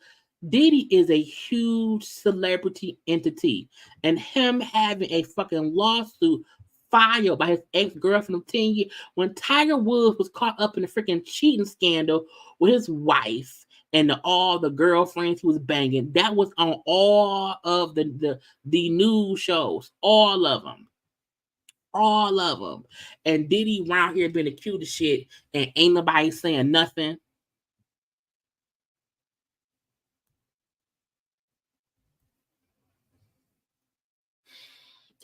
Diddy is a huge celebrity entity, and him having a fucking lawsuit filed by his ex-girlfriend of 10 years when Tiger Woods was caught up in a freaking cheating scandal with his wife and all the girlfriends he was banging. That was on all of the news shows, all of them. All of them. And Diddy around here being accused of shit and ain't nobody saying nothing.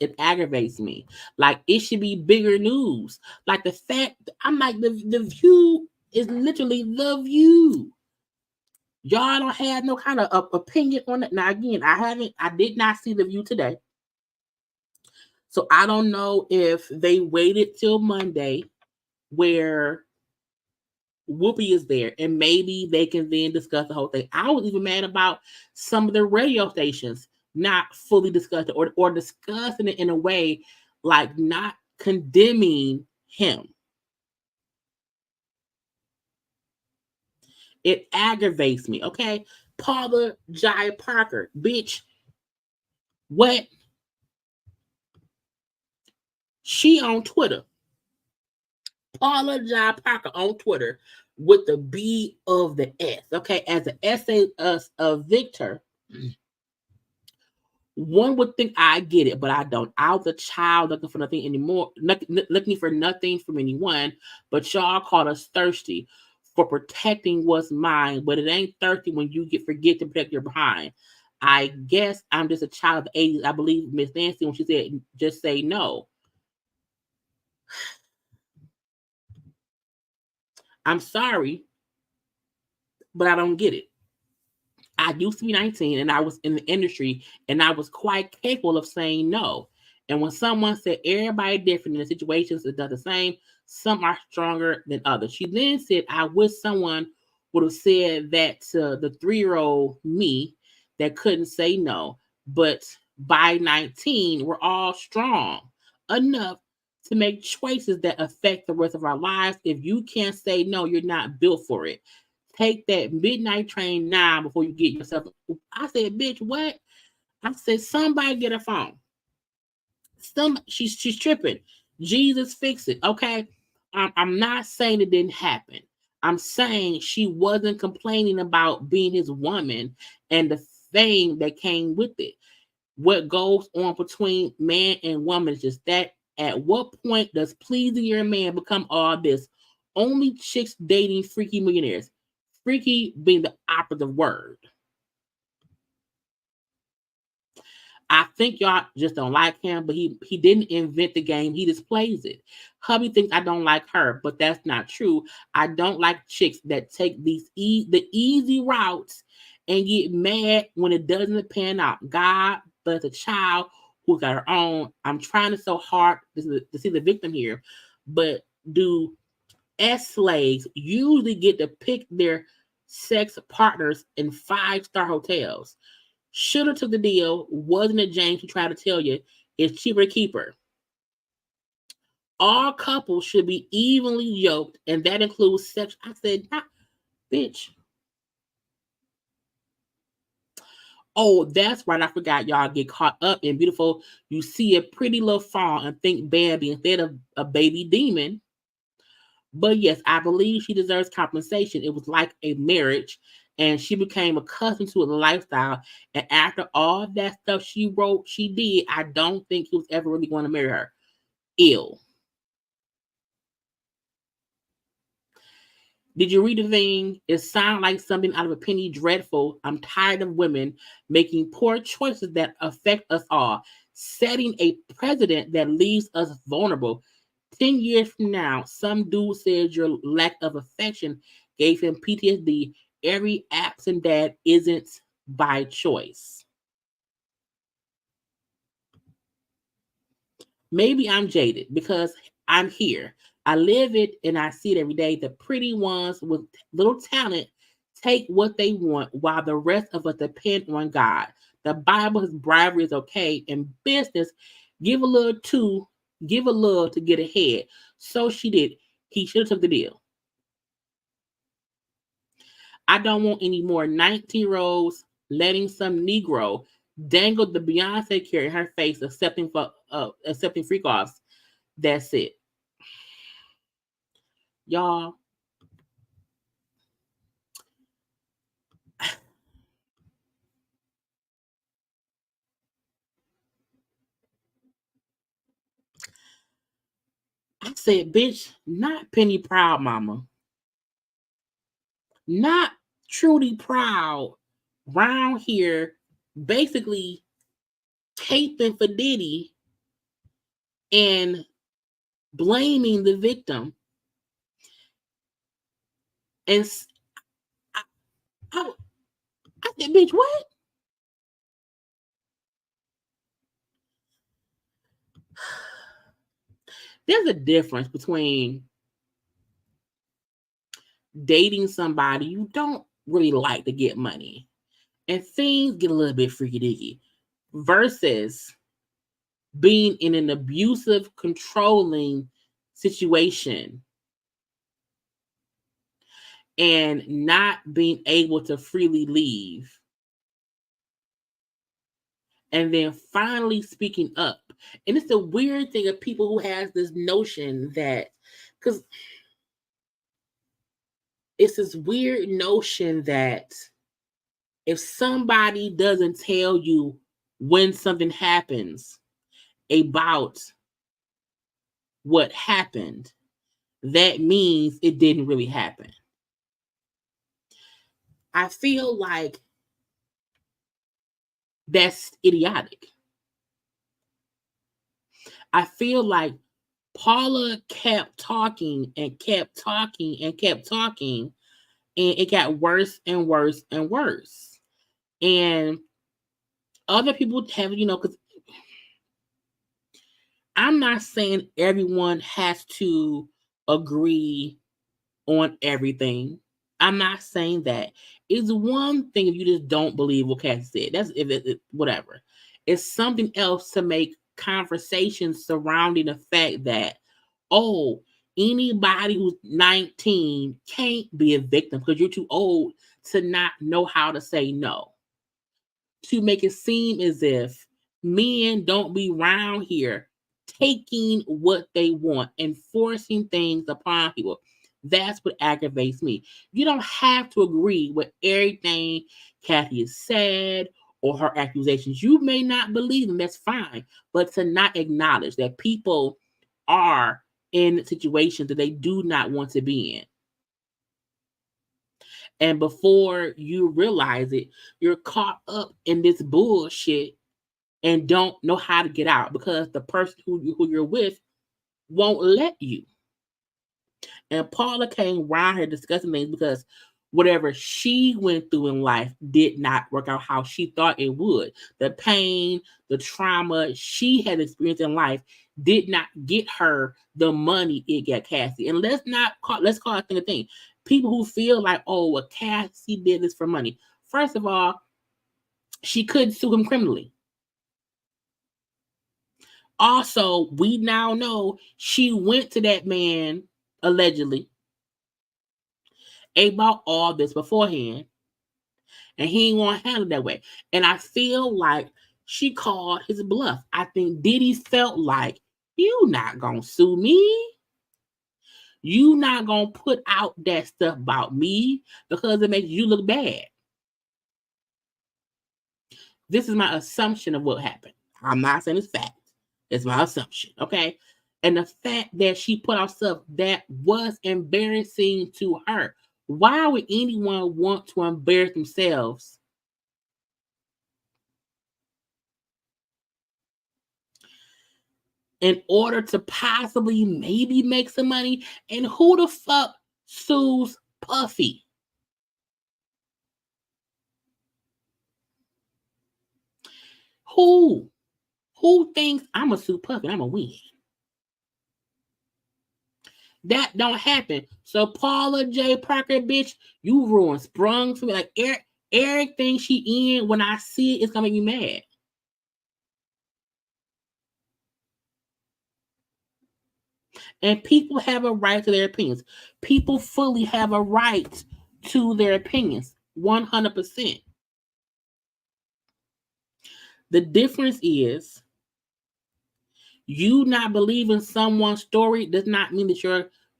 It aggravates me. Like, it should be bigger news. Like, the fact, I'm like, the View is literally the View. Y'all don't have no kind of opinion on it. Now, again, I did not see the View today. So I don't know if they waited till Monday where Whoopi is there and maybe they can then discuss the whole thing. I was even mad about some of the radio stations not fully discussing or discussing it in a way like not condemning him. It aggravates me, okay? Paula Jai Parker, bitch. What? She on Twitter. Paula Jai Parker on Twitter with the B of the S, okay? As an essay of Victor, one would think I get it, but I don't. I was a child looking for nothing anymore, looking for nothing from anyone, but y'all called us thirsty for protecting what's mine, but it ain't thirsty when you forget to protect your behind. I guess I'm just a child of the 80s. I believe Miss Nancy when she said, just say no. I'm sorry, but I don't get it. I used to be 19 and I was in the industry and I was quite capable of saying no. And when someone said everybody different in the situations that does the same, some are stronger than others. She then said, I wish someone would have said that to the 3-year-old me that couldn't say no. But by 19, we're all strong enough to make choices that affect the rest of our lives. If you can't say no, you're not built for it. Take that midnight train now before you get yourself. I said, bitch, what? I said, somebody get a phone. She's tripping. Jesus fix it. Okay. I'm not saying it didn't happen. I'm saying she wasn't complaining about being his woman and the thing that came with it. What goes on between man and woman is just that. At what point does pleasing your man become all this? Only chicks dating freaky millionaires. Freaky being the operative word. I think y'all just don't like him, but he didn't invent the game. He just plays it. Hubby thinks I don't like her, but that's not true. I don't like chicks that take the easy routes and get mad when it doesn't pan out. God bless a child who got her own. I'm trying so hard to see the victim here, but do slaves usually get to pick their sex partners in 5-star hotels? Should have took the deal. Wasn't it James who tried to tell you it's cheaper to keep her? All couples should be evenly yoked, and that includes sex. I said, not, bitch. Oh, that's right. I forgot. Y'all get caught up in beautiful. You see a pretty little fawn and think Bambi instead of a baby demon. But yes, I believe she deserves compensation. It was like a marriage, and she became accustomed to a lifestyle. And after all that stuff she wrote, she did, I don't think he was ever really going to marry her. Ill. Did you read the thing? It sounds like something out of a Penny Dreadful. I'm tired of women making poor choices that affect us all, setting a precedent that leaves us vulnerable. 10 years from now, some dude says your lack of affection gave him PTSD. Every absent dad isn't by choice. Maybe I'm jaded because I'm here. I live it and I see it every day. The pretty ones with little talent take what they want while the rest of us depend on God. The Bible says bribery is okay. In business, give a little to get ahead. So she did. He should have took the deal. I don't want any more 19-year-olds letting some Negro dangle the Beyonce carrot in her face, accepting freak offs. That's it. Y'all. I said, bitch, not Penny Proud Mama. Not Trudy Proud round here basically taping for Diddy and blaming the victim. And I said, bitch, what? There's a difference between dating somebody you don't really like to get money and things get a little bit freaky dicky versus being in an abusive, controlling situation and not being able to freely leave. And then finally speaking up. And it's a weird thing of people who has this notion that, because it's this weird notion that if somebody doesn't tell you when something happens about what happened, that means it didn't really happen. I feel like that's idiotic. I feel like Paula kept talking and kept talking and kept talking, and it got worse and worse and worse. And other people have, because I'm not saying everyone has to agree on everything. I'm not saying that. It's one thing if you just don't believe what Cassie said. That's if it whatever. It's something else to make conversations surrounding the fact that, oh, anybody who's 19 can't be a victim because you're too old to not know how to say no. To make it seem as if men don't be around here taking what they want and forcing things upon people. That's what aggravates me. You don't have to agree with everything Kathy has said or her accusations. You may not believe them, that's fine. But to not acknowledge that people are in situations that they do not want to be in. And before you realize it, you're caught up in this bullshit and don't know how to get out because the person who you're with won't let you. And Paula came around here discussing things because whatever she went through in life did not work out how she thought it would. The pain, the trauma she had experienced in life did not get her the money it got Cassie. And let's call it a thing. People who feel like, oh, well, Cassie did this for money. First of all, she could sue him criminally. Also, we now know she went to that man, allegedly, about all this beforehand, and he ain't want to handle it that way. And I feel like she called his bluff. I think Diddy felt like, you not going to sue me. You not going to put out that stuff about me because it makes you look bad. This is my assumption of what happened. I'm not saying it's fact. It's my assumption, okay? And the fact that she put out stuff that was embarrassing to her. Why would anyone want to embarrass themselves in order to possibly maybe make some money? And who the fuck sues Puffy? Who thinks I'm a sue Puffy and I'm a win? That don't happen. So Paula J. Parker, bitch, you ruined sprung for me. Like everything she in, when I see it, it's gonna make me mad. And people have a right to their opinions. People fully have a right to their opinions. 100%. The difference is you not believing someone's story does not mean that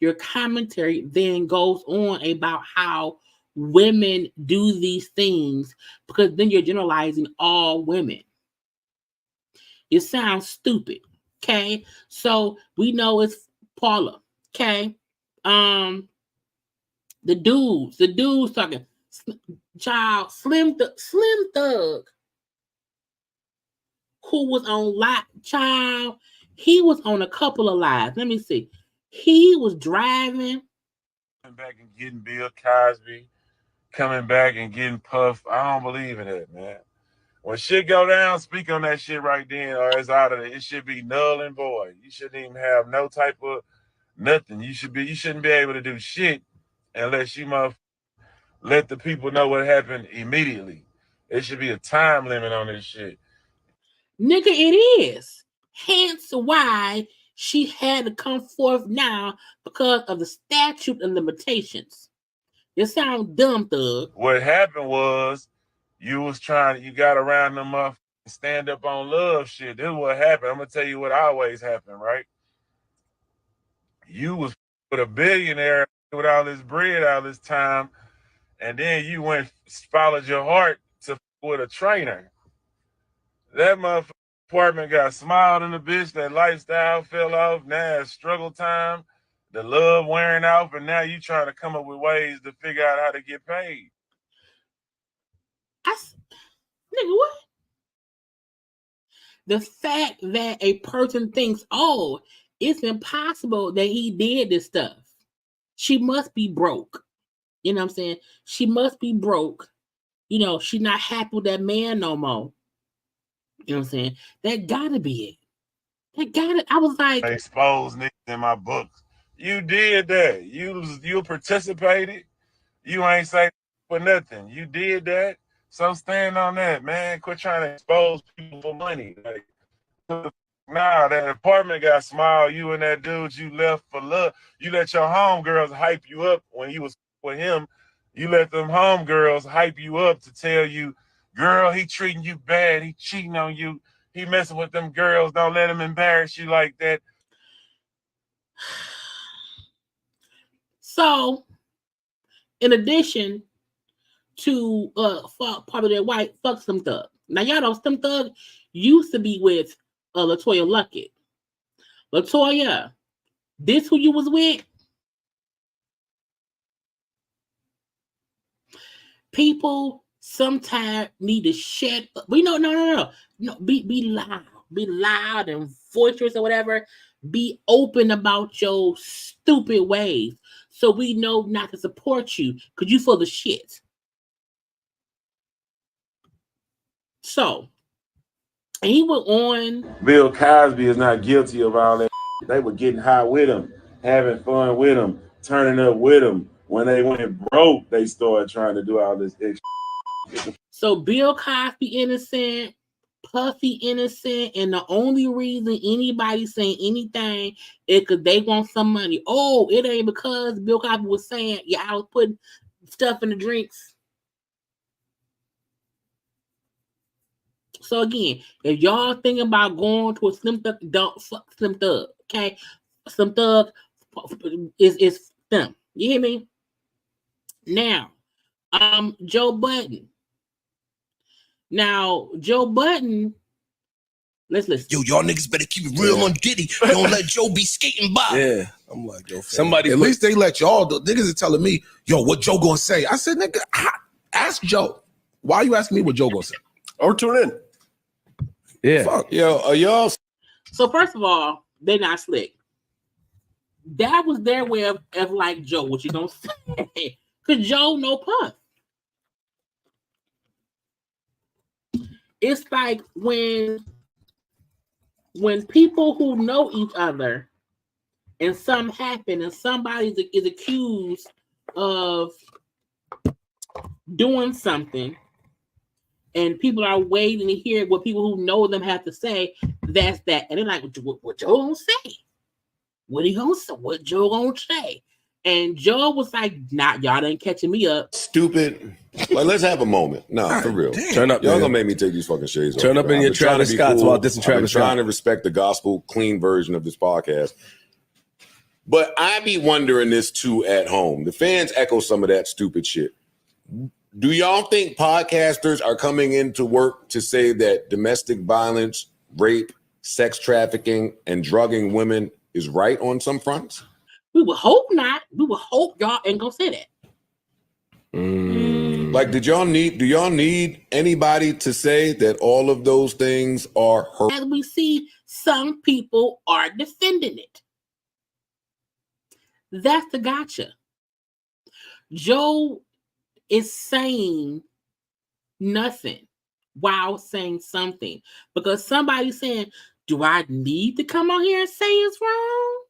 your commentary then goes on about how women do these things, because then you're generalizing all women. It sounds stupid. Okay. So we know it's Paula. Okay. The dudes talking. Child, Slim Thug, who was on live, child, he was on a couple of lives. Let me see. He was driving. Coming back and getting Bill Cosby, coming back and getting Puff. I don't believe in it, man. When shit go down, speak on that shit right then, or it's out of it. It should be null and void. You shouldn't even have no type of nothing. You shouldn't be able to do shit unless you let the people know what happened immediately. There should be a time limit on this shit. Nigga, it is. Hence why she had to come forth now, because of the statute of limitations. You sound dumb, Thug. What happened was you got around them up, stand up on love shit. This is what happened. I'm gonna tell you what always happened, right? You was with a billionaire with all this bread all this time, and then you went followed your heart to with a trainer. That motherfucking apartment got smiled in the bitch. That lifestyle fell off. Now it's struggle time. The love wearing off, and now you trying to come up with ways to figure out how to get paid. Nigga, what? The fact that a person thinks, oh, it's impossible that he did this stuff. She must be broke. You know what I'm saying? She must be broke. You know, she's not happy with that man no more. You know what I'm saying? That gotta be it. They got it. I was like, expose niggas in my books. You did that. You participated. You ain't say for nothing. You did that. So stand on that, man. Quit trying to expose people for money. Like, nah, that apartment got small. You and that dude you left for love. You let your homegirls hype you up when you was with him. You let them homegirls hype you up to tell you, girl, he treating you bad. He cheating on you. He messing with them girls. Don't let him embarrass you like that. So, in addition to part of their white, fuck Slim Thug. Now, y'all know Slim Thug used to be with LaToya Luckett. LaToya, this who you was with? People sometimes need to shut up. But no. Be loud and boisterous or whatever. Be open about your stupid ways, so we know not to support you because you full of shit. So, and he went on. Bill Cosby is not guilty of all that. They were getting high with him, having fun with him, turning up with him. When they went broke, they started trying to do all this extra. So Bill Cosby innocent, Puffy innocent, and the only reason anybody saying anything is because they want some money. Oh, it ain't because Bill Cosby was saying, yeah, I was putting stuff in the drinks. So again, if y'all thinking about going to a Slim Thug, don't fuck Slim Thug, okay? Slim Thug is them. You hear me? Now, Joe Budden. Now, Joe Budden, let's listen. Yo, y'all niggas better keep it real on Diddy. Don't let Joe be skating by. Yeah, I'm like, yo, somebody. At least they let y'all. The niggas are telling me, yo, what Joe gonna say? I said, nigga, ask Joe. Why are you asking me what Joe gonna say? Or tune in. Yeah. Fuck. Yo, are y'all? So first of all, they're not slick. That was their way of like, Joe, what you gonna say? Because Joe no Puff. It's like when people who know each other and something happened and somebody is accused of doing something and people are waiting to hear what people who know them have to say, that's that. And they're like, what Joe gonna say? What he gonna say? What Joe gonna say? And Joe was like, nah, y'all ain't catching me up. Stupid. Like, let's have a moment. Nah, for real. Damn. Turn up, Y'all man. gonna make me take these fucking shades off. Turn up in your Travis Scott's while this is Travis Scott. Trying to respect the gospel clean version of this podcast. But I be wondering this too at home. The fans echo some of that stupid shit. Do y'all think podcasters are coming into work to say that domestic violence, rape, sex trafficking, and drugging women is right on some fronts? We would hope not. We would hope y'all ain't gonna say that. Like, do y'all need anybody to say that all of those things are her? As we see, some people are defending it. That's the gotcha. Joe is saying nothing while saying something. Because somebody's saying, do I need to come on here and say it's wrong?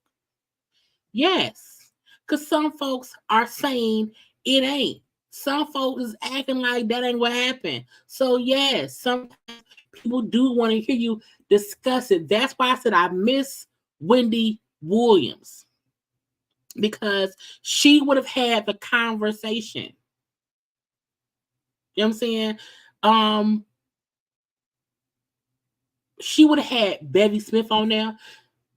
Yes. Because some folks are saying it ain't. Some folks is acting like that ain't what happened. So yes, sometimes people do want to hear you discuss it. That's why I said I miss Wendy Williams. Because she would have had the conversation. You know what I'm saying? She would have had Betty Smith on there.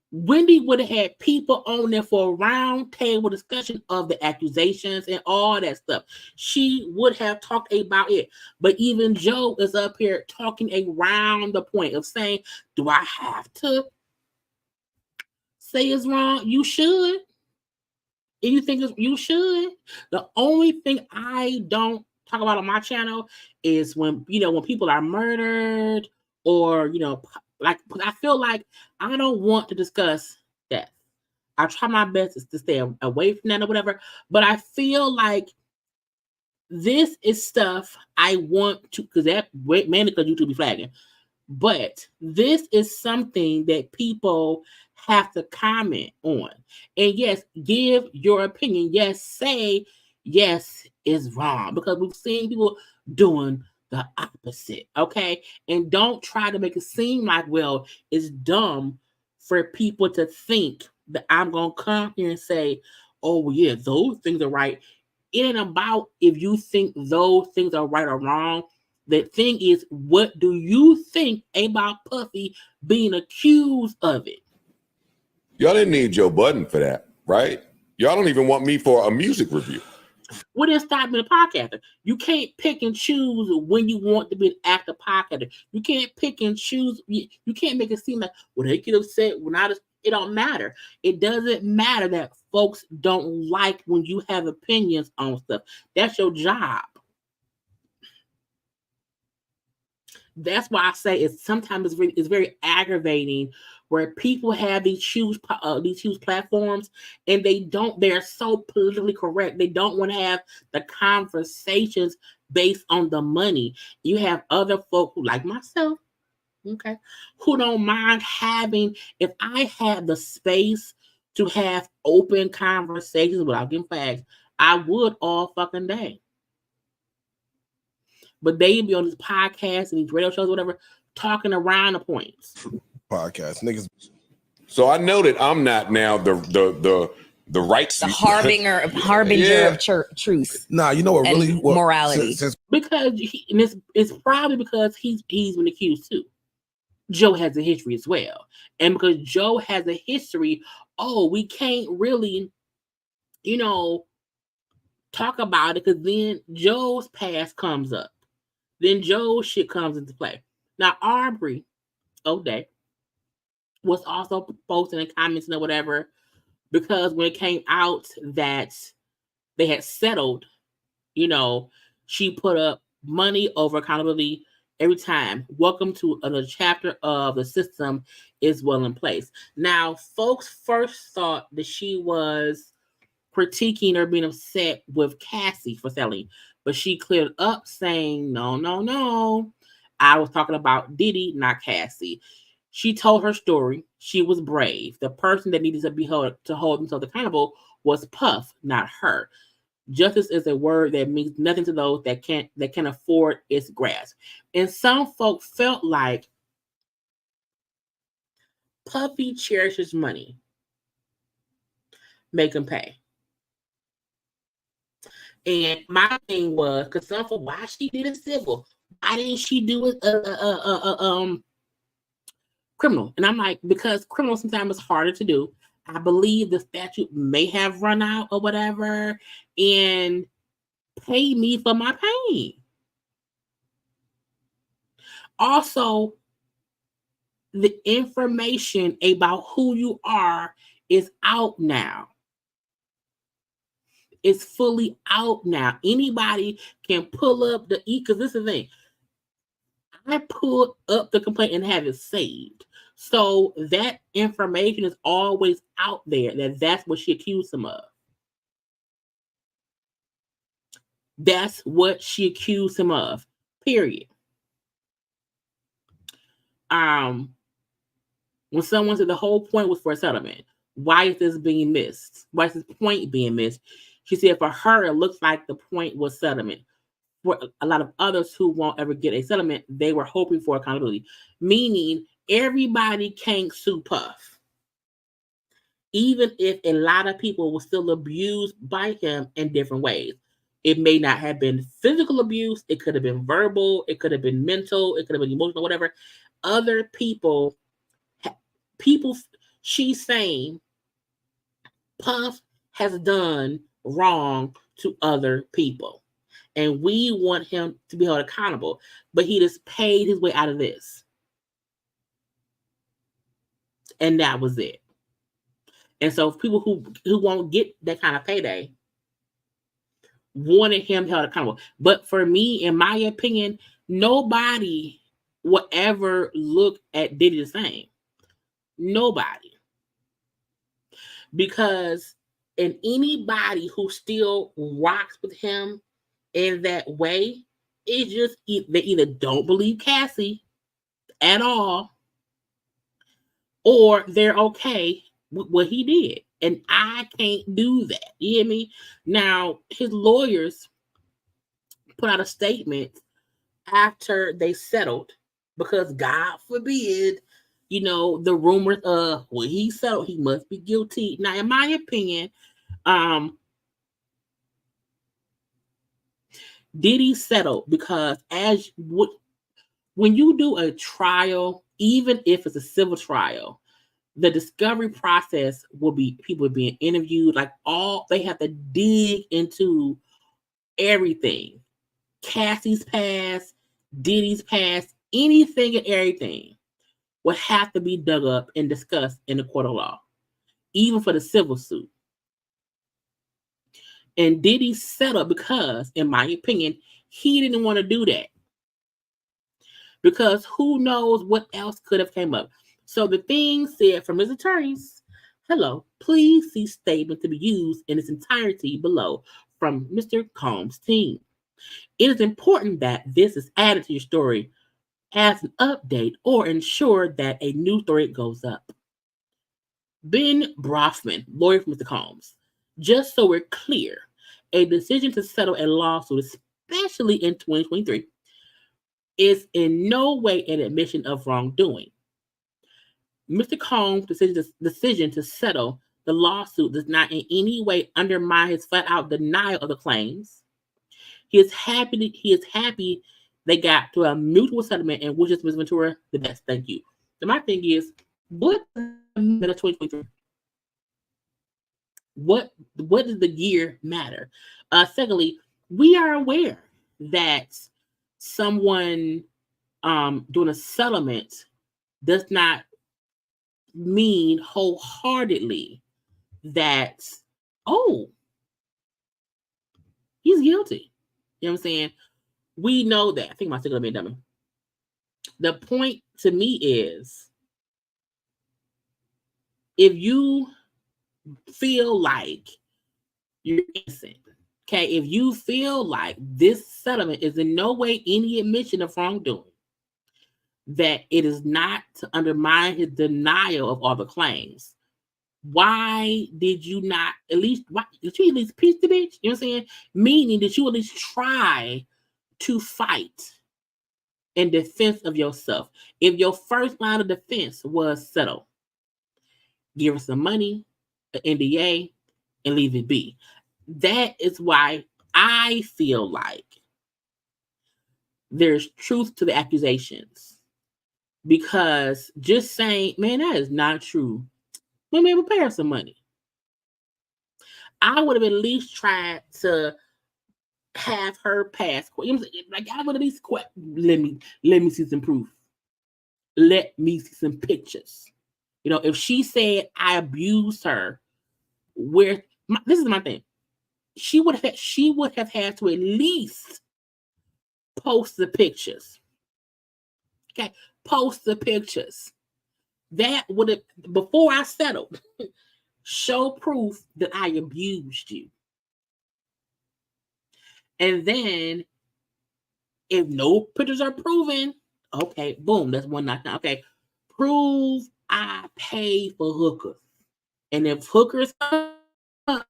Wendy would have had people on there for a round table discussion of the accusations and all that stuff. She would have talked about it. But even Joe is up here talking around the point of saying, do I have to say it's wrong? You should. If you think you should. The only thing I don't talk about on my channel is when people are murdered or, like, I feel like I don't want to discuss death. I try my best to stay away from that or whatever, but I feel like this is stuff I want to, because that mainly because YouTube be flagging. But this is something that people have to comment on. And yes, give your opinion. Yes, say yes is wrong, because we've seen people doing the opposite. Okay. And don't try to make it seem like, well, it's dumb for people to think that I'm going to come here and say, oh, yeah, those things are right. It ain't about if you think those things are right or wrong. The thing is, what do you think about Puffy being accused of it? Y'all didn't need Joe Budden for that, right? Y'all don't even want me for a music review. What is stop being a podcaster? You can't pick and choose when you want to be an active podcaster. You can't pick and choose. You can't make it seem like, well, they get upset when I just, it don't matter. It doesn't matter that folks don't like when you have opinions on stuff. That's your job. That's why I say it's sometimes it's very aggravating where people have these huge platforms and they're so politically correct. They don't want to have the conversations based on the money. You have other folk who, like myself, okay, who don't mind having, if I had the space to have open conversations without getting facts, I would all fucking day. But they be on these podcasts and these radio shows, whatever, talking around the points. Podcast niggas. So I know that I'm not now the rights, the harbinger of truth. Nah, you know what really morality. Because it's probably because he's been accused too. Joe has a history as well, and because Joe has a history, we can't really, talk about it because then Joe's past comes up. Then Joe's shit comes into play. Now, Aubrey O'Day was also posting and commenting or whatever, because when it came out that they had settled, she put up money over accountability every time. Welcome to another chapter of the system is well in place. Now, folks first thought that she was critiquing or being upset with Cassie for selling, but she cleared up saying, no, I was talking about Diddy, not Cassie. She told her story. She was brave. The person that needed to be held to hold themselves accountable was Puff, not her. Justice is a word that means nothing to those that can afford its grasp. And some folk felt like Puffy cherishes money. Make him pay. And my thing was, because some folk, why she did it civil? Why didn't she do it criminal? And I'm like, because criminal sometimes is harder to do. I believe the statute may have run out or whatever, and pay me for my pain. Also, the information about who you are is out now. It's fully out now. Anybody can pull up because this is the thing. I pulled up the complaint and have it saved. So that information is always out there, that's what she accused him of. That's what she accused him of. Period. When someone said the whole point was for a settlement, why is this being missed? Why is this point being missed? She said for her, it looks like the point was settlement. For a lot of others who won't ever get a settlement, they were hoping for accountability. Meaning everybody can't sue Puff. Even if a lot of people were still abused by him in different ways. It may not have been physical abuse. It could have been verbal. It could have been mental. It could have been emotional, whatever. Other people, she's saying Puff has done wrong to other people. And we want him to be held accountable. But he just paid his way out of this. And that was it. And so people who won't get that kind of payday wanted him held accountable. But for me, in my opinion, nobody will ever look at Diddy the same. Nobody. Because anybody who still rocks with him in that way, it's just they either don't believe Cassie at all, or they're okay with what he did. And I can't do that. You hear me? Now, his lawyers put out a statement after they settled because God forbid, the rumors of when he settled, he must be guilty. Now, in my opinion, Diddy settled because when you do a trial, even if it's a civil trial, the discovery process will be people being interviewed. Like they have to dig into everything. Cassie's past, Diddy's past, anything and everything would have to be dug up and discussed in the court of law, even for the civil suit. And Diddy settled because, in my opinion, he didn't want to do that. Because who knows what else could have came up. So the thing said from his attorneys, hello, please see statement to be used in its entirety below from Mr. Combs' team. It is important that this is added to your story as an update or ensure that a new thread goes up. Ben Brofman, lawyer for Mr. Combs. Just so we're clear, a decision to settle a lawsuit, especially in 2023, is in no way an admission of wrongdoing. Mr. Combs' decision to settle the lawsuit does not in any way undermine his flat-out denial of the claims. He is happy they got to a mutual settlement and wishes Ms. Ventura the best. Thank you. So my thing is, what is 2023? What does the year matter? Secondly, we are aware that someone doing a settlement does not mean wholeheartedly that, he's guilty. You know what I'm saying? We know that. I think my signal made dummy. The point to me is, if you feel like you're innocent, okay, if you feel like this settlement is in no way any admission of wrongdoing, that it is not to undermine his denial of all the claims, why did you not at least piece the bitch? You know what I'm saying? Meaning that you at least try to fight in defense of yourself. If your first line of defense was settle, give her some money, an NDA, and leave it be. That is why I feel like there's truth to the accusations. Because just saying, man, that is not true. Well, maybe pay her some money. I would have at least tried to have her pass. Like I would at least let me see some proof. Let me see some pictures. If she said I abused her, this is my thing. She would have had to at least post the pictures. Okay, post the pictures. That would have, before I settled, show proof that I abused you. And then, if no pictures are proven, okay, boom, that's one knockdown. Okay, prove I paid for hookers. And if hookers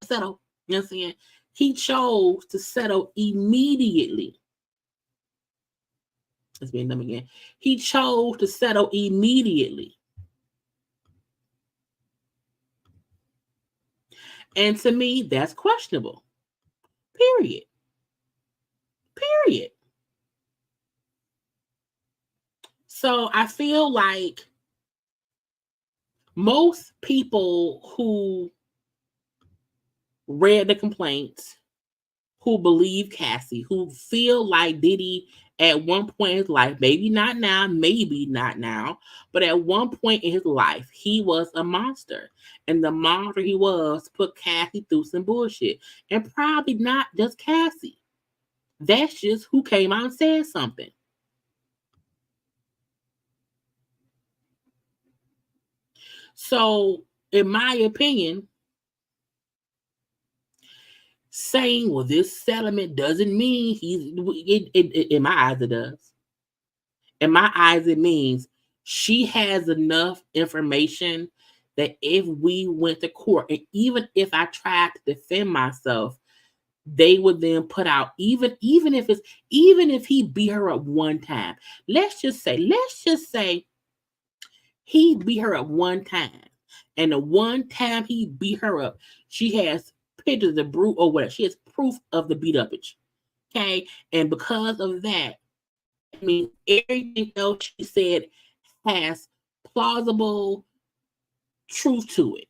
settle, you know what I'm saying? He chose to settle immediately. Let's be them again. He chose to settle immediately. And to me, that's questionable. Period. So I feel like most people who read the complaints, who believe Cassie, who feel like Diddy at one point in his life, maybe not now, but at one point in his life, he was a monster. And the monster he was put Cassie through some bullshit. And probably not just Cassie. That's just who came out and said something. So, in my opinion, saying, well, this settlement doesn't mean in my eyes, it does. In my eyes, it means she has enough information that if we went to court, and even if I tried to defend myself, they would then put out, even if he beat her up one time. Let's just say he beat her up one time. And the one time he beat her up, she has pictures of brute or whatever. She has proof of the beat upage. Okay. And because of that, I mean, everything else she said has plausible truth to it.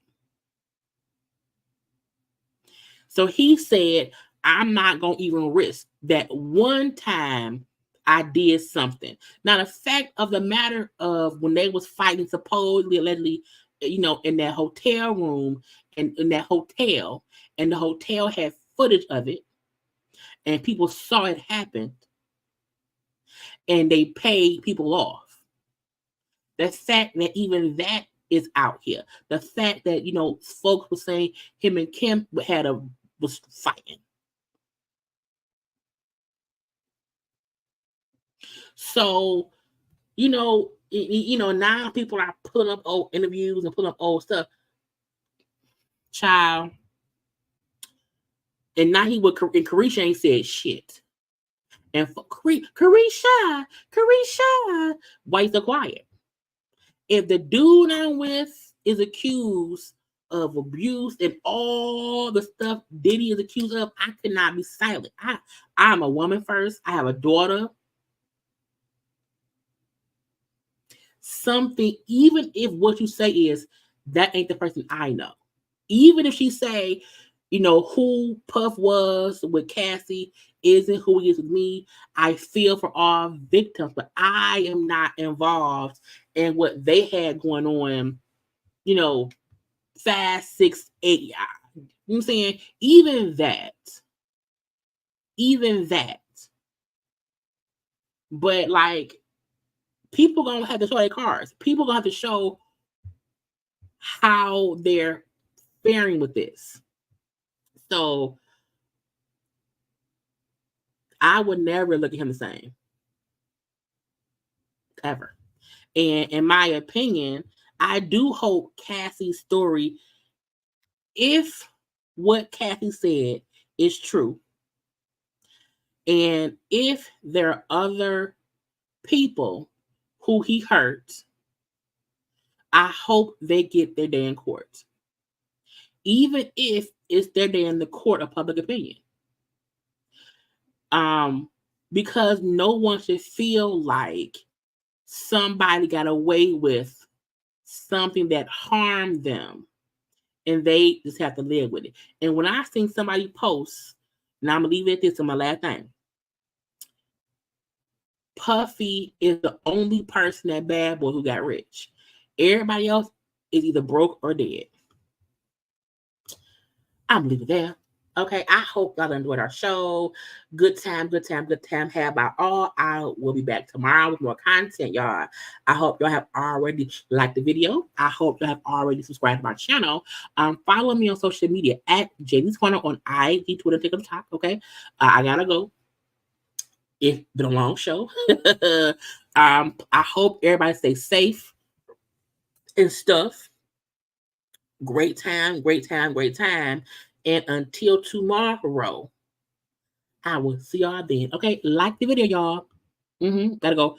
So he said, I'm not going to even risk that one time I did something. Now, the fact of the matter of when they was fighting, supposedly, allegedly, you know, in that hotel room and in that hotel, and the hotel had footage of it, and people saw it happen, and they paid people off. The fact that even that is out here. The fact that, you know, folks were saying him and Kim was fighting. So, you know, now people are pulling up old interviews and pulling up old stuff. Child. And now and Carisha ain't said shit. And for Carisha, why you so quiet? If the dude I'm with is accused of abuse and all the stuff Diddy is accused of, I cannot be silent. I'm a woman first. I have a daughter. Something, even if what you say is that ain't the person I know, even if she say, you know, who Puff was with Cassie isn't who he is with me, I feel for all victims, but I am not involved in what they had going on, you know, 5, 6, 8 years. You know what I'm saying? Even that. But like, people gonna have to show their cards. People gonna have to show how they're faring with this. So I would never look at him the same. Ever. And in my opinion, I do hope Cassie's story, if what Cassie said is true, and if there are other people who he hurt, I hope they get their day in court. Even if it's their day in the court of public opinion. Because no one should feel like somebody got away with something that harmed them and they just have to live with it. And when I seen somebody post, and I'm gonna leave it at this on my last thing, Puffy is the only person at Bad Boy who got rich. Everybody else is either broke or dead. I'm gonna leave it there. Okay, I hope y'all enjoyed our show. Good time. Have by all. I will be back tomorrow with more content, y'all. I hope y'all have already liked the video. I hope y'all have already subscribed to my channel. Follow me on social media at JayLeesCorner on IG, Twitter, TikTok. Okay, I gotta go. It's been a long show. I hope everybody stays safe and stuff. Great time. And until tomorrow, I will see y'all then. Okay, like the video, y'all. Gotta go.